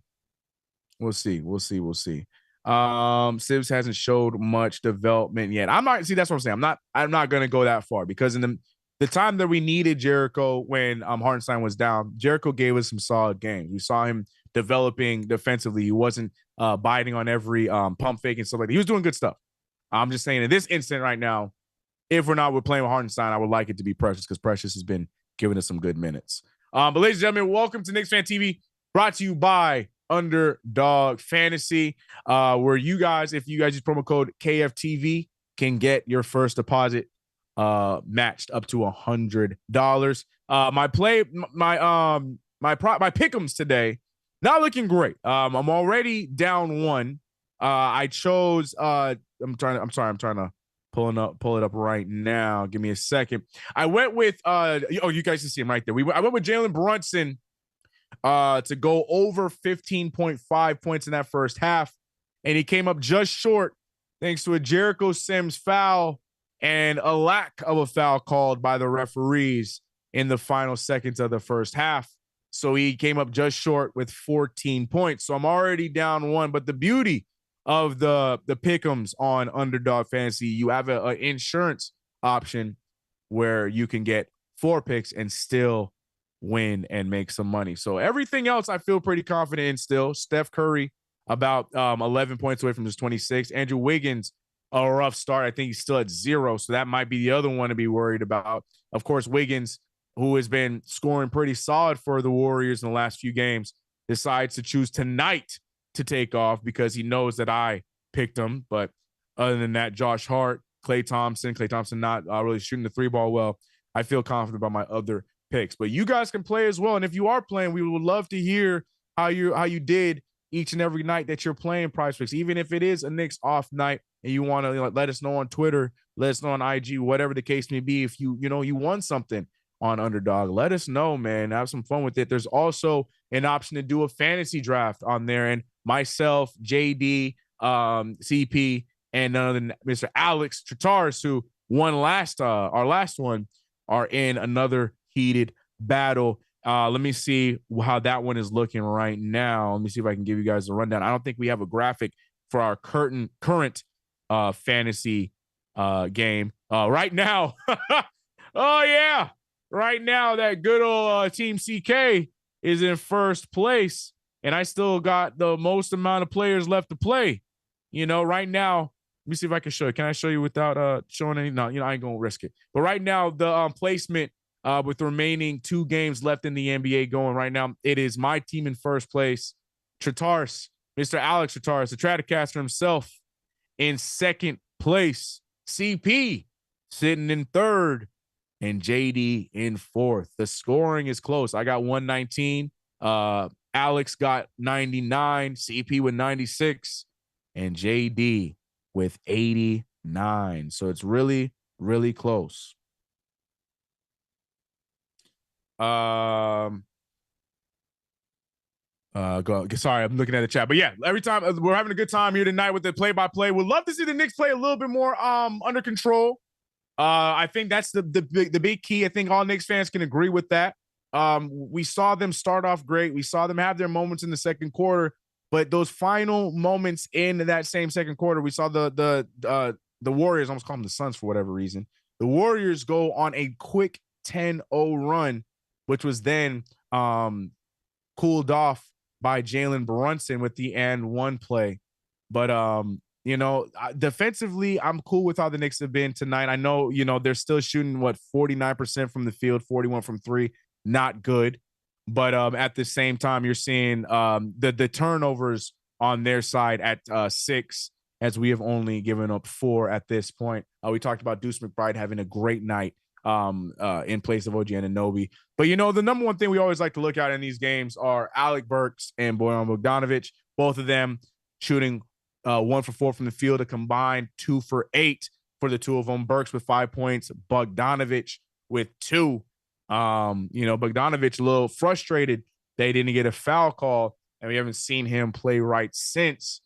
Sims hasn't showed much development yet. That's what I'm saying. I'm not gonna go that far because in the time that we needed Jericho when Hartenstein was down, Jericho gave us some solid games. We saw him developing defensively. He wasn't biting on every pump fake and stuff like that. He was doing good stuff. I'm just saying in this instant right now, if we're playing with Hartenstein, I would like it to be Precious because Precious has been giving us some good minutes. But ladies and gentlemen, welcome to KnicksFanTV, brought to you by UnderDog Fantasy, where you guys, if you guys use promo code KFTV, can get your first deposit matched up to $100. My pick'ems today not looking great. I'm already down one. I chose I'm trying to pull it up right now. Give me a second. I went with you guys can see him right there. I went with Jalen Brunson to go over 15.5 points in that first half, and he came up just short thanks to a Jericho Sims foul and a lack of a foul called by the referees in the final seconds of the first half. So he came up just short with 14 points. So I'm already down one. But the beauty of the pick'ems on UnderDog Fantasy, you have an insurance option where you can get 4 picks and still win and make some money. So everything else I feel pretty confident in still. Steph Curry about 11 points away from his 26. Andrew Wiggins, a rough start. I think he's still at 0. So that might be the other one to be worried about. Of course, Wiggins, who has been scoring pretty solid for the Warriors in the last few games, decides to choose tonight to take off because he knows that I picked him. But other than that, Josh Hart, Klay Thompson not really shooting the 3-ball well. I feel confident about my other picks. But you guys can play as well. And if you are playing, we would love to hear how you did each and every night that you're playing Prize Picks, even if it is a Knicks off night and you want to let us know on Twitter, let us know on IG, whatever the case may be. If you won something on UnderDog, let us know, man. Have some fun with it. There's also an option to do a fantasy draft on there, and myself, JD, CP, and Mr. Alex Trataris, who won our last one, are in another heated battle. Let me see how that one is looking right now. Let me see if I can give you guys a rundown. I don't think we have a graphic for our current fantasy game right now. Oh yeah, right now that good old Team CK is in first place, and I still got the most amount of players left to play. Right now, let me see if I can show you. Can I show you without showing any? No, I ain't gonna risk it. But right now, the placement with the remaining 2 games left in the NBA going right now, it is my team in first place. Trataris, Mr. Alex Trataris, the Stratocaster himself, in second place. CP sitting in third, and JD in fourth. The scoring is close. I got 119. Alex got 99. CP with 96, and JD with 89. So it's really, really close. Sorry, I'm looking at the chat, but yeah, every time we're having a good time here tonight with the play-by-play. We'd love to see the Knicks play a little bit more under control. I think that's the big key. I think all Knicks fans can agree with that. We saw them start off great. We saw them have their moments in the second quarter, but those final moments in that same second quarter, we saw the Warriors, I almost call them the Suns for whatever reason. The Warriors go on a quick 10-0 run, which was then cooled off by Jalen Brunson with the and one play. But defensively, I'm cool with how the Knicks have been tonight. I know, they're still shooting 49% from the field, 41 from 3, not good. But at the same time, you're seeing the turnovers on their side at 6, as we have only given up 4 at this point. We talked about Deuce McBride having a great night in place of OG Anunoby. But, the number one thing we always like to look at in these games are Alec Burks and Bojan Bogdanovic, both of them shooting 1 for 4 from the field, a combined 2 for 8 for the two of them. Burks with 5 points, Bogdanovic with 2. Bogdanovic a little frustrated they didn't get a foul call, and we haven't seen him play right since.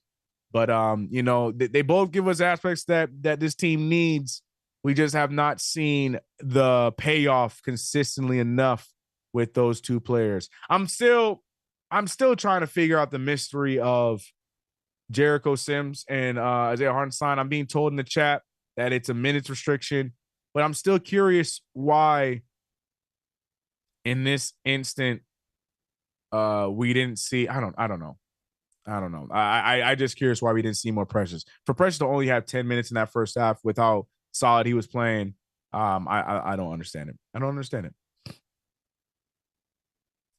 But they both give us aspects that this team needs. We just have not seen the payoff consistently enough with those 2 players. I'm still trying to figure out the mystery of Jericho Sims and Isaiah Hartenstein. I'm being told in the chat that it's a minutes restriction, but I'm still curious why in this instant we didn't see. I don't know. I just curious why we didn't see more Precious. For Precious to only have 10 minutes in that first half with how solid he was playing, I don't understand it. I don't understand it.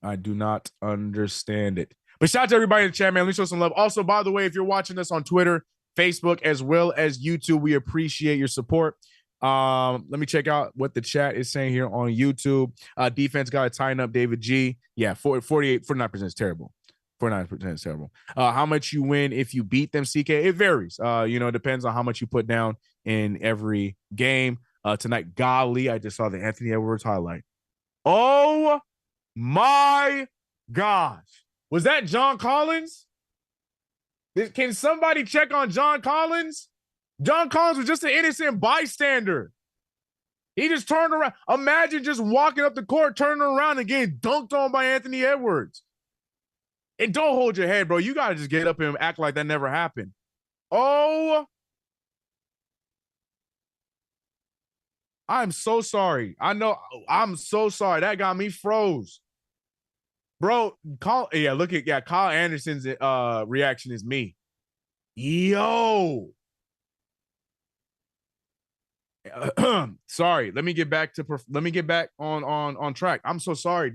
I do not understand it. But shout out to everybody in the chat, man. Let's show some love. Also, by the way, if you're watching us on Twitter, Facebook, as well as YouTube, we appreciate your support. Let me check out what the chat is saying here on YouTube. Defense got to tighten up, David G. Yeah, 49% is terrible. 49% is terrible. How much you win if you beat them, CK? It varies. It depends on how much you put down in every game. Tonight, golly, I just saw the Anthony Edwards highlight. Oh, my gosh. Was that John Collins? Can somebody check on John Collins? John Collins was just an innocent bystander. He just turned around. Imagine just walking up the court, turning around and getting dunked on by Anthony Edwards. And don't hold your head, bro. You got to just get up and act like that never happened. Oh, I'm so sorry. I know. I'm so sorry. That got me froze. Bro, Kyle Anderson's reaction is me. Yo. Sorry. Let me get back on track. I'm so sorry.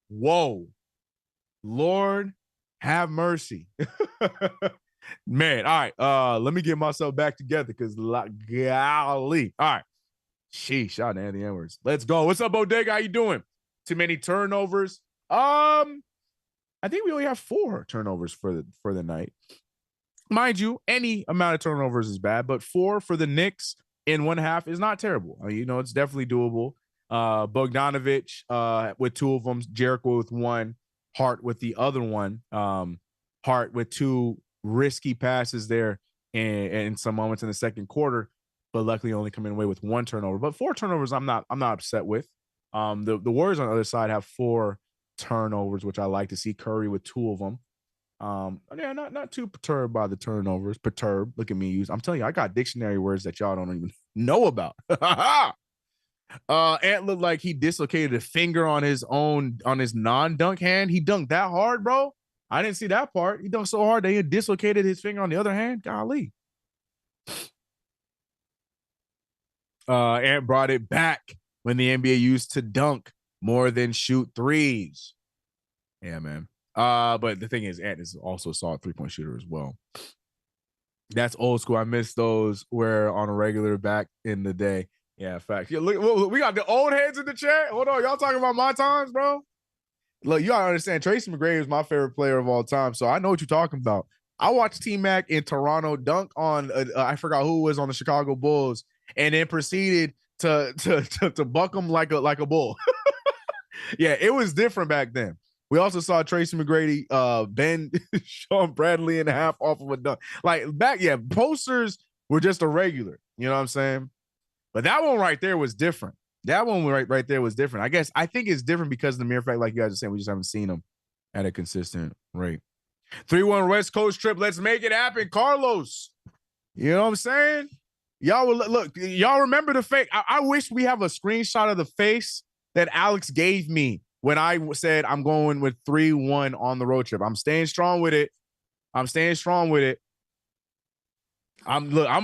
Whoa. Lord have mercy. Man, all right. Let me get myself back together because golly. All right. Sheesh, shout out to Anthony Edwards. Let's go. What's up, Bodega? How you doing? Too many turnovers. I think we only have 4 turnovers for the night. Mind you, any amount of turnovers is bad, but 4 for the Knicks in one half is not terrible. It's definitely doable. Bogdanovich with 2 of them, Jericho with 1, Hart with the other one. Hart with 2 risky passes there in some moments in the second quarter, but luckily only coming away with 1 turnover. But 4 turnovers, I'm not upset with. The Warriors on the other side have 4 turnovers, which I like to see. Curry with 2 of them. Not too perturbed by the turnovers. Perturbed. Look at me. I'm telling you, I got dictionary words that y'all don't even know about. Ant looked like he dislocated a finger on his non-dunk hand. He dunked that hard, bro. I didn't see that part. He dunked so hard that he had dislocated his finger on the other hand. Golly. Ant brought it back when the NBA used to dunk more than shoot threes. Yeah, man. But the thing is, Ant is also a solid 3-point shooter as well. That's old school. I miss those where on a regular back in the day. Yeah, fact. Yeah, look, we got the old heads in the chat. Hold on, y'all talking about my times, bro? Look, you gotta understand, Tracy McGrady is my favorite player of all time, so I know what you're talking about. I watched T-Mac in Toronto dunk on I forgot who was on the Chicago Bulls, and then proceeded to buck him like a bull. Yeah, it was different back then. We also saw Tracy McGrady bend Sean Bradley in half off of a dunk. Like posters were just a regular. You know what I'm saying? But that one right there was different. That one right there was different. I think it's different because of the mere fact, like you guys are saying, we just haven't seen him at a consistent rate. 3-1 West Coast trip. Let's make it happen, Carlos. You know what I'm saying? Y'all will look. Y'all remember the fake? I wish we have a screenshot of the face that Alex gave me when I said I'm going with 3-1 on the road trip. I'm staying strong with it. I'm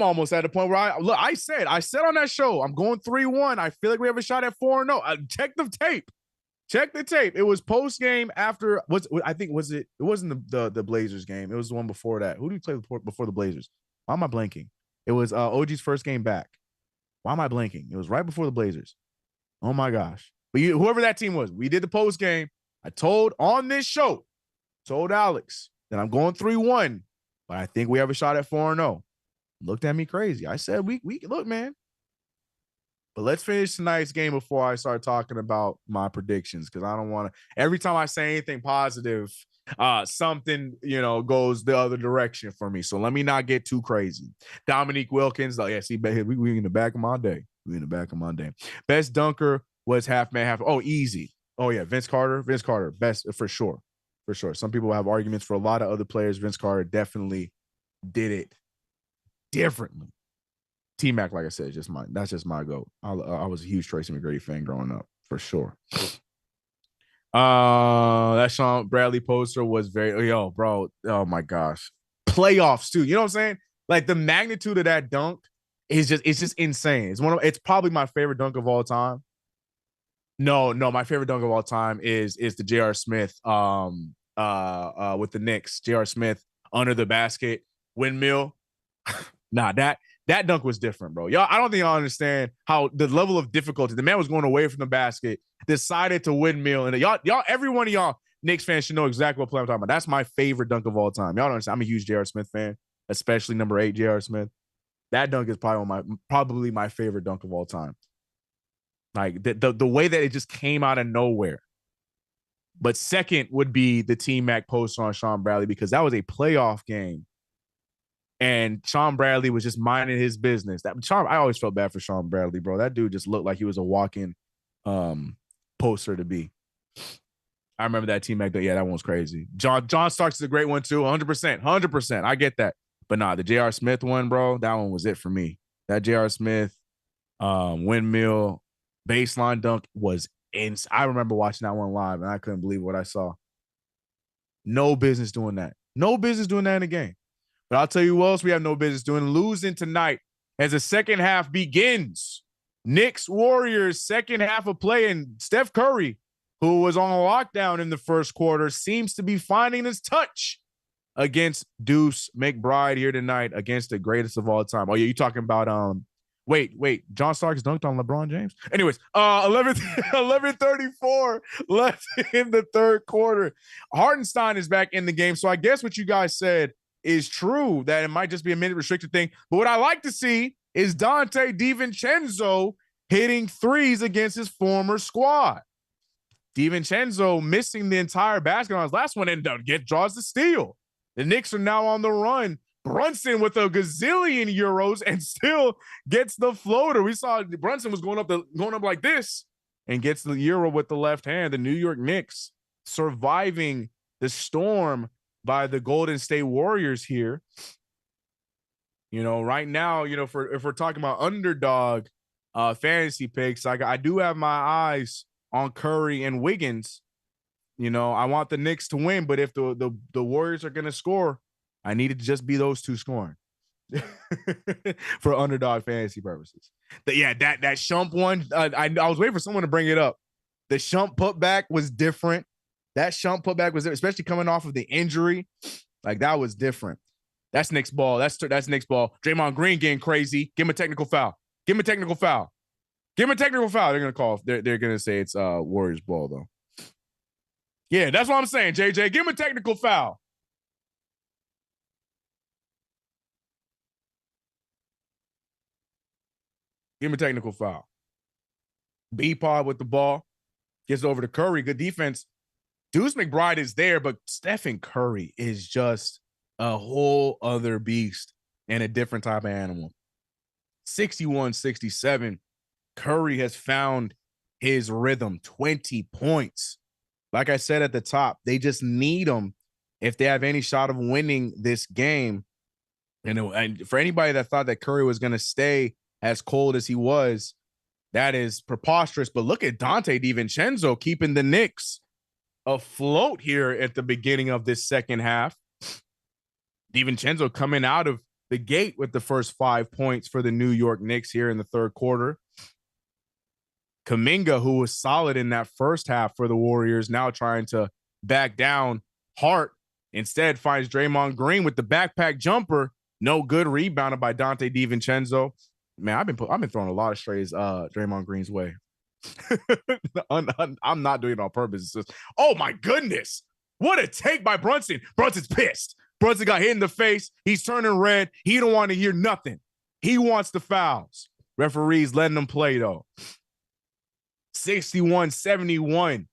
almost at the point where I said on that show, I'm going 3-1. I feel like we have a shot at 4-0. Check the tape. It was post game after it wasn't the Blazers game. It was the one before that. Who did we play before the Blazers? Why am I blanking? It was OG's first game back. Why am I blanking? It was right before the Blazers. Oh my gosh. But whoever that team was, we did the post game. I told Alex that I'm going 3-1, but I think we have a shot at 4-0. Looked at me crazy. I said, we look, man. But let's finish tonight's game before I start talking about my predictions, because I don't want to. Every time I say anything positive, something goes the other direction for me. So let me not get too crazy. Dominique Wilkins, we in the back of my day. Best dunker was half man, half. Oh, easy. Oh yeah, Vince Carter, best for sure. Some people have arguments for a lot of other players. Vince Carter definitely did it differently. T-Mac, like I said, that's just my goat. I was a huge Tracy McGrady fan growing up, for sure. That Sean Bradley poster was bro. Oh my gosh. Playoffs too. You know what I'm saying? Like the magnitude of that dunk is just insane. It's probably my favorite dunk of all time. No, my favorite dunk of all time is the J.R. Smith with the Knicks. J.R. Smith under the basket, windmill. Nah, that dunk was different, bro. Y'all, I don't think y'all understand how the level of difficulty. The man was going away from the basket, decided to windmill, and y'all, every one of y'all Knicks fans should know exactly what play I'm talking about. That's my favorite dunk of all time. Y'all don't understand. I'm a huge J.R. Smith fan, especially number 8 J.R. Smith. That dunk is probably my favorite dunk of all time. Like the way that it just came out of nowhere. But second would be the T-Mac poster on Sean Bradley, because that was a playoff game. And Sean Bradley was just minding his business. I always felt bad for Sean Bradley, bro. That dude just looked like he was a walk-in poster to be. I remember that T-Mac. Yeah, that one was crazy. John Starks is a great one too. 100%. I get that. But nah, the J.R. Smith one, bro, that one was it for me. That J.R. Smith windmill baseline dunk was insane. I remember watching that one live, and I couldn't believe what I saw. No business doing that. No business doing that in a game. But I'll tell you what else we have no business doing. Losing tonight as the second half begins. Knicks Warriors second half of play, and Steph Curry, who was on lockdown in the first quarter, seems to be finding his touch against Deuce McBride here tonight against the greatest of all time. Oh yeah, you talking about wait, John Starks dunked on LeBron James? Anyways, 11:34 left in the third quarter. Hartenstein is back in the game. So I guess what you guys said is true, that it might just be a minute restricted thing. But what I like to see is Dante DiVincenzo hitting threes against his former squad. DiVincenzo missing the entire basket on his last one and draws the steal. The Knicks are now on the run. Brunson with a gazillion euros and still gets the floater. We saw Brunson was going up like this and gets the euro with the left hand. The New York Knicks surviving the storm by the Golden State Warriors here. You know, right now, you know, if we're talking about underdog fantasy picks, I do have my eyes on Curry and Wiggins. You know, I want the Knicks to win, but if the Warriors are going to score, I need it to just be those two scoring for underdog fantasy purposes. That Shump one, I was waiting for someone to bring it up. The Shump putback was different. That Shump putback was, especially coming off of the injury, like that was different. That's Knicks ball. That's Knicks ball. Draymond Green getting crazy. Give him a technical foul. Give him a technical foul. Give him a technical foul. They're gonna call. They're gonna say it's Warriors ball though. Yeah, that's what I'm saying, JJ. Give him a technical foul. Give him a technical foul. B-Pod with the ball. Gets over to Curry. Good defense. Deuce McBride is there, but Stephen Curry is just a whole other beast and a different type of animal. 61-67. Curry has found his rhythm. 20 points. Like I said at the top, they just need him if they have any shot of winning this game. And for anybody that thought that Curry was going to stay as cold as he was, that is preposterous. But look at Dante DiVincenzo keeping the Knicks afloat here at the beginning of this second half. DiVincenzo coming out of the gate with the first 5 points for the New York Knicks here in the third quarter. Kuminga, who was solid in that first half for the Warriors, now trying to back down. Hart instead finds Draymond Green with the backpack jumper. No good, rebounded by Dante DiVincenzo. Man, I've been throwing a lot of strays Draymond Green's way. I'm not doing it on purpose. It's just, oh my goodness, what a take by Brunson. Brunson's pissed. Brunson got hit in the face. He's turning red. He don't want to hear nothing. He wants the fouls. Referees letting him play though. 61-71.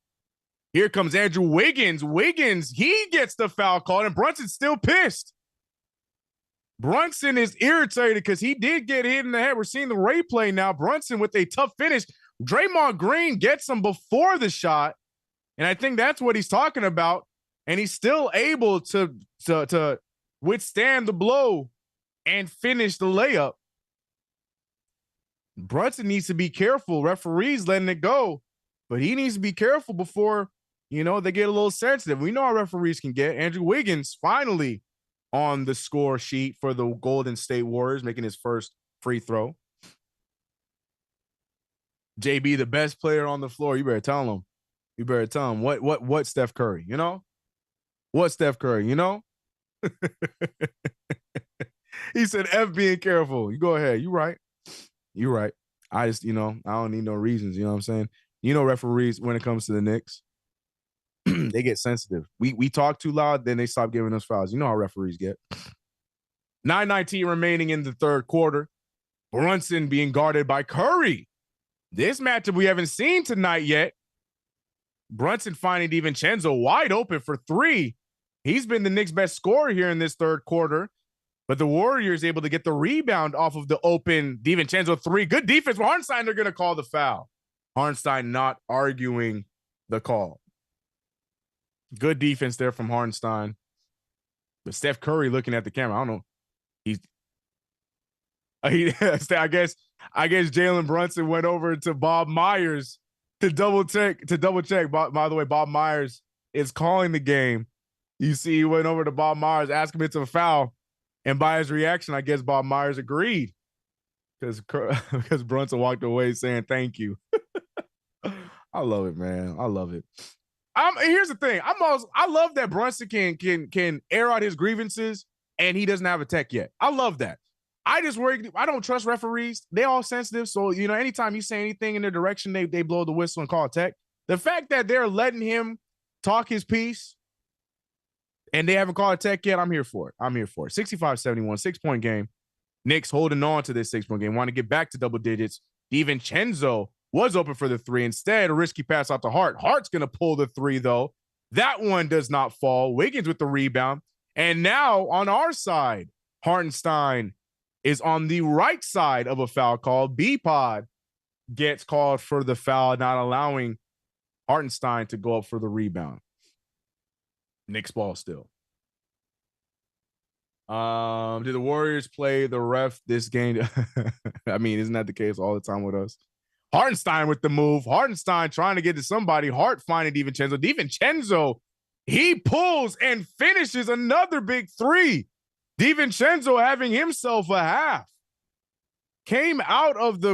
Here comes Andrew Wiggins. He gets the foul called, and Brunson's still pissed. Brunson is irritated because he did get hit in the head. We're seeing the replay now. Brunson with a tough finish. Draymond Green gets him before the shot, and I think that's what he's talking about. And he's still able to withstand the blow and finish the layup. Brunson needs to be careful. Referees letting it go, but he needs to be careful before, they get a little sensitive. We know how referees can get. Andrew Wiggins finally on the score sheet for the Golden State Warriors, making his first free throw. JB, the best player on the floor. You better tell him. What Steph Curry, What Steph Curry, He said F being careful. You go ahead. You're right. I just, I don't need no reasons. You know what I'm saying? Referees, when it comes to the Knicks, they get sensitive. We talk too loud, then they stop giving us fouls. You know how referees get. 9:19 remaining in the third quarter. Brunson being guarded by Curry. This matchup we haven't seen tonight yet. Brunson finding DiVincenzo wide open for three. He's been the Knicks' best scorer here in this third quarter. But the Warriors able to get the rebound off of the open DiVincenzo three. Good defense. But Hartenstein, they're going to call the foul. Hartenstein not arguing the call. Good defense there from Hartenstein. But Steph Curry looking at the camera. I don't know. I guess Jalen Brunson went over to Bob Myers to double check. By the way, Bob Myers is calling the game. You see, he went over to Bob Myers, asked him if it's a foul. And by his reaction, I guess Bob Myers agreed because Brunson walked away saying thank you. I love it, man. I love it. Here's the thing. I love that Brunson can air out his grievances and he doesn't have a tech yet. I love that. I just worry. I don't trust referees. They all sensitive. So, anytime you say anything in their direction, they blow the whistle and call a tech. The fact that they're letting him talk his piece and they haven't called a tech yet, I'm here for it. 65-71, 6-point game. Knicks holding on to this 6-point game. Want to get back to double digits. DiVincenzo was open for the three. Instead, a risky pass out to Hart. Hart's going to pull the three, though. That one does not fall. Wiggins with the rebound. And now on our side, Hartenstein is on the right side of a foul call. B-Pod gets called for the foul, not allowing Hartenstein to go up for the rebound. Knicks ball still. Did the Warriors play the ref this game? I mean, isn't that the case all the time with us? Hartenstein with the move. Hartenstein trying to get to somebody. Hart finding DiVincenzo. DiVincenzo, he pulls and finishes another big three. DiVincenzo having himself a half. Came out of the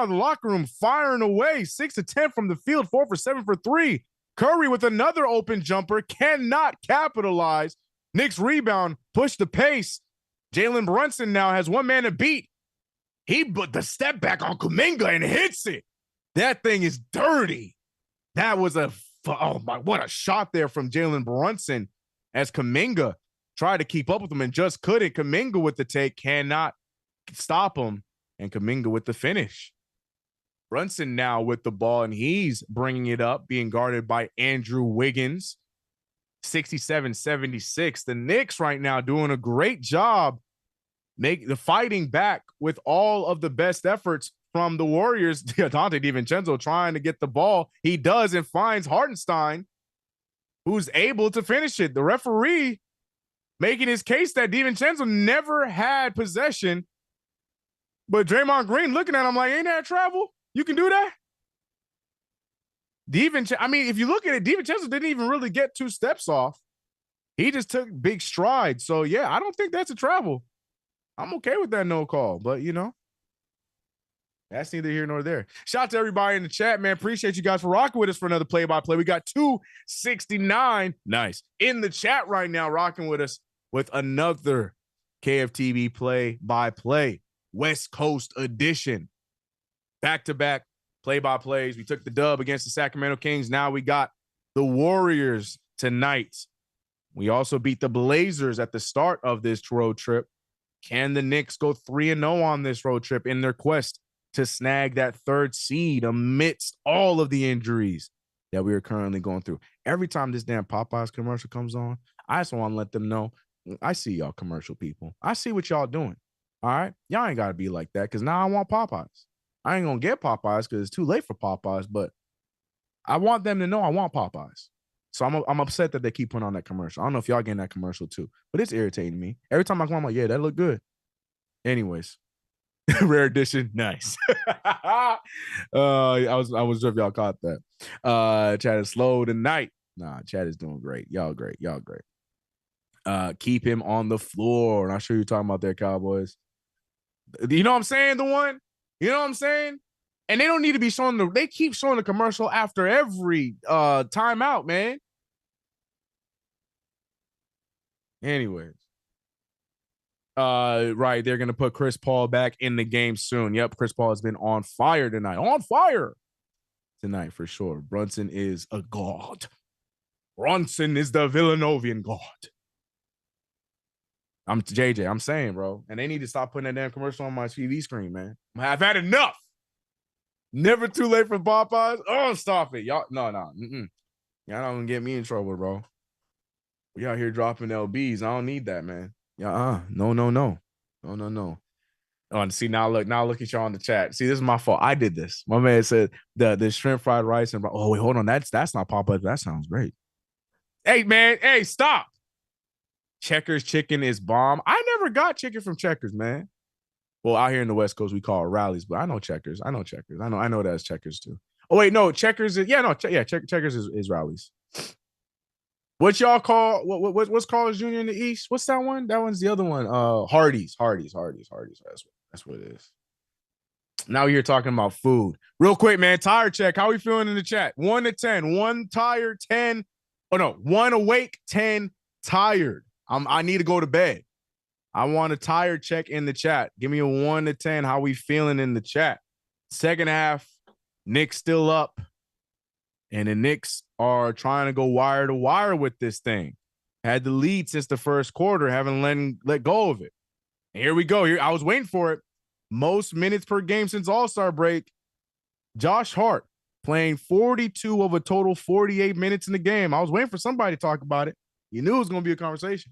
locker room firing away. 6 of 10 from the field. 4 for 7 for 3. Curry with another open jumper. Cannot capitalize. Knicks rebound. Push the pace. Jalen Brunson now has one man to beat. He put the step back on Kuminga and hits it. That thing is dirty. That was what a shot there from Jalen Brunson as Kuminga tried to keep up with him and just couldn't. Kuminga with the take, cannot stop him, and Kuminga with the finish. Brunson now with the ball, and he's bringing it up, being guarded by Andrew Wiggins. 67-76. The Knicks right now doing a great job make the fighting back with all of the best efforts from the Warriors. Dante DiVincenzo trying to get the ball. He does and finds Hartenstein, who's able to finish it. The referee making his case that DiVincenzo never had possession. But Draymond Green looking at him like, ain't that travel? You can do that? If you look at it, DiVincenzo didn't even really get 2 steps off. He just took big strides. So, yeah, I don't think that's a travel. I'm okay with that no call, but, that's neither here nor there. Shout out to everybody in the chat, man. Appreciate you guys for rocking with us for another play-by-play. We got 269 nice in the chat right now, rocking with us with another KFTV play-by-play, West Coast edition. Back-to-back play-by-plays. We took the dub against the Sacramento Kings. Now we got the Warriors tonight. We also beat the Blazers at the start of this road trip. Can the Knicks go 3-0 on this road trip in their quest to snag that 3rd seed amidst all of the injuries that we are currently going through? Every time this damn Popeyes commercial comes on, I just want to let them know, I see y'all commercial people. I see what y'all doing. All right? Y'all ain't got to be like that because now I want Popeyes. I ain't going to get Popeyes because it's too late for Popeyes, but I want them to know I want Popeyes. So I'm upset that they keep putting on that commercial. I don't know if y'all getting that commercial too, but it's irritating me. Every time I come, I'm like, yeah, that look good. Anyways, rare edition, nice. I was sure if y'all caught that. Chad is slow tonight. Nah, Chad is doing great. Y'all great. Keep him on the floor. Not sure you're talking about there, Cowboys. You know what I'm saying? The one? You know what I'm saying? And they don't need to be showing they keep showing the commercial after every timeout, man. Anyways. Right, they're gonna put Chris Paul back in the game soon. Yep, Chris Paul has been on fire tonight. On fire tonight for sure. Brunson is a god. Brunson is the Villanovian god. I'm JJ. I'm saying, bro, and they need to stop putting that damn commercial on my TV screen, man. I've had enough. Never too late for Popeyes. Oh, stop it, y'all. No. Y'all don't get me in trouble, bro. We out here dropping LBs. I don't need that, man. Yeah, no. Oh, see now look at y'all in the chat. See, this is my fault. I did this. My man said the shrimp fried rice and oh wait, hold on. That's not Popeyes. That sounds great. Hey man, hey, stop. Checkers chicken is bomb. I never got chicken from Checkers, man. Well, out here in the West Coast, we call it Rallies, but I know Checkers. I know that's Checkers too. Oh wait, no, Checkers is Checkers is Rallies. What y'all call what's Carl's Jr. in the East? What's that one? That one's the other one. Hardee's. That's what it is. Now you're talking about food. Real quick, man. Tire check. How we feeling in the chat? 1 to 10. 1 tired, 10. Oh no, 1 awake, 10 tired. I need to go to bed. I want a tire check in the chat. Give me a 1 to 10. How we feeling in the chat? Second half, Knicks still up. And the Knicks are trying to go wire to wire with this thing. Had the lead since the first quarter, haven't let go of it. And here we go. I was waiting for it. Most minutes per game since All-Star break. Josh Hart playing 42 of a total 48 minutes in the game. I was waiting for somebody to talk about it. You knew it was going to be a conversation.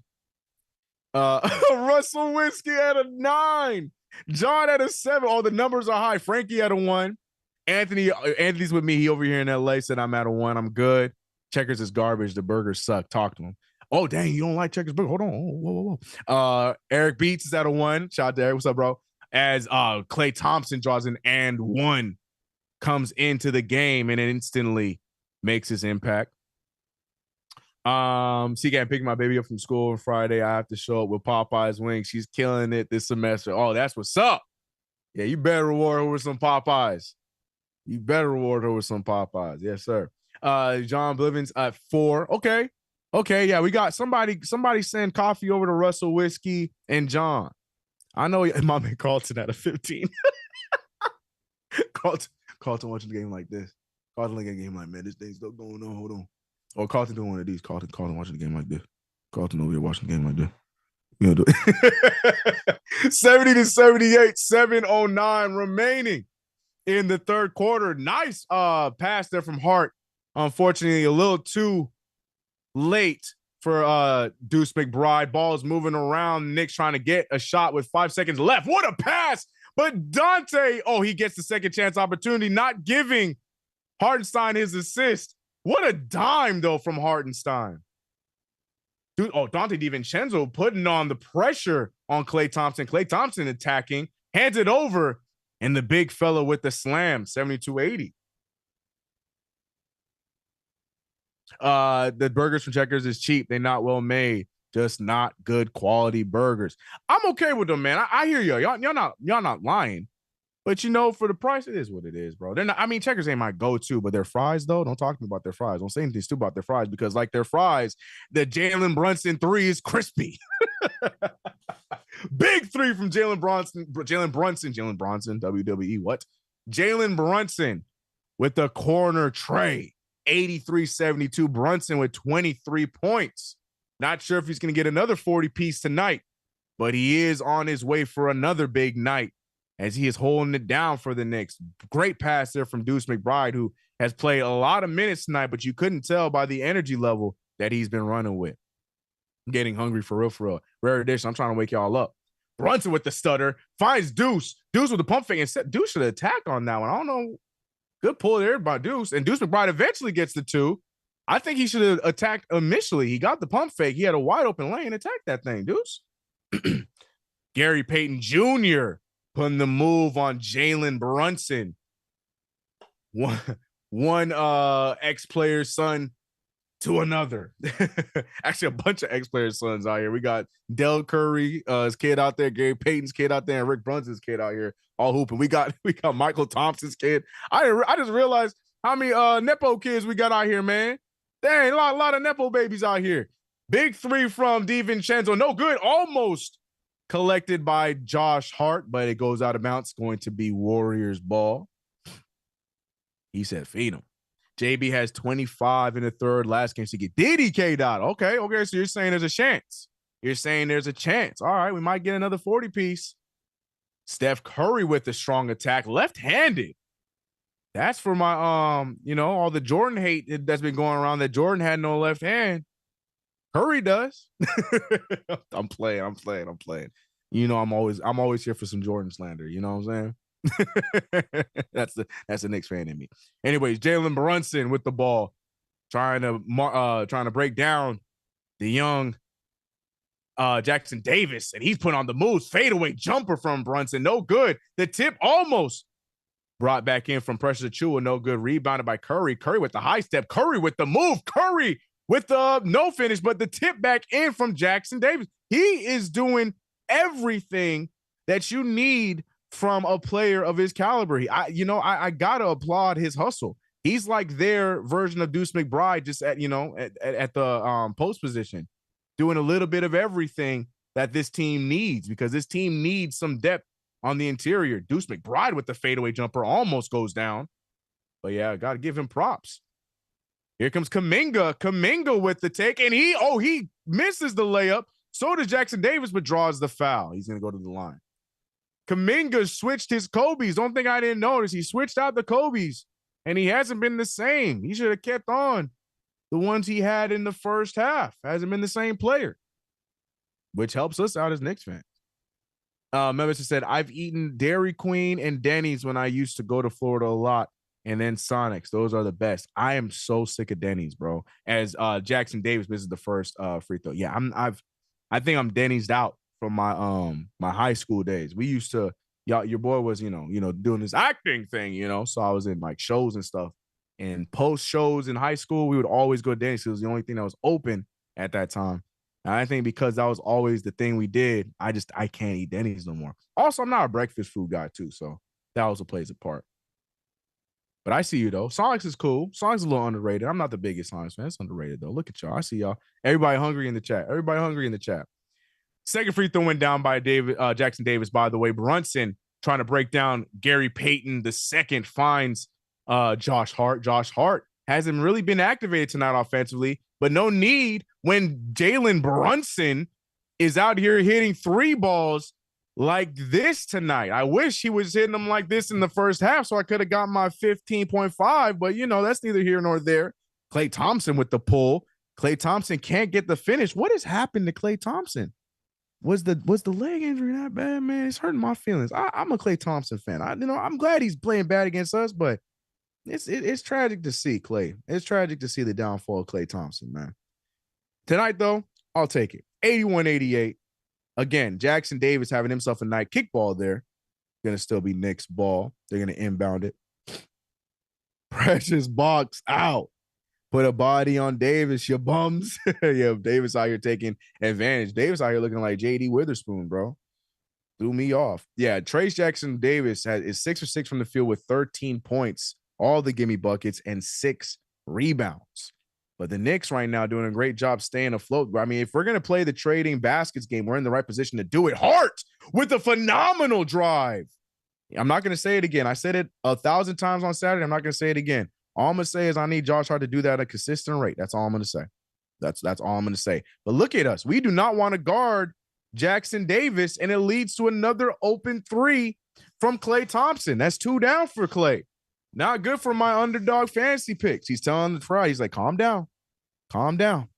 Russell Whiskey at a 9. John at a 7. Oh, the numbers are high. Frankie at a 1. Anthony's with me. He over here in LA said I'm at a 1. I'm good. Checkers is garbage. The burgers suck. Talk to him. Oh, dang, you don't like Checkers burger? Hold on. Whoa. Eric Beats is at a 1. Shout out to Eric. What's up, bro? As Klay Thompson draws an and 1, comes into the game and instantly makes his impact. See, I pick my baby up from school on Friday. I have to show up with Popeye's wings. She's killing it this semester. Oh, that's what's up. Yeah, you better reward her with some Popeyes. Yes, sir. John Blivens at 4. Okay, yeah, we got somebody send coffee over to Russell Whiskey and John. I know my man Carlton at a 15. Carlton watching the game like this. Carlton looking at the game like, man, this thing's still going on. Hold on. Or Carlton doing one of these. Carlton watching the game like this. Carlton over here watching the game like this. You know, do it. 70 to 78, 7:09 remaining in the third quarter. Nice pass there from Hart. Unfortunately, a little too late for Deuce McBride. Ball is moving around. Knicks trying to get a shot with 5 seconds left. What a pass! But Dante, he gets the second chance opportunity, not giving Hartenstein his assist. What a dime, though, from Hartenstein. Dude, Dante DiVincenzo putting on the pressure on Klay Thompson. Klay Thompson attacking, hands it over, and the big fella with the slam, 72-80. The burgers from Checkers is cheap. They're not well made, just not good quality burgers. I'm okay with them, man. I hear you. Y'all not lying. But for the price, it is what it is, bro. They're not. I mean, Checkers ain't my go-to, but their fries, though, don't talk to me about their fries. Don't say anything stupid about their fries because, like their fries, the Jalen Brunson 3 is crispy. Big 3 from Jalen Brunson, WWE. What? Jalen Brunson with the corner tray, 83-72. Brunson with 23 points. Not sure if he's going to get another 40-piece tonight, but he is on his way for another big night, as he is holding it down for the Knicks. Great pass there from Deuce McBride, who has played a lot of minutes tonight, but you couldn't tell by the energy level that he's been running with. I'm getting hungry for real. Rare edition. I'm trying to wake y'all up. Brunson with the stutter. Finds Deuce. Deuce with the pump fake. And Deuce should attack on that one. I don't know. Good pull there by Deuce. And Deuce McBride eventually gets the 2. I think he should have attacked initially. He got the pump fake. He had a wide open lane. Attack that thing, deuce. Gary Payton Jr. putting the move on Jalen Brunson. One ex-player's son to another. Actually, a bunch of ex-players' sons out here. We got Del Curry, his kid out there, Gary Payton's kid out there, and Rick Brunson's kid out here, all hooping. We got Michael Thompson's kid. I just realized how many Nepo kids we got out here, man. Dang, a lot of Nepo babies out here. Big three from DiVincenzo. No good. Almost collected by Josh Hart, but it goes out of bounds. Going to be Warriors ball. He said, feed him. JB has 25 in the third. Last game, so did he K-Dot? Okay. So you're saying there's a chance. All right, we might get another 40 piece. Steph Curry with the strong attack, left-handed. That's for my all the Jordan hate that's been going around that Jordan had no left hand. Curry does. I'm playing. You know, I'm always here for some Jordan slander. You know what I'm saying? That's the Knicks fan in me. Anyways, Jalen Brunson with the ball, trying to break down the young Jackson Davis, and he's putting on the moves. Fadeaway jumper from Brunson, no good. The tip almost brought back in from Precious Achiuwa, no good. Rebounded by Curry. Curry with the high step. Curry with the move. Curry with the no finish, but the tip back in from Jackson Davis. He is doing everything that you need from a player of his caliber. I gotta applaud his hustle. He's like their version of Deuce McBride, just at the post position, doing a little bit of everything that this team needs, because this team needs some depth on the interior. Deuce McBride with the fadeaway jumper almost goes down, but yeah, gotta give him props. Here comes Kuminga with the take, and he misses the layup. So does Jackson Davis, but draws the foul. He's gonna go to the line. Kuminga switched his Kobe's. Don't think I didn't notice. He switched out the Kobe's, and he hasn't been the same. He should have kept on the ones he had in the first half. Hasn't been the same player, which helps us out as Knicks fans. Memphis said, I've eaten Dairy Queen and Denny's when I used to go to Florida a lot, and then Sonic's. Those are the best. I am so sick of Denny's, bro. As Jackson Davis misses the first free throw. Yeah, I think I'm Denny's out from my high school days. We used to, your boy was, doing this acting thing, so I was in like shows and stuff. And post shows in high school, we would always go to Denny's. It was the only thing that was open at that time. And I think because that was always the thing we did, I can't eat Denny's no more. Also, I'm not a breakfast food guy too, so that also plays a part. But I see you though. Sonics is cool. Sonics is a little underrated. I'm not the biggest Sonics fan. It's underrated though. Look at y'all. I see y'all. Everybody hungry in the chat. Second free throw went down by Jackson Davis, by the way. Brunson trying to break down Gary Payton. The second finds Josh Hart. Josh Hart hasn't really been activated tonight offensively, but no need when Jalen Brunson is out here hitting three balls like this tonight. I wish he was hitting them like this in the first half so I could have got my 15.5, but that's neither here nor there. Klay Thompson with the pull. Klay Thompson can't get the finish. What has happened to Klay Thompson? Was the leg injury that bad, man? It's hurting my feelings. I'm a Klay Thompson fan. I'm glad he's playing bad against us, but it's tragic to see Klay. It's tragic to see the downfall of Klay Thompson, man. Tonight, though, I'll take it. 81-88. Again, Jackson Davis having himself a night kickball there. Gonna still be Knicks ball. They're gonna inbound it. Precious box out. Put a body on Davis, you bums. Yeah, Davis out here taking advantage. Davis out here looking like J.D. Witherspoon, bro. Threw me off. Yeah, Trace Jackson Davis is 6 for 6 from the field with 13 points, all the gimme buckets, and 6 rebounds. But the Knicks right now doing a great job staying afloat. I mean, if we're going to play the trading baskets game, we're in the right position to do it. Hart with a phenomenal drive. I'm not going to say it again. I said it 1,000 times on Saturday. I'm not going to say it again. All I'm going to say is I need Josh Hart to do that at a consistent rate. That's all I'm going to say. That's all I'm going to say. But look at us. We do not want to guard Jackson Davis, and it leads to another open three from Klay Thompson. That's 2 down for Klay. Not good for my underdog fantasy picks. He's telling the crowd, he's like, calm down. Calm down.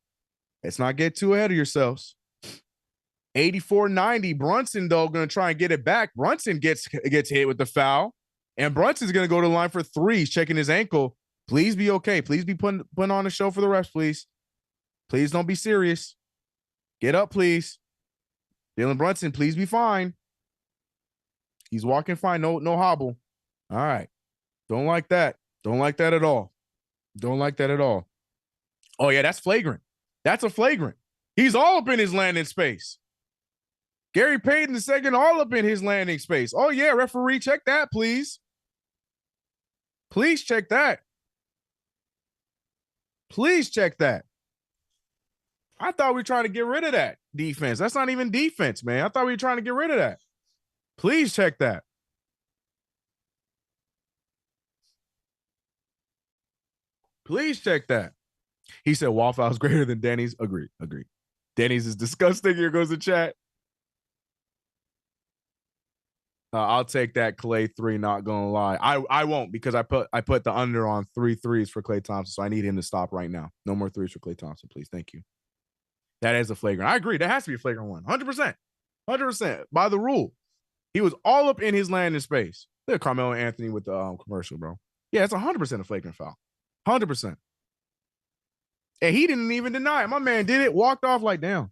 Let's not get too ahead of yourselves. 84-90. Brunson, though, going to try and get it back. Brunson gets hit with the foul, and Brunson's going to go to the line for 3. He's checking his ankle. Please be okay. Please be putting on a show for the refs, please. Please don't be serious. Get up, please. Jalen Brunson, please be fine. He's walking fine. No hobble. All right. Don't like that. Don't like that at all. Don't like that at all. Oh, yeah, that's flagrant. That's a flagrant. He's all up in his landing space. Gary Payton II, all up in his landing space. Oh, yeah, referee, check that, please. Please check that. Please check that. I thought we were trying to get rid of that defense. That's not even defense, man. I thought we were trying to get rid of that. Please check that. Please check that. He said Waffle is greater than Denny's. Agreed. Denny's is disgusting. Here goes the chat. I'll take that Klay 3, not gonna lie. I won't, because I put the under on 3 threes for Klay Thompson, so I need him to stop right now. No more threes for Klay Thompson, please. Thank you. That is a flagrant. I agree. That has to be a flagrant one. 100%. 100%. By the rule. He was all up in his landing space. Look at Carmelo Anthony with the commercial, bro. Yeah, it's 100% a flagrant foul. 100%. And he didn't even deny it. My man did it, walked off like, damn.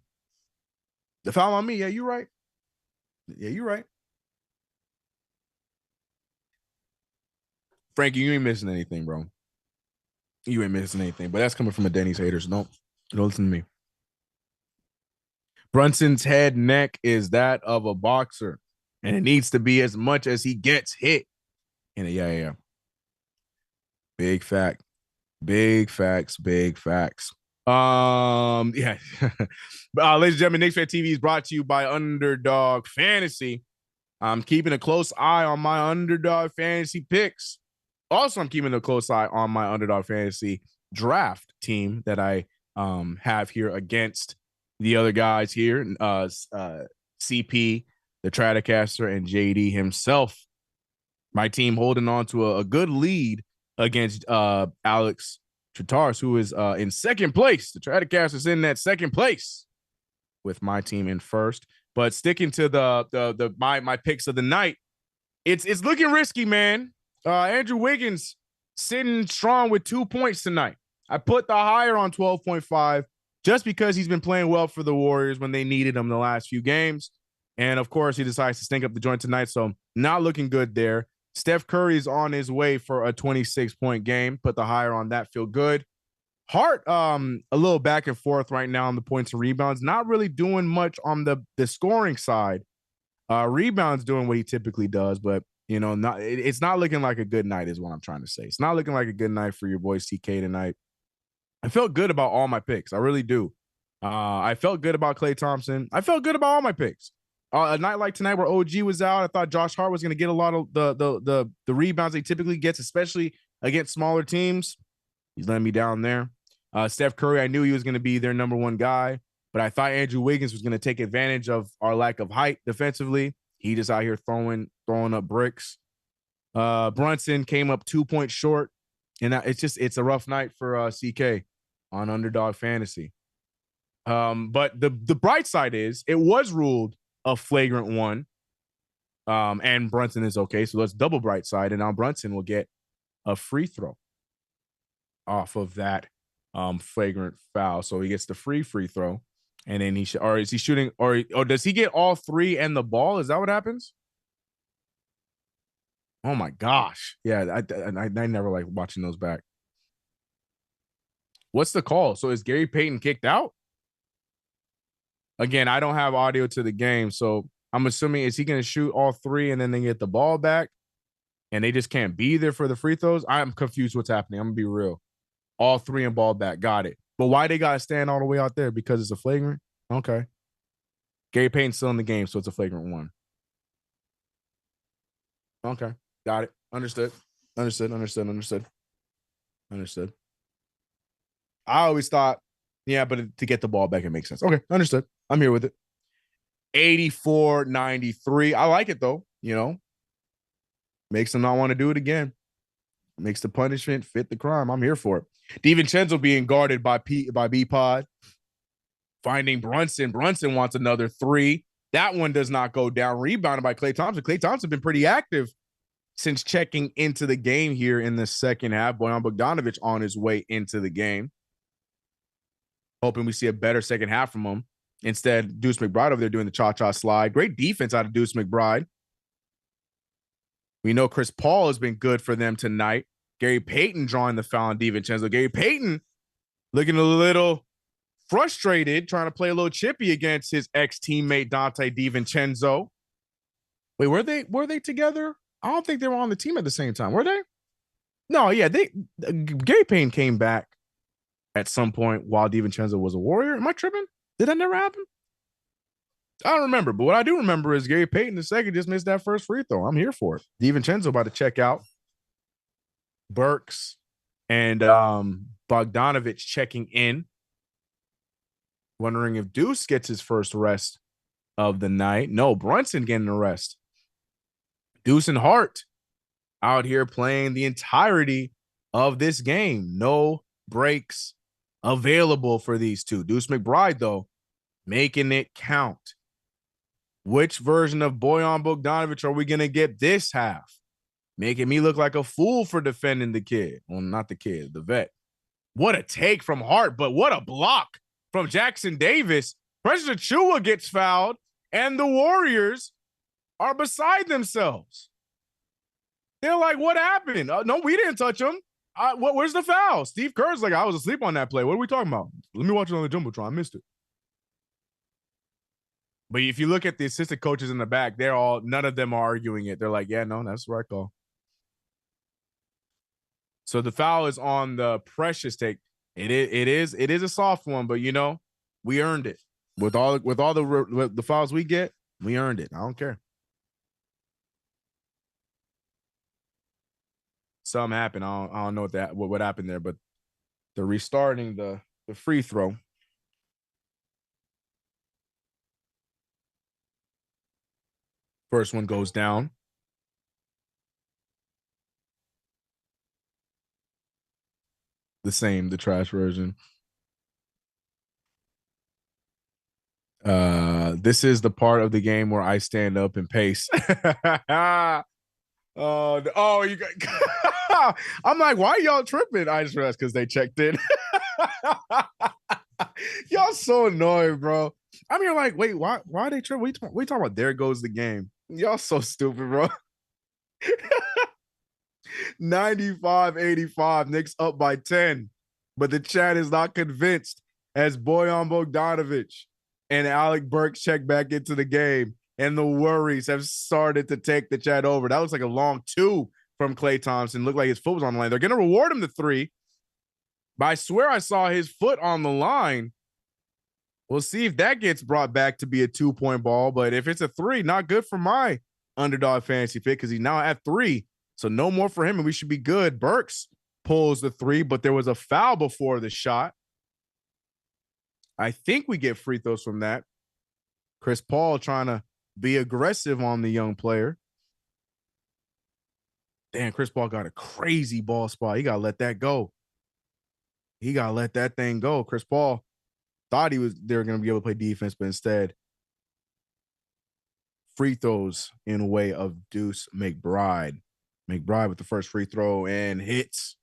The foul on me. Yeah, you're right. Yeah, you're right. Frankie, you ain't missing anything, bro. You ain't missing anything. But that's coming from a Denny's hater, so don't listen to me. Brunson's head neck is that of a boxer, and it needs to be as much as he gets hit. And yeah. Big fact. Big facts. Yeah. Ladies and gentlemen, KnicksFanTV is brought to you by UnderDog Fantasy. I'm keeping a close eye on my UnderDog Fantasy picks. Also, I'm keeping a close eye on my UnderDog Fantasy draft team that I have here against the other guys here, CP, the Stratocaster, and JD himself. My team holding on to a good lead against Alex Tratars, who is in second place. The Stratocaster is in that second place with my team in first. But sticking to my picks of the night, it's looking risky, man. Andrew Wiggins sitting strong with 2 points tonight. I put the higher on 12.5 just because he's been playing well for the Warriors when they needed him the last few games. And, of course, he decides to stink up the joint tonight, so not looking good there. Steph Curry is on his way for a 26-point game. Put the higher on that. Feel good. Hart, a little back and forth right now on the points and rebounds. Not really doing much on the scoring side. Rebounds doing what he typically does, but it's not looking like a good night is what I'm trying to say. It's not looking like a good night for your boy CK tonight. I felt good about all my picks. I really do. I felt good about Klay Thompson. I felt good about all my picks. A night like tonight where OG was out, I thought Josh Hart was going to get a lot of the rebounds he typically gets, especially against smaller teams. He's letting me down there. Steph Curry, I knew he was going to be their number one guy, but I thought Andrew Wiggins was going to take advantage of our lack of height defensively. He just out here throwing up bricks. Brunson came up 2 points short, and it's a rough night for CK on UnderDog Fantasy. But the bright side is it was ruled a flagrant one, and Brunson is okay. So that's double bright side, and now Brunson will get a free throw off of that flagrant foul. So he gets the free throw, and then is he shooting, or does he get all three and the ball? Is that what happens? Oh my gosh. Yeah, I never like watching those back. What's the call? So is Gary Payton kicked out? Again, I don't have audio to the game, so I'm assuming, is he going to shoot all three and then they get the ball back and they just can't be there for the free throws? I'm confused what's happening. I'm going to be real. All three and ball back. Got it. But why they got to stand all the way out there? Because it's a flagrant? Okay. Gary Payton's still in the game, so it's a flagrant one. Okay. Got it. Understood. I always thought, yeah, but to get the ball back, it makes sense. Okay, understood. I'm here with it. 84-93. I like it, though. Makes them not want to do it again. Makes the punishment fit the crime. I'm here for it. DiVincenzo being guarded by B-Pod. Finding Brunson. Brunson wants another three. That one does not go down. Rebounded by Klay Thompson. Klay Thompson been pretty active since checking into the game here in the second half. Bojan Bogdanovic on his way into the game. Hoping we see a better second half from him. Instead, Deuce McBride over there doing the cha-cha slide. Great defense out of Deuce McBride. We know Chris Paul has been good for them tonight. Gary Payton drawing the foul on DiVincenzo. Gary Payton looking a little frustrated, trying to play a little chippy against his ex-teammate Dante DiVincenzo. Wait, were they together? I don't think they were on the team at the same time. Were they? No, yeah. Gary Payton came back at some point while DiVincenzo was a Warrior. Am I tripping? Did that never happen? I don't remember, but what I do remember is Gary Payton II just missed that first free throw. I'm here for it. DiVincenzo about to check out. Burks and Bogdanovic checking in. Wondering if Deuce gets his first rest of the night. No, Brunson getting a rest. Deuce and Hart out here playing the entirety of this game. No breaks available for these two. Deuce McBride, though, making it count. Which version of Bojan Bogdanovic are we going to get this half? Making me look like a fool for defending the kid. Well, not the kid, the vet. What a take from Hart, but what a block from Jackson Davis. Precious Achiuwa gets fouled, and the Warriors are beside themselves. They're like, what happened? No, we didn't touch him. Where's the foul? Steve Kerr's like, I was asleep on that play. What are we talking about? Let me watch it on the Jumbotron. I missed it. But if you look at the assistant coaches in the back, none of them are arguing it. They're like, yeah, no, that's the right call. So the foul is on the Precious take. It is a soft one, but we earned it. With all the fouls we get, we earned it. I don't care. Something happened. I don't know what happened there, but they're restarting the free throw. First one goes down. The trash version. This is the part of the game where I stand up and pace. You got I'm like, why y'all tripping? I just realized because they checked in. Y'all so annoying, bro. I'm here like, wait, why are they tripping? We talking about there goes the game. Y'all so stupid, bro. 95-85, Knicks up by 10. But the chat is not convinced as Bojan Bogdanovic and Alec Burks check back into the game. And the worries have started to take the chat over. That looks like a long two from Klay Thompson. Looked like his foot was on the line. They're going to reward him the three. But I swear I saw his foot on the line. We'll see if that gets brought back to be a 2-point ball. But if it's a three, not good for my underdog fantasy pick because he's now at 3. So no more for him, and we should be good. Burks pulls the 3, but there was a foul before the shot. I think we get free throws from that. Chris Paul trying to be aggressive on the young player. Damn, Chris Paul got a crazy ball spot. He got to let that go. He got to let that thing go. Chris Paul thought they were going to be able to play defense, but instead, free throws in a way of Deuce McBride. McBride with the first free throw and hits.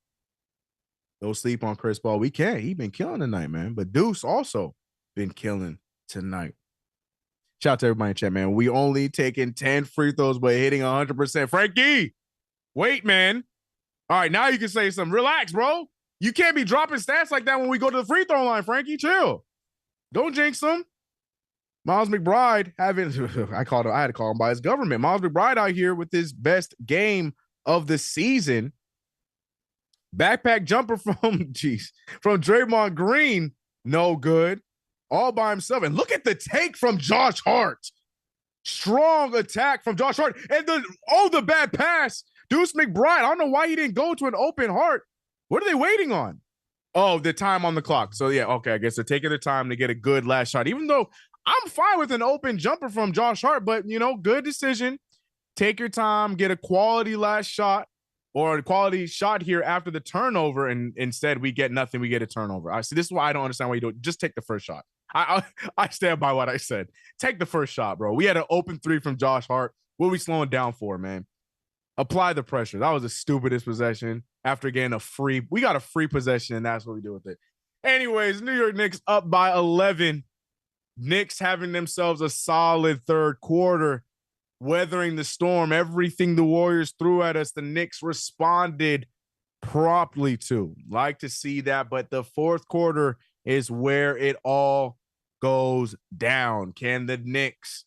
Don't sleep on Chris Paul. We can't. He's been killing tonight, man. But Deuce also been killing tonight. Shout out to everybody in chat, man. We only taking 10 free throws, but hitting 100%. Frankie, wait, man. All right, now you can say something. Relax, bro. You can't be dropping stats like that when we go to the free throw line, Frankie. Chill. Don't jinx them. Miles McBride having, I had to call him by his government. Miles McBride out here with his best game of the season. Backpack jumper from Draymond Green, no good. All by himself. And look at the take from Josh Hart. Strong attack from Josh Hart. And the bad pass. Deuce McBride. I don't know why he didn't go to an open Hart. What are they waiting on? Oh, the time on the clock. So, yeah, okay. I guess they're taking their time to get a good last shot. Even though I'm fine with an open jumper from Josh Hart, but, good decision. Take your time. Get a quality last shot or a quality shot here after the turnover. And instead, we get nothing. We get a turnover. I see. This is why I don't understand why you do it. Just take the first shot. I stand by what I said. Take the first shot, bro. We had an open 3 from Josh Hart. What are we slowing down for, man? Apply the pressure. That was the stupidest possession after getting we got a free possession, and that's what we do with it. Anyways, New York Knicks up by 11. Knicks having themselves a solid third quarter, weathering the storm. Everything the Warriors threw at us, the Knicks responded promptly to. Like to see that, but the fourth quarter is where it all goes down. Can the Knicks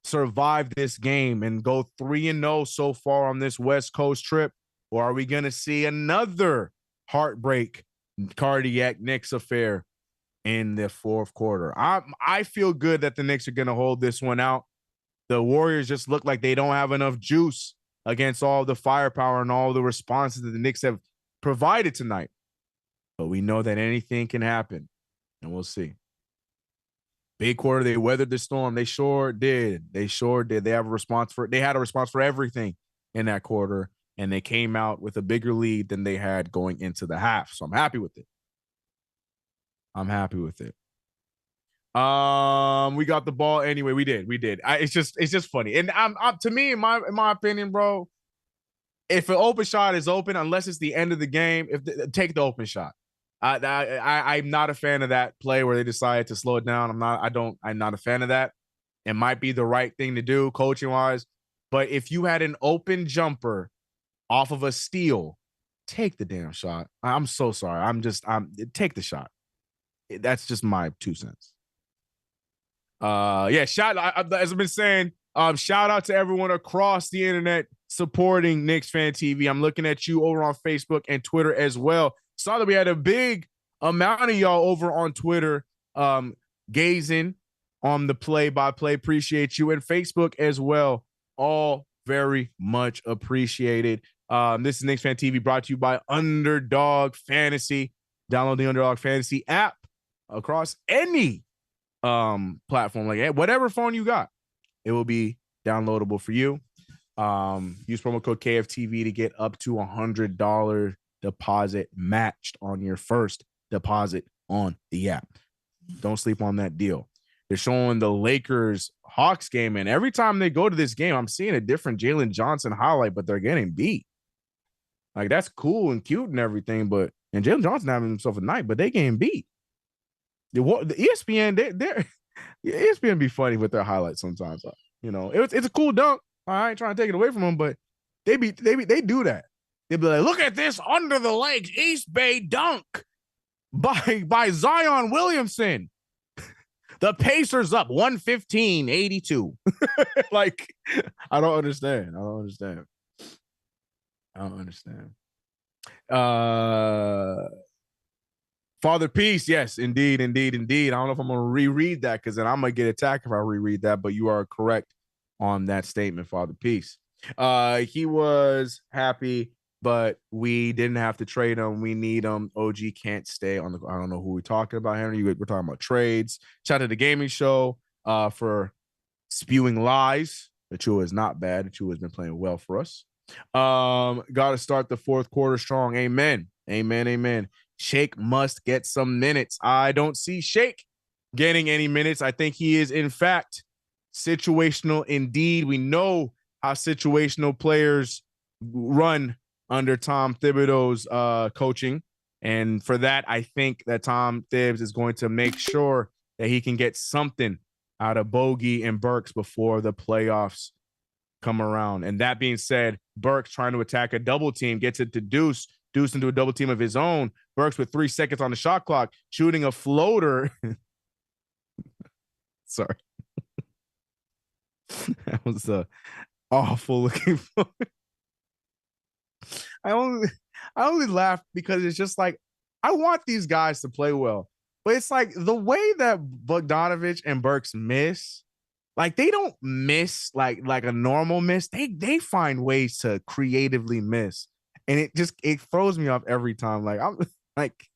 survive this game and go 3-0 so far on this West Coast trip? Or are we going to see another heartbreak, cardiac Knicks affair in the fourth quarter? I feel good that the Knicks are going to hold this one out. The Warriors just look like they don't have enough juice against all the firepower and all the responses that the Knicks have provided tonight. But we know that anything can happen, and we'll see. Big quarter, they weathered the storm. They sure did. They had a response for everything in that quarter, and they came out with a bigger lead than they had going into the half. So I'm happy with it. We got the ball anyway. We did. It's just funny. And to me, in my opinion, bro, if an open shot is open, unless it's the end of the game, take the open shot. I'm not a fan of that play where they decided to slow it down. I'm not a fan of that. It might be the right thing to do coaching wise, but if you had an open jumper off of a steal, take the damn shot. I'm so sorry. Take the shot. That's just my 2 cents. As I've been saying, shout out to everyone across the internet supporting KnicksFanTV. I'm looking at you over on Facebook and Twitter as well. Saw that we had a big amount of y'all over on Twitter gazing on the play-by-play. Appreciate you. And Facebook as well. All very much appreciated. This is KnicksFanTV brought to you by UnderDog Fantasy. Download the UnderDog Fantasy app across any platform, like whatever phone you got, it will be downloadable for you. Use promo code KFTV to get up to $100 deposit matched on your first deposit on the app. Don't sleep on that deal. They're showing the Lakers Hawks game, and every time they go to this game, I'm seeing a different Jalen Johnson highlight, but they're getting beat. Like, that's cool and cute and everything, and Jalen Johnson having himself a night, but they getting beat. The ESPN, ESPN be funny with their highlights sometimes. It's a cool dunk. I ain't trying to take it away from them, but they do that. They be like, look at this under the legs East Bay dunk by Zion Williamson. The Pacers up 115-82. Like, I don't understand. Father Peace, yes, indeed. I don't know if I'm going to reread that because then I'm going to get attacked if I reread that, but you are correct on that statement, Father Peace. He was happy, but we didn't have to trade him. We need him. OG can't stay on the – I don't know who we're talking about, Henry. We're talking about trades. Shout out to the gaming show for spewing lies. The Chua is not bad. The Chua has been playing well for us. Got to start the fourth quarter strong. Amen. Shake must get some minutes. I don't see Shake getting any minutes. I think he is, in fact, situational indeed. We know how situational players run under Tom Thibodeau's coaching. And for that, I think that Tom Thibs is going to make sure that he can get something out of Bogey and Burks before the playoffs come around. And that being said, Burks trying to attack a double team, gets it to Deuce into a double team of his own. Burks with 3 seconds on the shot clock, shooting a floater. Sorry. That was awful looking floater. I only laugh because it's just like, I want these guys to play well, but it's like the way that Bogdanovich and Burks miss, like they don't miss like a normal miss. They find ways to creatively miss. And it throws me off every time. Like, I'm like,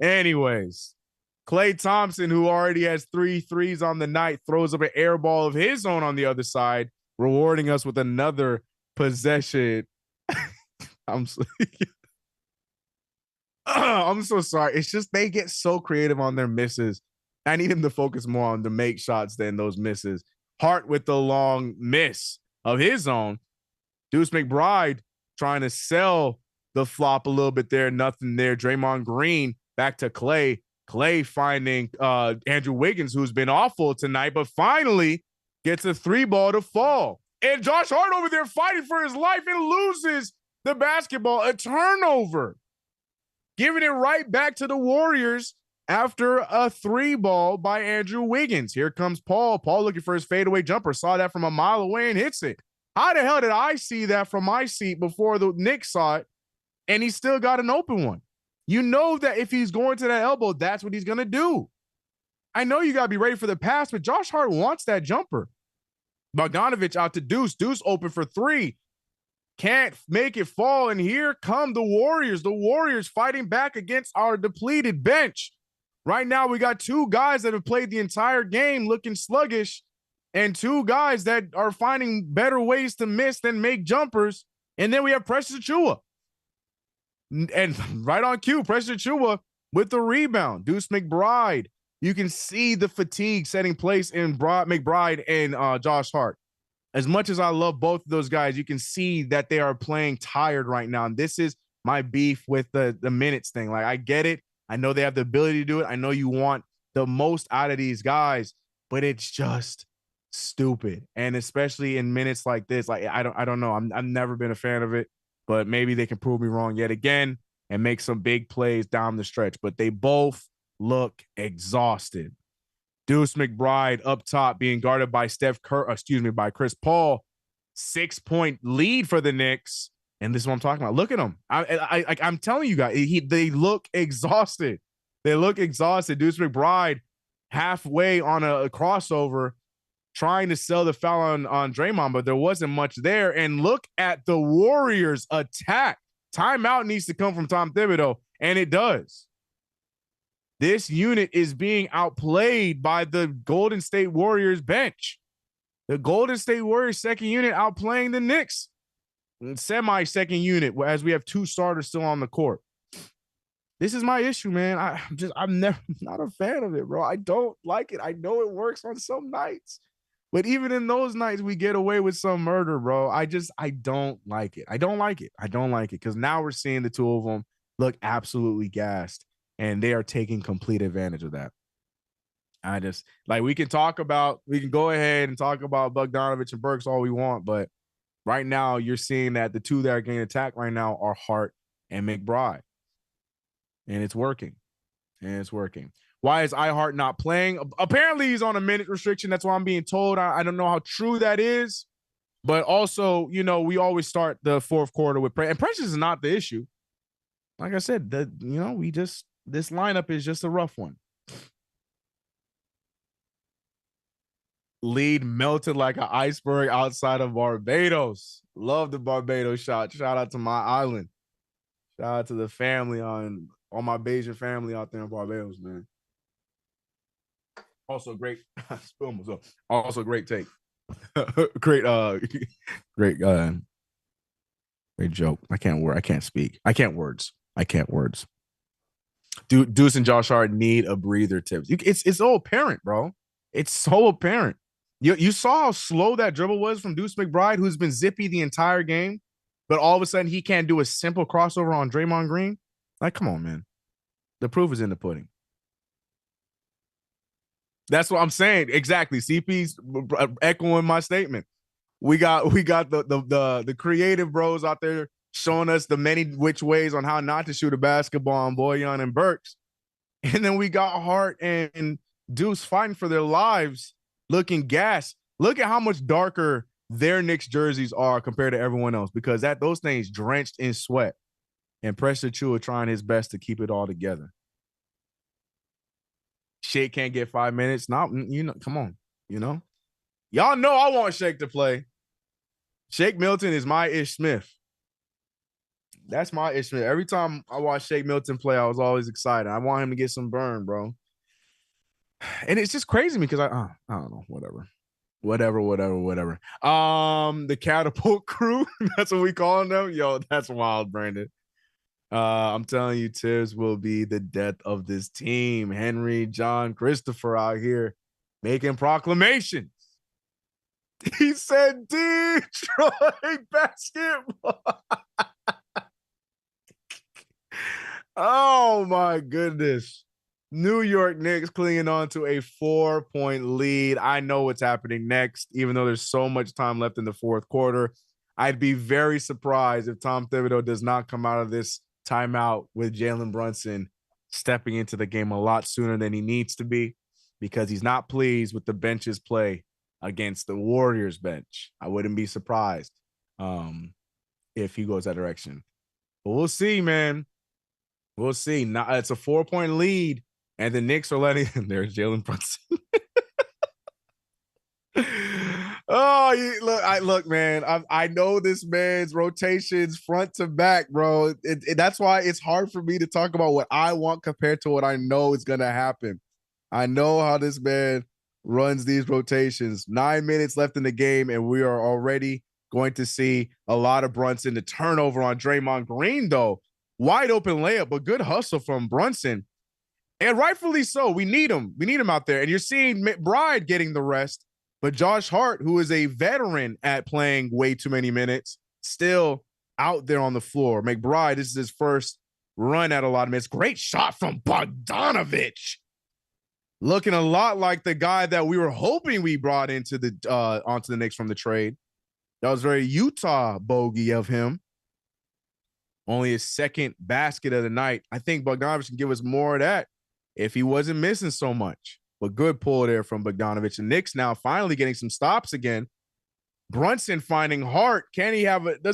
anyways, Klay Thompson, who already has 3 threes on the night, throws up an air ball of his own on the other side, rewarding us with another possession. I'm so sorry. It's just they get so creative on their misses. I need him to focus more on the make shots than those misses. Hart with the long miss of his own. Deuce McBride trying to sell the flop a little bit there. Nothing there. Draymond Green back to Clay. Clay finding Andrew Wiggins, who's been awful tonight, but finally gets a 3-ball to fall. And Josh Hart over there fighting for his life and loses the basketball. A turnover. Giving it right back to the Warriors after a 3-ball by Andrew Wiggins. Here comes Paul. Paul looking for his fadeaway jumper. Saw that from a mile away and hits it. How the hell did I see that from my seat before the Knicks saw it? And he still got an open one. You know that if he's going to that elbow, that's what he's going to do. I know you got to be ready for the pass, but Josh Hart wants that jumper. Bogdanovich out to Deuce. Deuce open for 3. Can't make it fall. And here come the Warriors. The Warriors fighting back against our depleted bench. Right now, we got 2 guys that have played the entire game looking sluggish and 2 guys that are finding better ways to miss than make jumpers. And then we have Precious Achiuwa. And right on cue, Precious Achiuwa with the rebound. Deuce McBride. You can see the fatigue setting place in McBride and Josh Hart. As much as I love both of those guys, you can see that they are playing tired right now. And this is my beef with the minutes thing. Like, I get it. I know they have the ability to do it. I know you want the most out of these guys, but it's just stupid. And especially in minutes like this, like I don't know. I've never been a fan of it, but maybe they can prove me wrong yet again and make some big plays down the stretch. But they both look exhausted. Deuce McBride up top being guarded by by Chris Paul. 6-point lead for the Knicks. And this is what I'm talking about. Look at them. I'm telling you guys, they look exhausted. They look exhausted. Deuce McBride halfway on a crossover trying to sell the foul on Draymond, but there wasn't much there. And look at the Warriors attack. Timeout needs to come from Tom Thibodeau, and it does. This unit is being outplayed by the Golden State Warriors bench. The Golden State Warriors second unit outplaying the Knicks semi-second unit, as we have 2 starters still on the court. This is my issue, man. I'm never not a fan of it, bro. I don't like it. I know it works on some nights, but even in those nights, we get away with some murder, bro. I don't like it. I don't like it because now we're seeing the 2 of them look absolutely gassed. And they are taking complete advantage of that. We can go ahead and talk about Bogdanovich and Burks all we want, but right now you're seeing that the 2 that are getting attacked right now are Hart and McBride. And it's working. Why is Hart not playing? Apparently he's on a minute restriction. That's what I'm being told. I don't know how true that is. But also, we always start the fourth quarter with Precious. And Precious is not the issue. Like I said, this lineup is just a rough one. Lead melted like an iceberg outside of Barbados. Love the Barbados shot. Shout out to my island. Shout out to the family all my Bayesian family out there in Barbados, man. Also great. Also great take. Great joke. I can't speak. I can't words. Deuce and Josh Hart need a breather tip. It's so apparent, bro. It's so apparent. You saw how slow that dribble was from Deuce McBride, who's been zippy the entire game, but all of a sudden he can't do a simple crossover on Draymond Green. Like, come on, man. The proof is in the pudding. That's what I'm saying. Exactly. CP's echoing my statement. We got the creative bros out there showing us the many which ways on how not to shoot a basketball on Bojan and Burks. And then we got Hart and Deuce fighting for their lives, looking gas. Look at how much darker their Knicks jerseys are compared to everyone else, because those things drenched in sweat. And Precious Achiuwa trying his best to keep it all together. Shake can't get 5 minutes. Come on. Y'all know I want Shake to play. Shake Milton is my Ish Smith. That's my Ish Smith. Every time I watch Shake Milton play, I was always excited. I want him to get some burn, bro. And it's just crazy because I don't know, whatever. The catapult crew, that's what we calling them. Yo, that's wild, Brandon. I'm telling you, Tibbs will be the death of this team. Henry, John, Christopher out here making proclamations. He said Detroit basketball. Oh my goodness. New York Knicks clinging on to a 4-point lead. I know what's happening next, even though there's so much time left in the fourth quarter. I'd be very surprised if Tom Thibodeau does not come out of this timeout with Jalen Brunson stepping into the game a lot sooner than he needs to be, because he's not pleased with the bench's play against the Warriors bench. I wouldn't be surprised if he goes that direction. But we'll see, man. We'll see. Now it's a 4-point lead, and the Knicks are letting. There's Jalen Brunson. Look, man. I know this man's rotations front to back, bro. That's why it's hard for me to talk about what I want compared to what I know is gonna happen. I know how this man runs these rotations. 9 minutes left in the game, and we are already going to see a lot of Brunson. The turnover on Draymond Green, though. Wide open layup, but good hustle from Brunson. And rightfully so. We need him. We need him out there. And you're seeing McBride getting the rest, but Josh Hart, who is a veteran at playing way too many minutes, still out there on the floor. McBride, this is his first run at a lot of minutes. Great shot from Bogdanovich. Looking a lot like the guy that we were hoping we brought into the onto the Knicks from the trade. That was very Utah bogey of him. Only his second basket of the night. I think Bogdanovich can give us more of that if he wasn't missing so much. But good pull there from Bogdanovich. The Knicks now finally getting some stops again. Brunson finding Hart. Does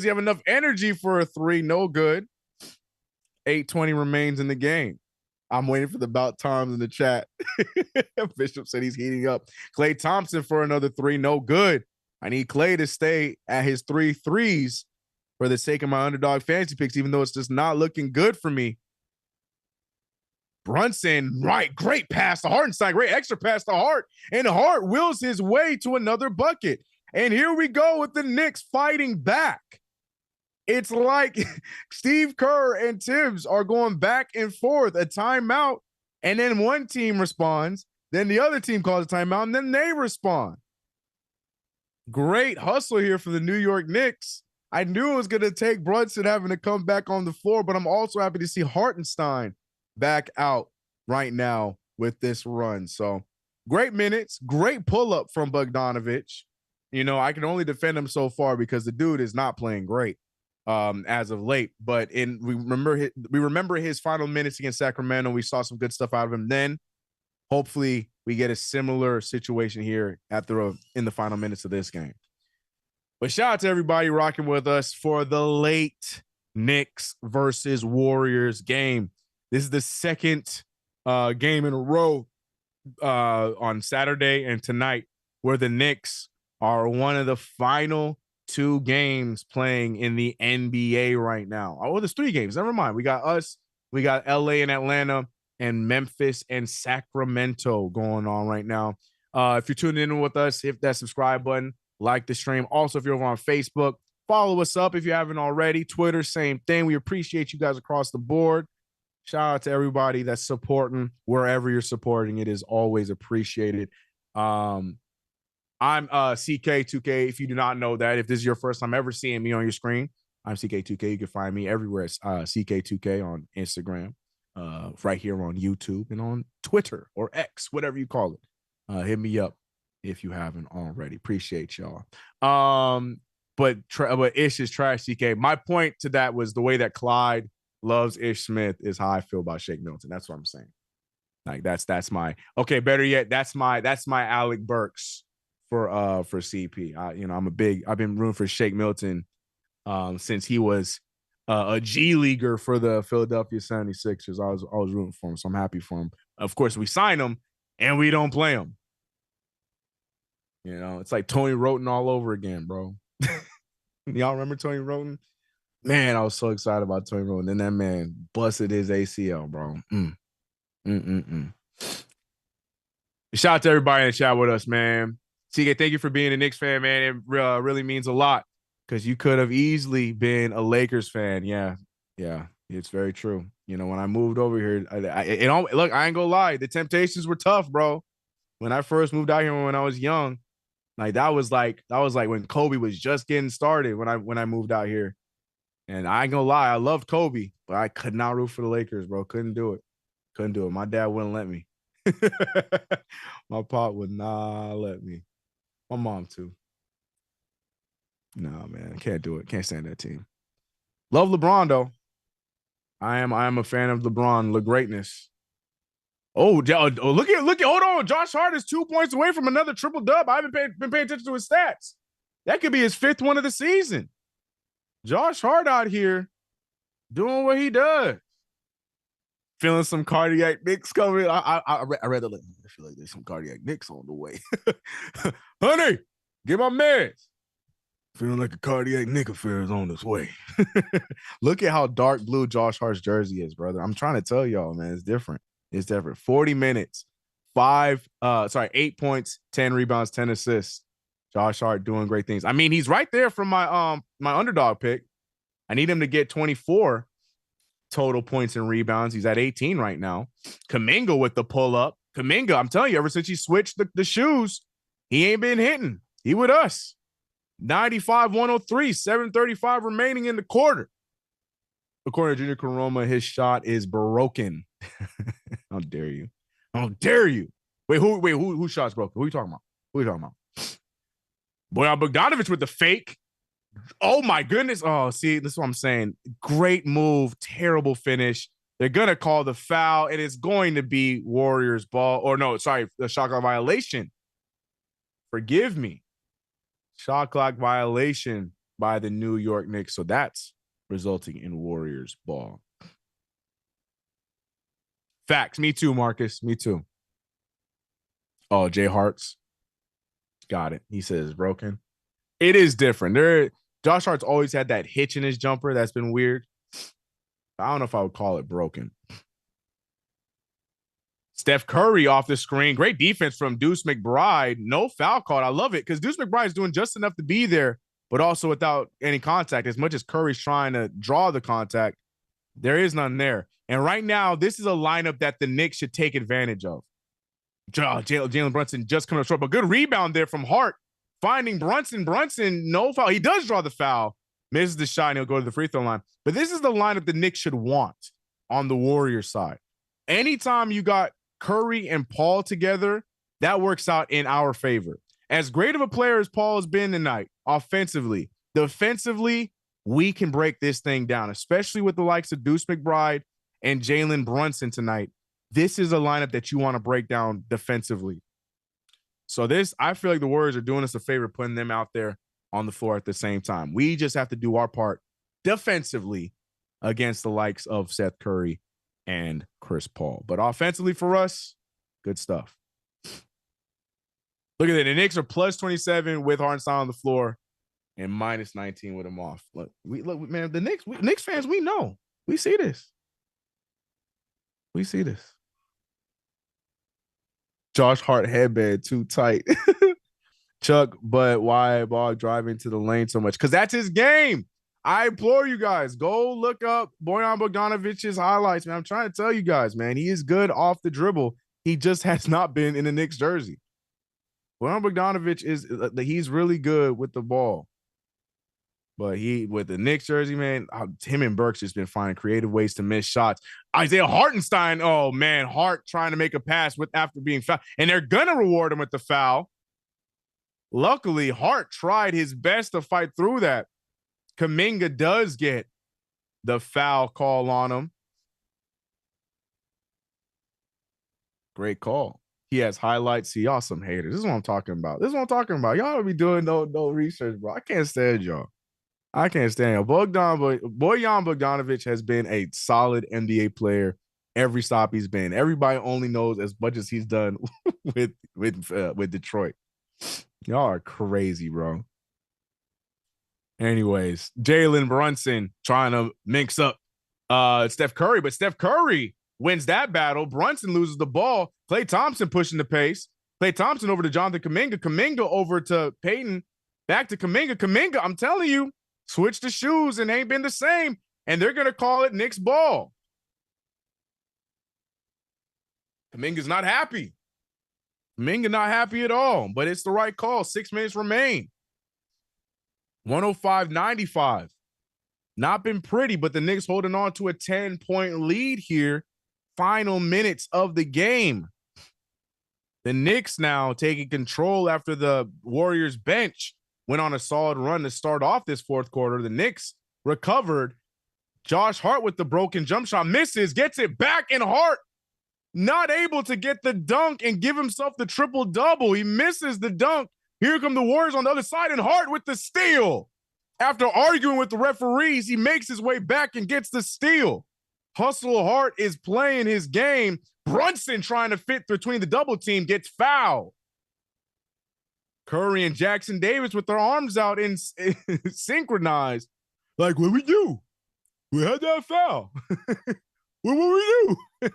he have enough energy for a three? No good. 8:20 remains in the game. I'm waiting for the about times in the chat. Bishop said he's heating up. Klay Thompson for another three. No good. I need Klay to stay at his 3 threes for the sake of my underdog fantasy picks, even though it's just not looking good for me. Brunson, right, great pass to Hartenstein, great extra pass to Hart, and Hart wills his way to another bucket. And here we go with the Knicks fighting back. It's like Steve Kerr and Tibbs are going back and forth, a timeout, and then one team responds, then the other team calls a timeout, and then they respond. Great hustle here for the New York Knicks. I knew it was going to take Brunson having to come back on the floor, but I'm also happy to see Hartenstein back out right now with this run. So great minutes, great pull-up from Bogdanovich. You know, I can only defend him so far because the dude is not playing great as of late. But we remember his final minutes against Sacramento. We saw some good stuff out of him then. Hopefully we get a similar situation here in the final minutes of this game. But shout out to everybody rocking with us for the late Knicks versus Warriors game. This is the second game in a row on Saturday and tonight where the Knicks are one of the final 2 games playing in the NBA right now. Oh, there's 3 games. Never mind. We got us, we got LA and Atlanta, and Memphis and Sacramento going on right now. If you're tuning in with us, hit that subscribe button, like the stream. Also, if you're over on Facebook, follow us up if you haven't already. Twitter, same thing. We appreciate you guys across the board. Shout out to everybody that's supporting wherever you're supporting. It is always appreciated. I'm CK2K. If you do not know that, if this is your first time ever seeing me on your screen, I'm CK2K. You can find me everywhere. It's CK2K on Instagram, right here on YouTube and on Twitter or X, whatever you call it. Hit me up if you haven't already. Appreciate y'all. But Ish is trash, CK. My point to that was the way that Clyde loves Ish Smith is how I feel about Shake Milton. That's what I'm saying. Like that's my okay. Better yet, that's my Alec Burks for CP. I've been rooting for Shake Milton since he was a G leaguer for the Philadelphia 76ers. I was rooting for him, so I'm happy for him. Of course, we sign him and we don't play him. You know, it's like Tony Roten all over again, bro. Y'all remember Tony Roten? Man, I was so excited about Tony Roten. Then that man busted his ACL, bro. Shout out to everybody in the chat with us, man. CK, thank you for being a Knicks fan, man. It really means a lot because you could have easily been a Lakers fan. Yeah, it's very true. You know, when I moved over here, look, I ain't gonna lie. The temptations were tough, bro. When I first moved out here when I was young, Like that was like when Kobe was just getting started when I moved out here. And I ain't gonna lie, I loved Kobe, but I could not root for the Lakers, bro. Couldn't do it. Couldn't do it. My dad wouldn't let me. My pop would not let me. My mom too. No, man, can't do it. Can't stand that team. Love LeBron though. I am a fan of LeBron, the greatness. Oh, look at, hold on. Josh Hart is 2 points away from another triple dub. I haven't been paying attention to his stats. That could be his 5th one of the season. Josh Hart out here doing what he does. Feeling some cardiac Knicks coming. I read the list. I feel like there's some cardiac Knicks on the way. Honey, get my meds. Feeling like a cardiac Knick affair is on its way. Look at how dark blue Josh Hart's jersey is, brother. I'm trying to tell y'all, man, it's different. It's different. 40 minutes, 8 points, 10 rebounds, 10 assists. Josh Hart doing great things. I mean, he's right there from my underdog pick. I need him to get 24 total points and rebounds. He's at 18 right now. Kuminga with the pull up. Kuminga, I'm telling you, ever since he switched the shoes, he ain't been hitting. He with us. 95, 103, 7:35 remaining in the quarter. According to Junior Karoma, his shot is broken. How dare you? How dare you? Who shot's broken? Who are you talking about? Who are you talking about? Bojan Bogdanovic with the fake. Oh my goodness. Oh, see, this is what I'm saying. Great move, terrible finish. They're gonna call the foul, and it's going to be Warriors ball. Or no, sorry, the shot clock violation. Forgive me. Shot clock violation by the New York Knicks. So that's resulting in Warriors ball. Facts. Me too, Marcus. Me too. Oh, Jay Hart's. Got it. He says it's broken. It is different. Josh Hart's always had that hitch in his jumper. That's been weird. I don't know if I would call it broken. Steph Curry off the screen. Great defense from Deuce McBride. No foul call. I love it because Deuce McBride is doing just enough to be there, but also without any contact. As much as Curry's trying to draw the contact, there is none there. And right now, this is a lineup that the Knicks should take advantage of. Jalen Brunson just coming up short, but good rebound there from Hart. Finding Brunson. Brunson, no foul. He does draw the foul. Misses the shot, and he'll go to the free throw line. But this is the lineup the Knicks should want on the Warriors side. Anytime you got Curry and Paul together, that works out in our favor. As great of a player as Paul has been tonight, offensively, defensively, we can break this thing down, especially with the likes of Deuce McBride and Jalen Brunson tonight. This is a lineup that you want to break down defensively. So I feel like the Warriors are doing us a favor putting them out there on the floor at the same time. We just have to do our part defensively against the likes of Seth Curry and Chris Paul. But offensively for us, good stuff. Look at that. The Knicks are plus 27 with Hartenstein on the floor and minus 19 with him off. Look, man, the Knicks fans, we know. We see this. We see this. Josh Hart headband too tight. Chuck, but why ball drive into the lane so much? Because that's his game. I implore you guys, go look up Bojan Bogdanovic's highlights, man. I'm trying to tell you guys, man, he is good off the dribble. He just has not been in the Knicks jersey. Bojan Bogdanovic he's really good with the ball. But with the Knicks jersey, man, him and Burks just been finding creative ways to miss shots. Isaiah Hartenstein, oh man, Hart trying to make a pass after being fouled, and they're gonna reward him with the foul. Luckily, Hart tried his best to fight through that. Kuminga does get the foul call on him. Great call. He has highlights. See, y'all some haters. This is what I'm talking about. Y'all be doing no research, bro. I can't stand y'all. Bojan Bogdanovic has been a solid NBA player every stop he's been. Everybody only knows as much as he's done with Detroit. Y'all are crazy, bro. Anyways, Jalen Brunson trying to mix up Steph Curry, but Steph Curry wins that battle. Brunson loses the ball. Klay Thompson pushing the pace. Klay Thompson over to Jonathan Kuminga. Kuminga over to Peyton. Back to Kuminga. Kuminga, I'm telling you, switch the shoes and ain't been the same. And they're going to call it Knicks ball. Kuminga's not happy. Kuminga not happy at all, but it's the right call. 6 minutes remain. 105-95. Not been pretty, but the Knicks holding on to a 10-point lead here. Final minutes of the game. The Knicks now taking control after the Warriors bench went on a solid run to start off this fourth quarter. The Knicks recovered. Josh Hart with the broken jump shot misses, gets it back, and Hart not able to get the dunk and give himself the triple-double. He misses the dunk. Here come the Warriors on the other side, and Hart with the steal. After arguing with the referees, he makes his way back and gets the steal. Hustle Hart is playing his game. Brunson trying to fit between the double team gets fouled. Curry and Jackson Davis with their arms out and synchronized. Like, what we do? We had that foul. What we do?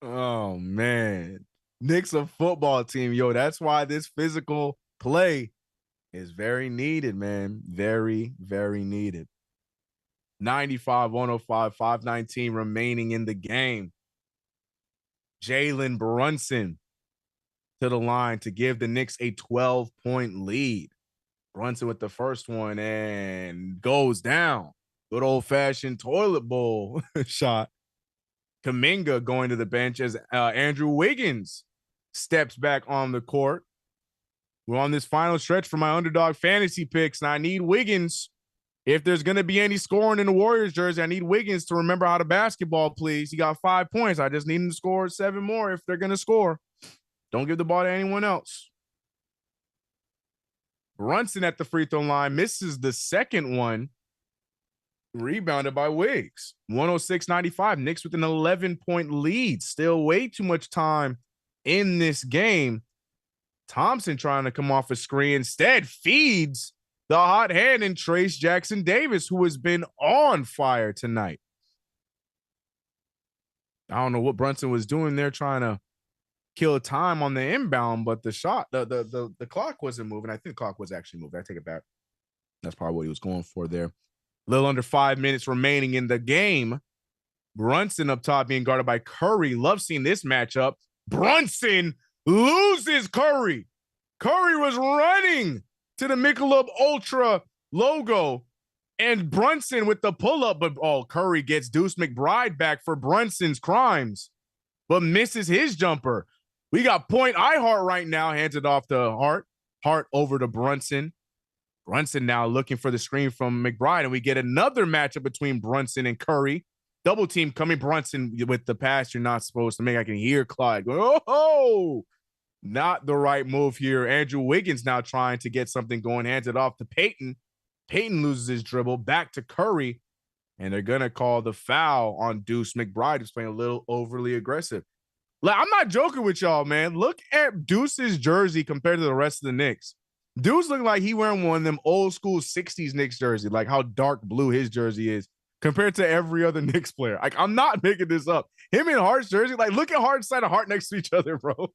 Oh, man. Knicks a football team. Yo, that's why this physical play is very needed, man. Very, very needed. 95-105, 5:19 remaining in the game. Jalen Brunson to the line to give the Knicks a 12-point lead. Brunson with the first one and goes down. Good old-fashioned toilet bowl shot. Kuminga going to the bench as Andrew Wiggins steps back on the court. We're on this final stretch for my underdog fantasy picks, and I need Wiggins. If there's going to be any scoring in the Warriors jersey, I need Wiggins to remember how to basketball, please. He got 5 points. I just need him to score 7 more if they're going to score. Don't give the ball to anyone else. Brunson at the free throw line misses the second one. Rebounded by Wiggs. 106-95. Knicks with an 11-point lead. Still way too much time in this game. Thompson trying to come off a screen. Instead, feeds the hot hand and Trace Jackson Davis, who has been on fire tonight. I don't know what Brunson was doing there, trying to kill time on the inbound, but the shot, the clock wasn't moving. I think the clock was actually moving. I take it back. That's probably what he was going for there. A little under 5 minutes remaining in the game. Brunson up top being guarded by Curry. Love seeing this matchup. Brunson loses Curry. Curry was running to the Michelob Ultra logo, and Brunson with the pull-up, but Curry gets Deuce McBride back for Brunson's crimes, but misses his jumper. We got point iHeart right now, hands it off to Hart. Hart over to Brunson. Brunson now looking for the screen from McBride, and we get another matchup between Brunson and Curry. Double team coming. Brunson with the pass you're not supposed to make. I can hear Clyde going, oh, not the right move here. Andrew Wiggins now trying to get something going, hands it off to Peyton. Peyton loses his dribble, back to Curry, and they're going to call the foul on Deuce McBride, who's playing a little overly aggressive. I'm not joking with y'all, man. Look at Deuce's jersey compared to the rest of the Knicks. Deuce look like he wearing one of them old school 60s Knicks jersey, like how dark blue his jersey is compared to every other Knicks player. Like, I'm not making this up. Him and Hart's jersey, like, look at Hart's side of Hart next to each other, bro.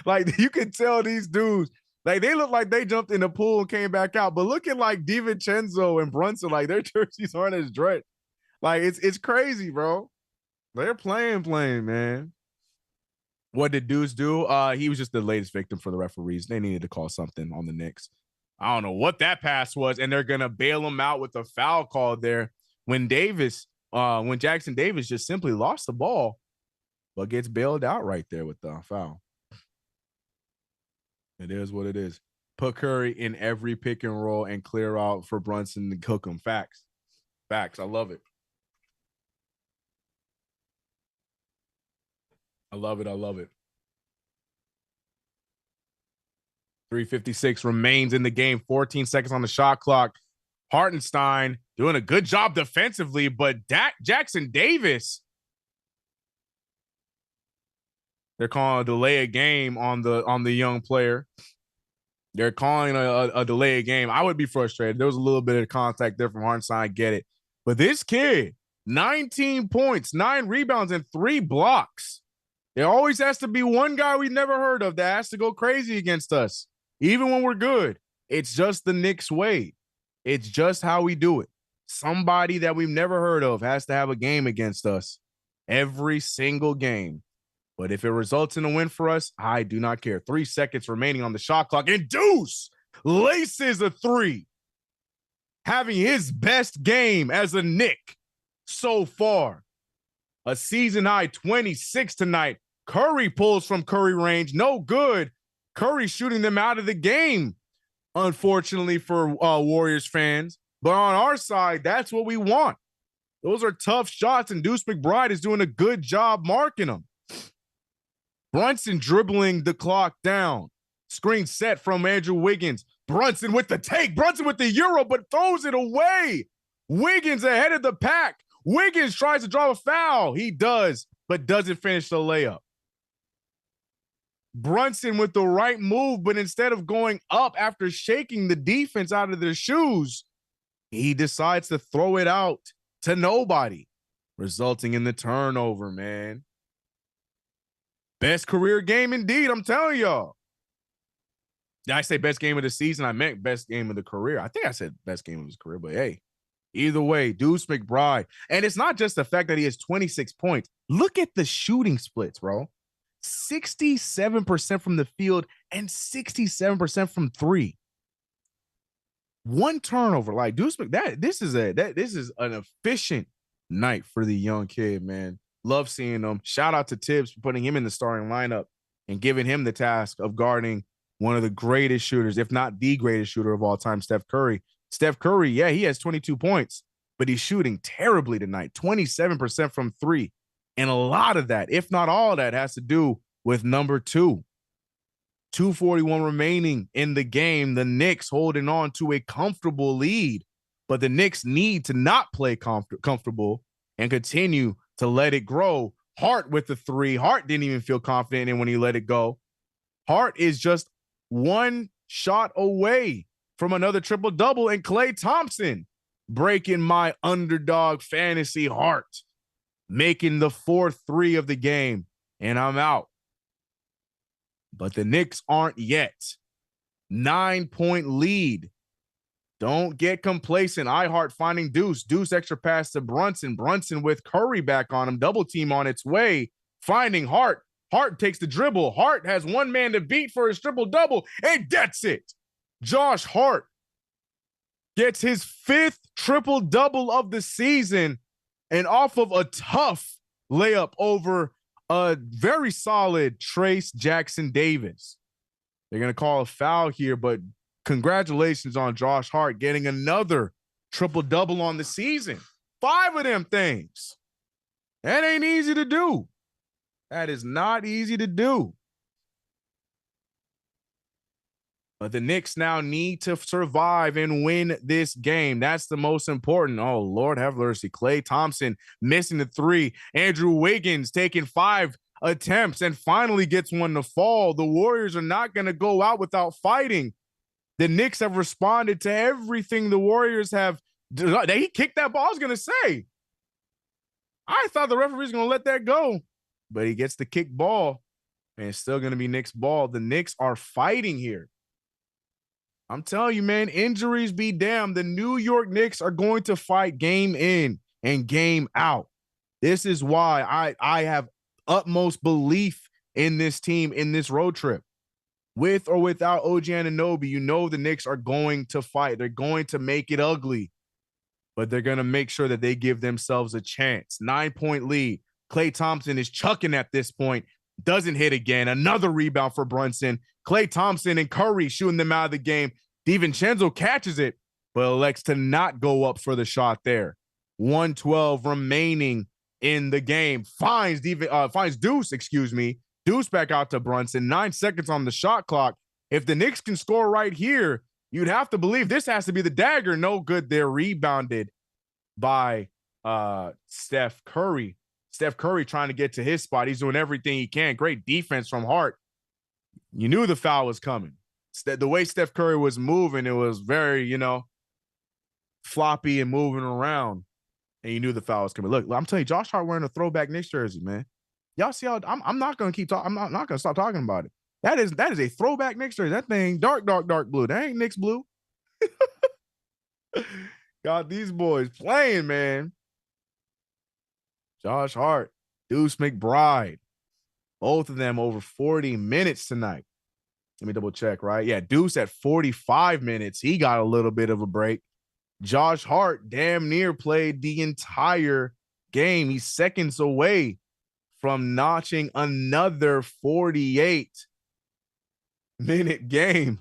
Like, you can tell these dudes, like, they look like they jumped in the pool and came back out. But look at, like, DiVincenzo and Brunson, like, their jerseys aren't as drenched. Like, it's crazy, bro. They're playing, man. What did Deuce do? He was just the latest victim for the referees. They needed to call something on the Knicks. I don't know what that pass was, and they're gonna bail him out with a foul call there when Jackson Davis just simply lost the ball, but gets bailed out right there with the foul. It is what it is. Put Curry in every pick and roll and clear out for Brunson to cook him. Facts. I love it. I love it. 3:56 remains in the game. 14 seconds on the shot clock. Hartenstein doing a good job defensively, but Jackson Davis, they're calling a delay of game on the young player. They're calling a delay of game. I would be frustrated. There was a little bit of contact there from Hartenstein. I get it. But this kid, 19 points, 9 rebounds, and 3 blocks. There always has to be one guy we've never heard of that has to go crazy against us, even when we're good. It's just the Knicks way. It's just how we do it. Somebody that we've never heard of has to have a game against us. every single game. But if it results in a win for us, I do not care. 3 seconds remaining on the shot clock, and Deuce laces a three, having his best game as a Knick so far. A season high 26 tonight. Curry pulls from Curry range. No good. Curry shooting them out of the game, unfortunately for Warriors fans. But on our side, that's what we want. Those are tough shots, and Deuce McBride is doing a good job marking them. Brunson dribbling the clock down. Screen set from Andrew Wiggins. Brunson with the take. Brunson with the Euro, but throws it away. Wiggins ahead of the pack. Wiggins tries to draw a foul. He does, but doesn't finish the layup. Brunson with the right move, but instead of going up after shaking the defense out of their shoes, he decides to throw it out to nobody, resulting in the turnover, man. Best career game indeed, I'm telling y'all. Did I say best game of the season? I meant best game of the career. I think I said best game of his career, but hey, either way, Deuce McBride. And it's not just the fact that he has 26 points. Look at the shooting splits, bro. 67% from the field and 67% from three. One turnover, like Deuce McBride. This is an efficient night for the young kid, man. Love seeing him. Shout out to Tibbs for putting him in the starting lineup and giving him the task of guarding one of the greatest shooters, if not the greatest shooter of all time, Steph Curry. Steph Curry, yeah, he has 22 points, but he's shooting terribly tonight, 27% from three. And a lot of that, if not all of that, has to do with number two. 2:41 remaining in the game. The Knicks holding on to a comfortable lead, but the Knicks need to not play comfortable and continue to let it grow. Hart with the three. Hart didn't even feel confident in when he let it go. Hart is just one shot away from another triple-double, and Klay Thompson breaking my underdog fantasy heart, making the 4th-3 of the game, and I'm out. But the Knicks aren't yet. 9-point lead. Don't get complacent. Hart finding Deuce. Deuce extra pass to Brunson. Brunson with Curry back on him. Double team on its way. Finding Hart. Hart takes the dribble. Hart has one man to beat for his triple-double, and that's it. Josh Hart gets his 5th triple-double of the season, and off of a tough layup over a very solid Trace Jackson Davis. They're going to call a foul here, but congratulations on Josh Hart getting another triple-double on the season. 5 of them things. That ain't easy to do. That is not easy to do. But the Knicks now need to survive and win this game. That's the most important. Oh, Lord have mercy. Klay Thompson missing the 3. Andrew Wiggins taking 5 attempts and finally gets one to fall. The Warriors are not going to go out without fighting. The Knicks have responded to everything the Warriors have. He kicked that ball. I was going to say, I thought the referee's going to let that go, but he gets the kick ball, and it's still going to be Knicks ball. The Knicks are fighting here. I'm telling you, man, injuries be damned. The New York Knicks are going to fight game in and game out. This is why I have utmost belief in this team in this road trip. With or without OG Anunoby, you know the Knicks are going to fight. They're going to make it ugly, but they're going to make sure that they give themselves a chance. 9-point lead. Klay Thompson is chucking at this point. Doesn't hit again. Another rebound for Brunson. Klay Thompson and Curry shooting them out of the game. DiVincenzo catches it, but elects to not go up for the shot there. 1:12 remaining in the game. Finds Deuce, Deuce back out to Brunson. 9 seconds on the shot clock. If the Knicks can score right here, you'd have to believe this has to be the dagger. No good. They're rebounded by Steph Curry. Steph Curry trying to get to his spot. He's doing everything he can. Great defense from Hart. You knew the foul was coming. The way Steph Curry was moving, it was very, floppy and moving around. And you knew the foul was coming. Look, I'm telling you, Josh Hart wearing a throwback Knicks jersey, man. Y'all see how I'm not going to keep talking. I'm not going to stop talking about it. That is a throwback Knicks jersey. That thing, dark blue. That ain't Knicks blue. Got these boys playing, man. Josh Hart Deuce McBride. Both of them over 40 minutes tonight. Let me double check, right? Yeah, Deuce at 45 minutes. He got a little bit of a break. Josh Hart damn near played the entire game. He's seconds away from notching another 48-minute game.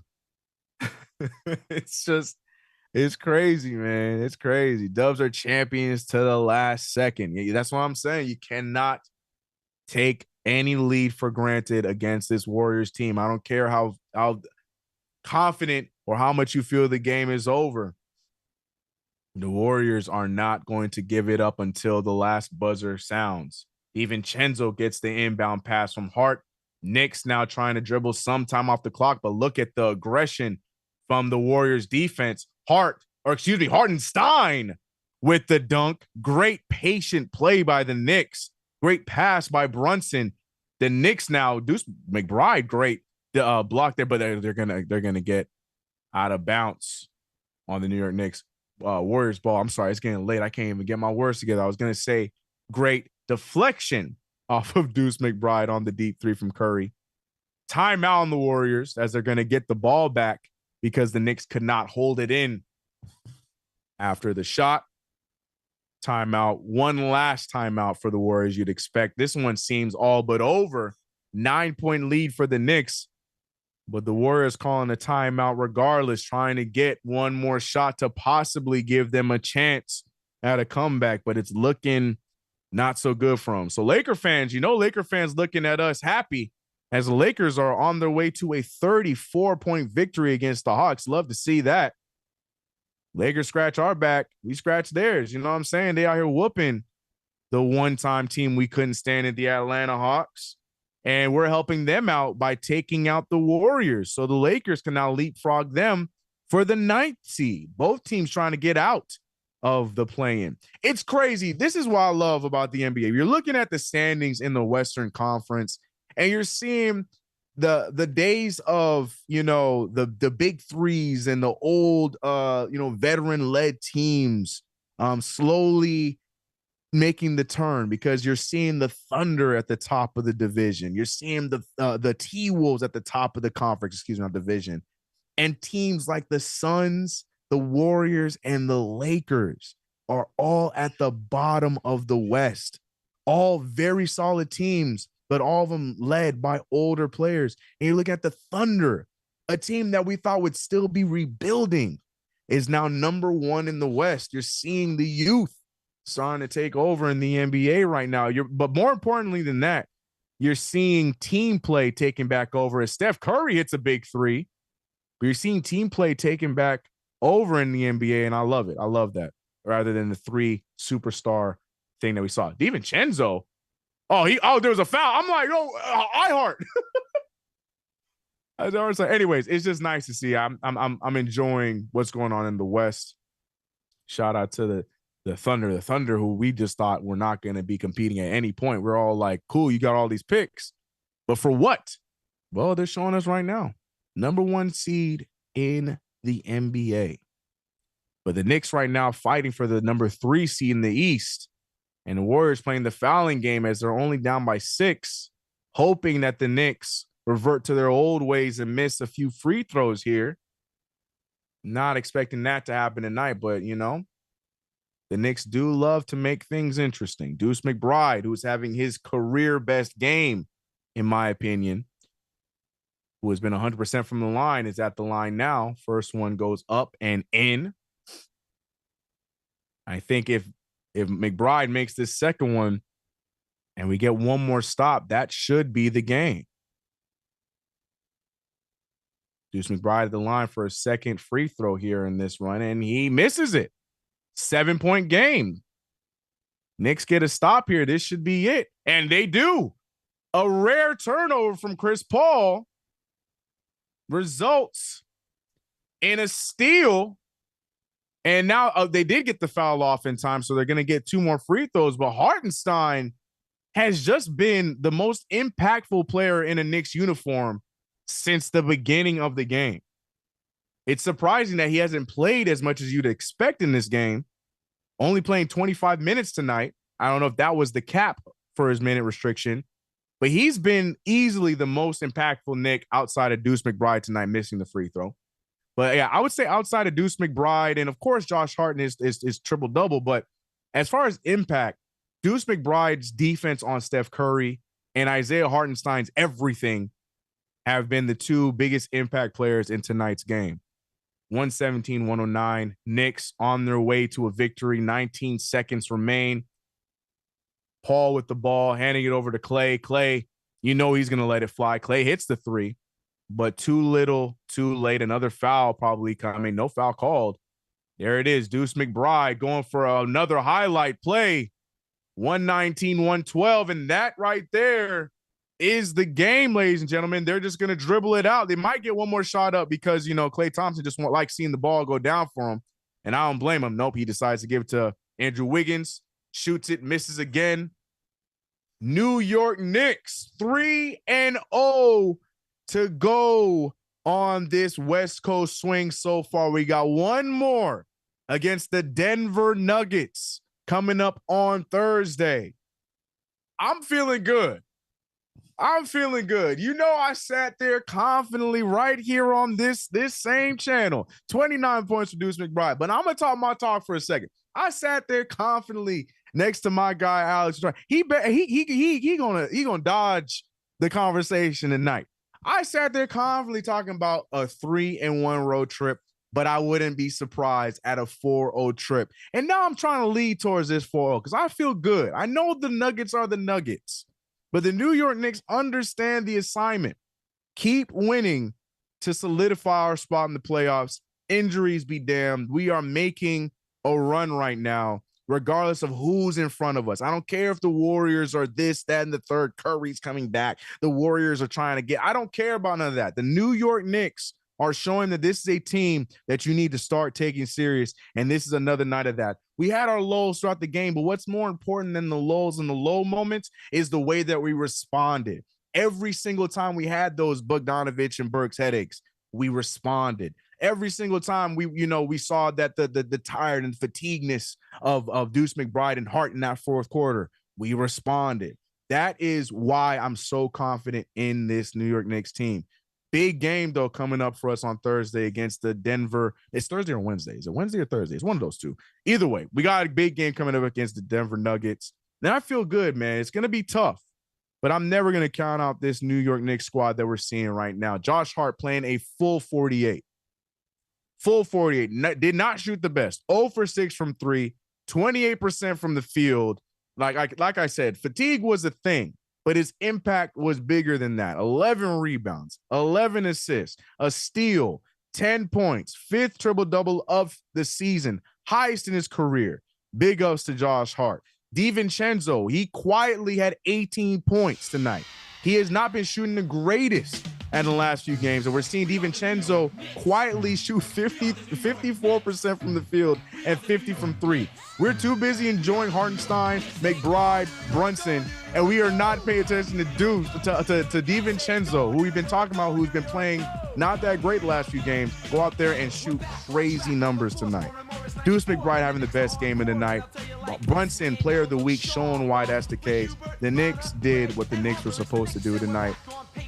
It's crazy, man. It's crazy. Dubs are champions to the last second. That's what I'm saying. You cannot take any lead for granted against this Warriors team. I don't care how confident or how much you feel the game is over. The Warriors are not going to give it up until the last buzzer sounds. DiVincenzo gets the inbound pass from Hart. Knicks now trying to dribble some time off the clock, but look at the aggression from the Warriors defense. Hartenstein with the dunk. Great patient play by the Knicks. Great pass by Brunson. The Knicks now, Deuce McBride, great block there, but they're gonna get out of bounds on the New York Knicks. Warriors ball. I'm sorry, it's getting late. I can't even get my words together. I was gonna say great deflection off of Deuce McBride on the deep three from Curry. Timeout on the Warriors as they're gonna get the ball back because the Knicks could not hold it in after the shot. Timeout. One last timeout for the Warriors. You'd expect this one seems all but over. 9-point lead for the Knicks. But the Warriors calling a timeout regardless, trying to get one more shot to possibly give them a chance at a comeback. But it's looking not so good for them. So Laker fans, Laker fans looking at us happy as the Lakers are on their way to a 34-point victory against the Hawks. Love to see that. Lakers scratch our back. We scratch theirs. You know what I'm saying? They out here whooping the one-time team we couldn't stand at the Atlanta Hawks. And we're helping them out by taking out the Warriors. So the Lakers can now leapfrog them for the 9th seed. Both teams trying to get out of the play-in. It's crazy. This is what I love about the NBA. You're looking at the standings in the Western Conference, and you're seeing the days of, the big threes and the old, veteran-led teams slowly making the turn, because you're seeing the Thunder at the top of the division. You're seeing the T-Wolves at the top of the conference, not division. And teams like the Suns, the Warriors, and the Lakers are all at the bottom of the West. All very solid teams, but all of them led by older players. And you look at the Thunder, a team that we thought would still be rebuilding, is now number 1 in the West. You're seeing the youth starting to take over in the NBA right now. But more importantly than that, you're seeing team play taking back over as Steph Curry hits a big three. But you're seeing team play taking back over in the NBA, and I love it. I love that, rather than the 3 superstar thing that we saw. DiVincenzo, there was a foul. I'm like, iHeart. Anyways, it's just nice to see. I'm enjoying what's going on in the West. Shout out to the Thunder, who we just thought were not going to be competing at any point. We're all like, cool, you got all these picks, but for what? Well, they're showing us right now, number 1 seed in the NBA. But the Knicks right now fighting for the number 3 seed in the East, and the Warriors playing the fouling game as they're only down by 6, hoping that the Knicks revert to their old ways and miss a few free throws here. Not expecting that to happen tonight, but the Knicks do love to make things interesting. Deuce McBride, who's having his career best game, in my opinion, who has been 100% from the line, is at the line now. First one goes up and in. I think if McBride makes this second one and we get one more stop, that should be the game. Deuce McBride at the line for a second free throw here in this run, and he misses it. 7-point game. Knicks get a stop here. This should be it. And they do. A rare turnover from Chris Paul results in a steal. And now they did get the foul off in time, so they're going to get 2 more free throws. But Hartenstein has just been the most impactful player in a Knicks uniform since the beginning of the game. It's surprising that he hasn't played as much as you'd expect in this game. Only playing 25 minutes tonight. I don't know if that was the cap for his minute restriction, but he's been easily the most impactful Knick outside of Deuce McBride tonight, missing the free throw. But yeah, I would say outside of Deuce McBride, and of course Josh Hart is triple-double, but as far as impact, Deuce McBride's defense on Steph Curry and Isaiah Hartenstein's everything have been the two biggest impact players in tonight's game. 117-109. Knicks on their way to a victory. 19 seconds remain. Paul with the ball, handing it over to Clay. Clay, you know he's going to let it fly. Clay hits the three, but too little, too late. Another foul probably coming. No foul called. There it is. Deuce McBride going for another highlight play. 119-112. And that right there is the game, ladies and gentlemen. They're just going to dribble it out. They might get one more shot up because, you know, Klay Thompson just won't like seeing the ball go down for him. And I don't blame him. Nope. He decides to give it to Andrew Wiggins. Shoots it, misses again. New York Knicks 3-0 to go on this West Coast swing so far. We got one more against the Denver Nuggets coming up on Thursday. I'm feeling good. I'm feeling good. You know, I sat there confidently right here on this same channel. 29 points for Deuce McBride. But I'm going to talk my talk for a second. I sat there confidently next to my guy, Alex. He gonna dodge the conversation tonight. I sat there confidently talking about a 3-1 road trip, but I wouldn't be surprised at a 4-0 trip. And now I'm trying to lead towards this 4-0 because I feel good. I know the Nuggets are the Nuggets, but the New York Knicks understand the assignment. Keep winning to solidify our spot in the playoffs. Injuries be damned. We are making a run right now, regardless of who's in front of us. I don't care if the Warriors are this, that, and the third. Curry's coming back. The Warriors are trying to get. I don't care about none of that. The New York Knicks are showing that this is a team that you need to start taking serious, and this is another night of that. We had our lows throughout the game, but what's more important than the lows and the low moments is the way that we responded. Every single time we had those Bogdanovich and Burks headaches, we responded. Every single time we saw that the tired and fatigueness of Deuce McBride and Hart in that fourth quarter, we responded. That is why I'm so confident in this New York Knicks team. Big game, though, coming up for us on Thursday against the Denver. It's Thursday or Wednesday? Is it Wednesday or Thursday? It's one of those two. Either way, we got a big game coming up against the Denver Nuggets. Now I feel good, man. It's going to be tough, but I'm never going to count out this New York Knicks squad that we're seeing right now. Josh Hart playing a full 48. Full 48. Did not shoot the best. 0 for 6 from 3, 28% from the field. Like I said, fatigue was a thing, but his impact was bigger than that. 11 rebounds, 11 assists, a steal, 10 points, 5th triple-double of the season, highest in his career. Big ups to Josh Hart. DiVincenzo, he quietly had 18 points tonight. He has not been shooting the greatest in the last few games, and we're seeing DiVincenzo quietly shoot 54% from the field and 50 from 3. We're too busy enjoying Hartenstein, McBride, Brunson, and we are not paying attention to DiVincenzo, who we've been talking about, who's been playing not that great the last few games. Go out there and shoot crazy numbers tonight. Deuce McBride having the best game of the night. Brunson, player of the week, showing why that's the case. The Knicks did what the Knicks were supposed to do tonight.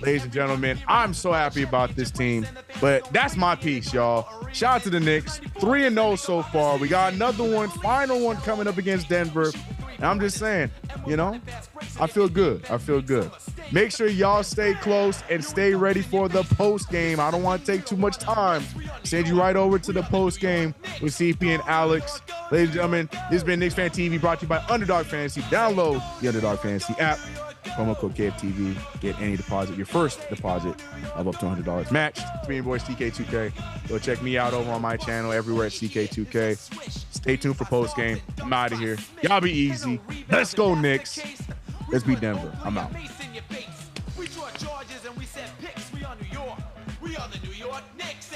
Ladies and gentlemen, I'm so happy about this team, but that's my piece, y'all. Shout out to the Knicks. 3-0 so far. We got another one, final one coming up against Denver. And I'm just saying, I feel good. I feel good. Make sure y'all stay close and stay ready for the post game. I don't want to take too much time. Send you right over to the post game with CP and Alex. Ladies and gentlemen, this has been KnicksFanTV, brought to you by UnderDog Fantasy. Download the UnderDog Fantasy app. Promo code KFTV. Get any deposit, your first deposit of up to $100 matched. It's me and boys CK2K. Go check me out over on my channel everywhere at CK2K. Stay tuned for post game. I'm out of here. Y'all be easy. Let's go, Knicks. Let's beat Denver. I'm out. We draw charges and we set picks. We are New York. We are the New York Knicks.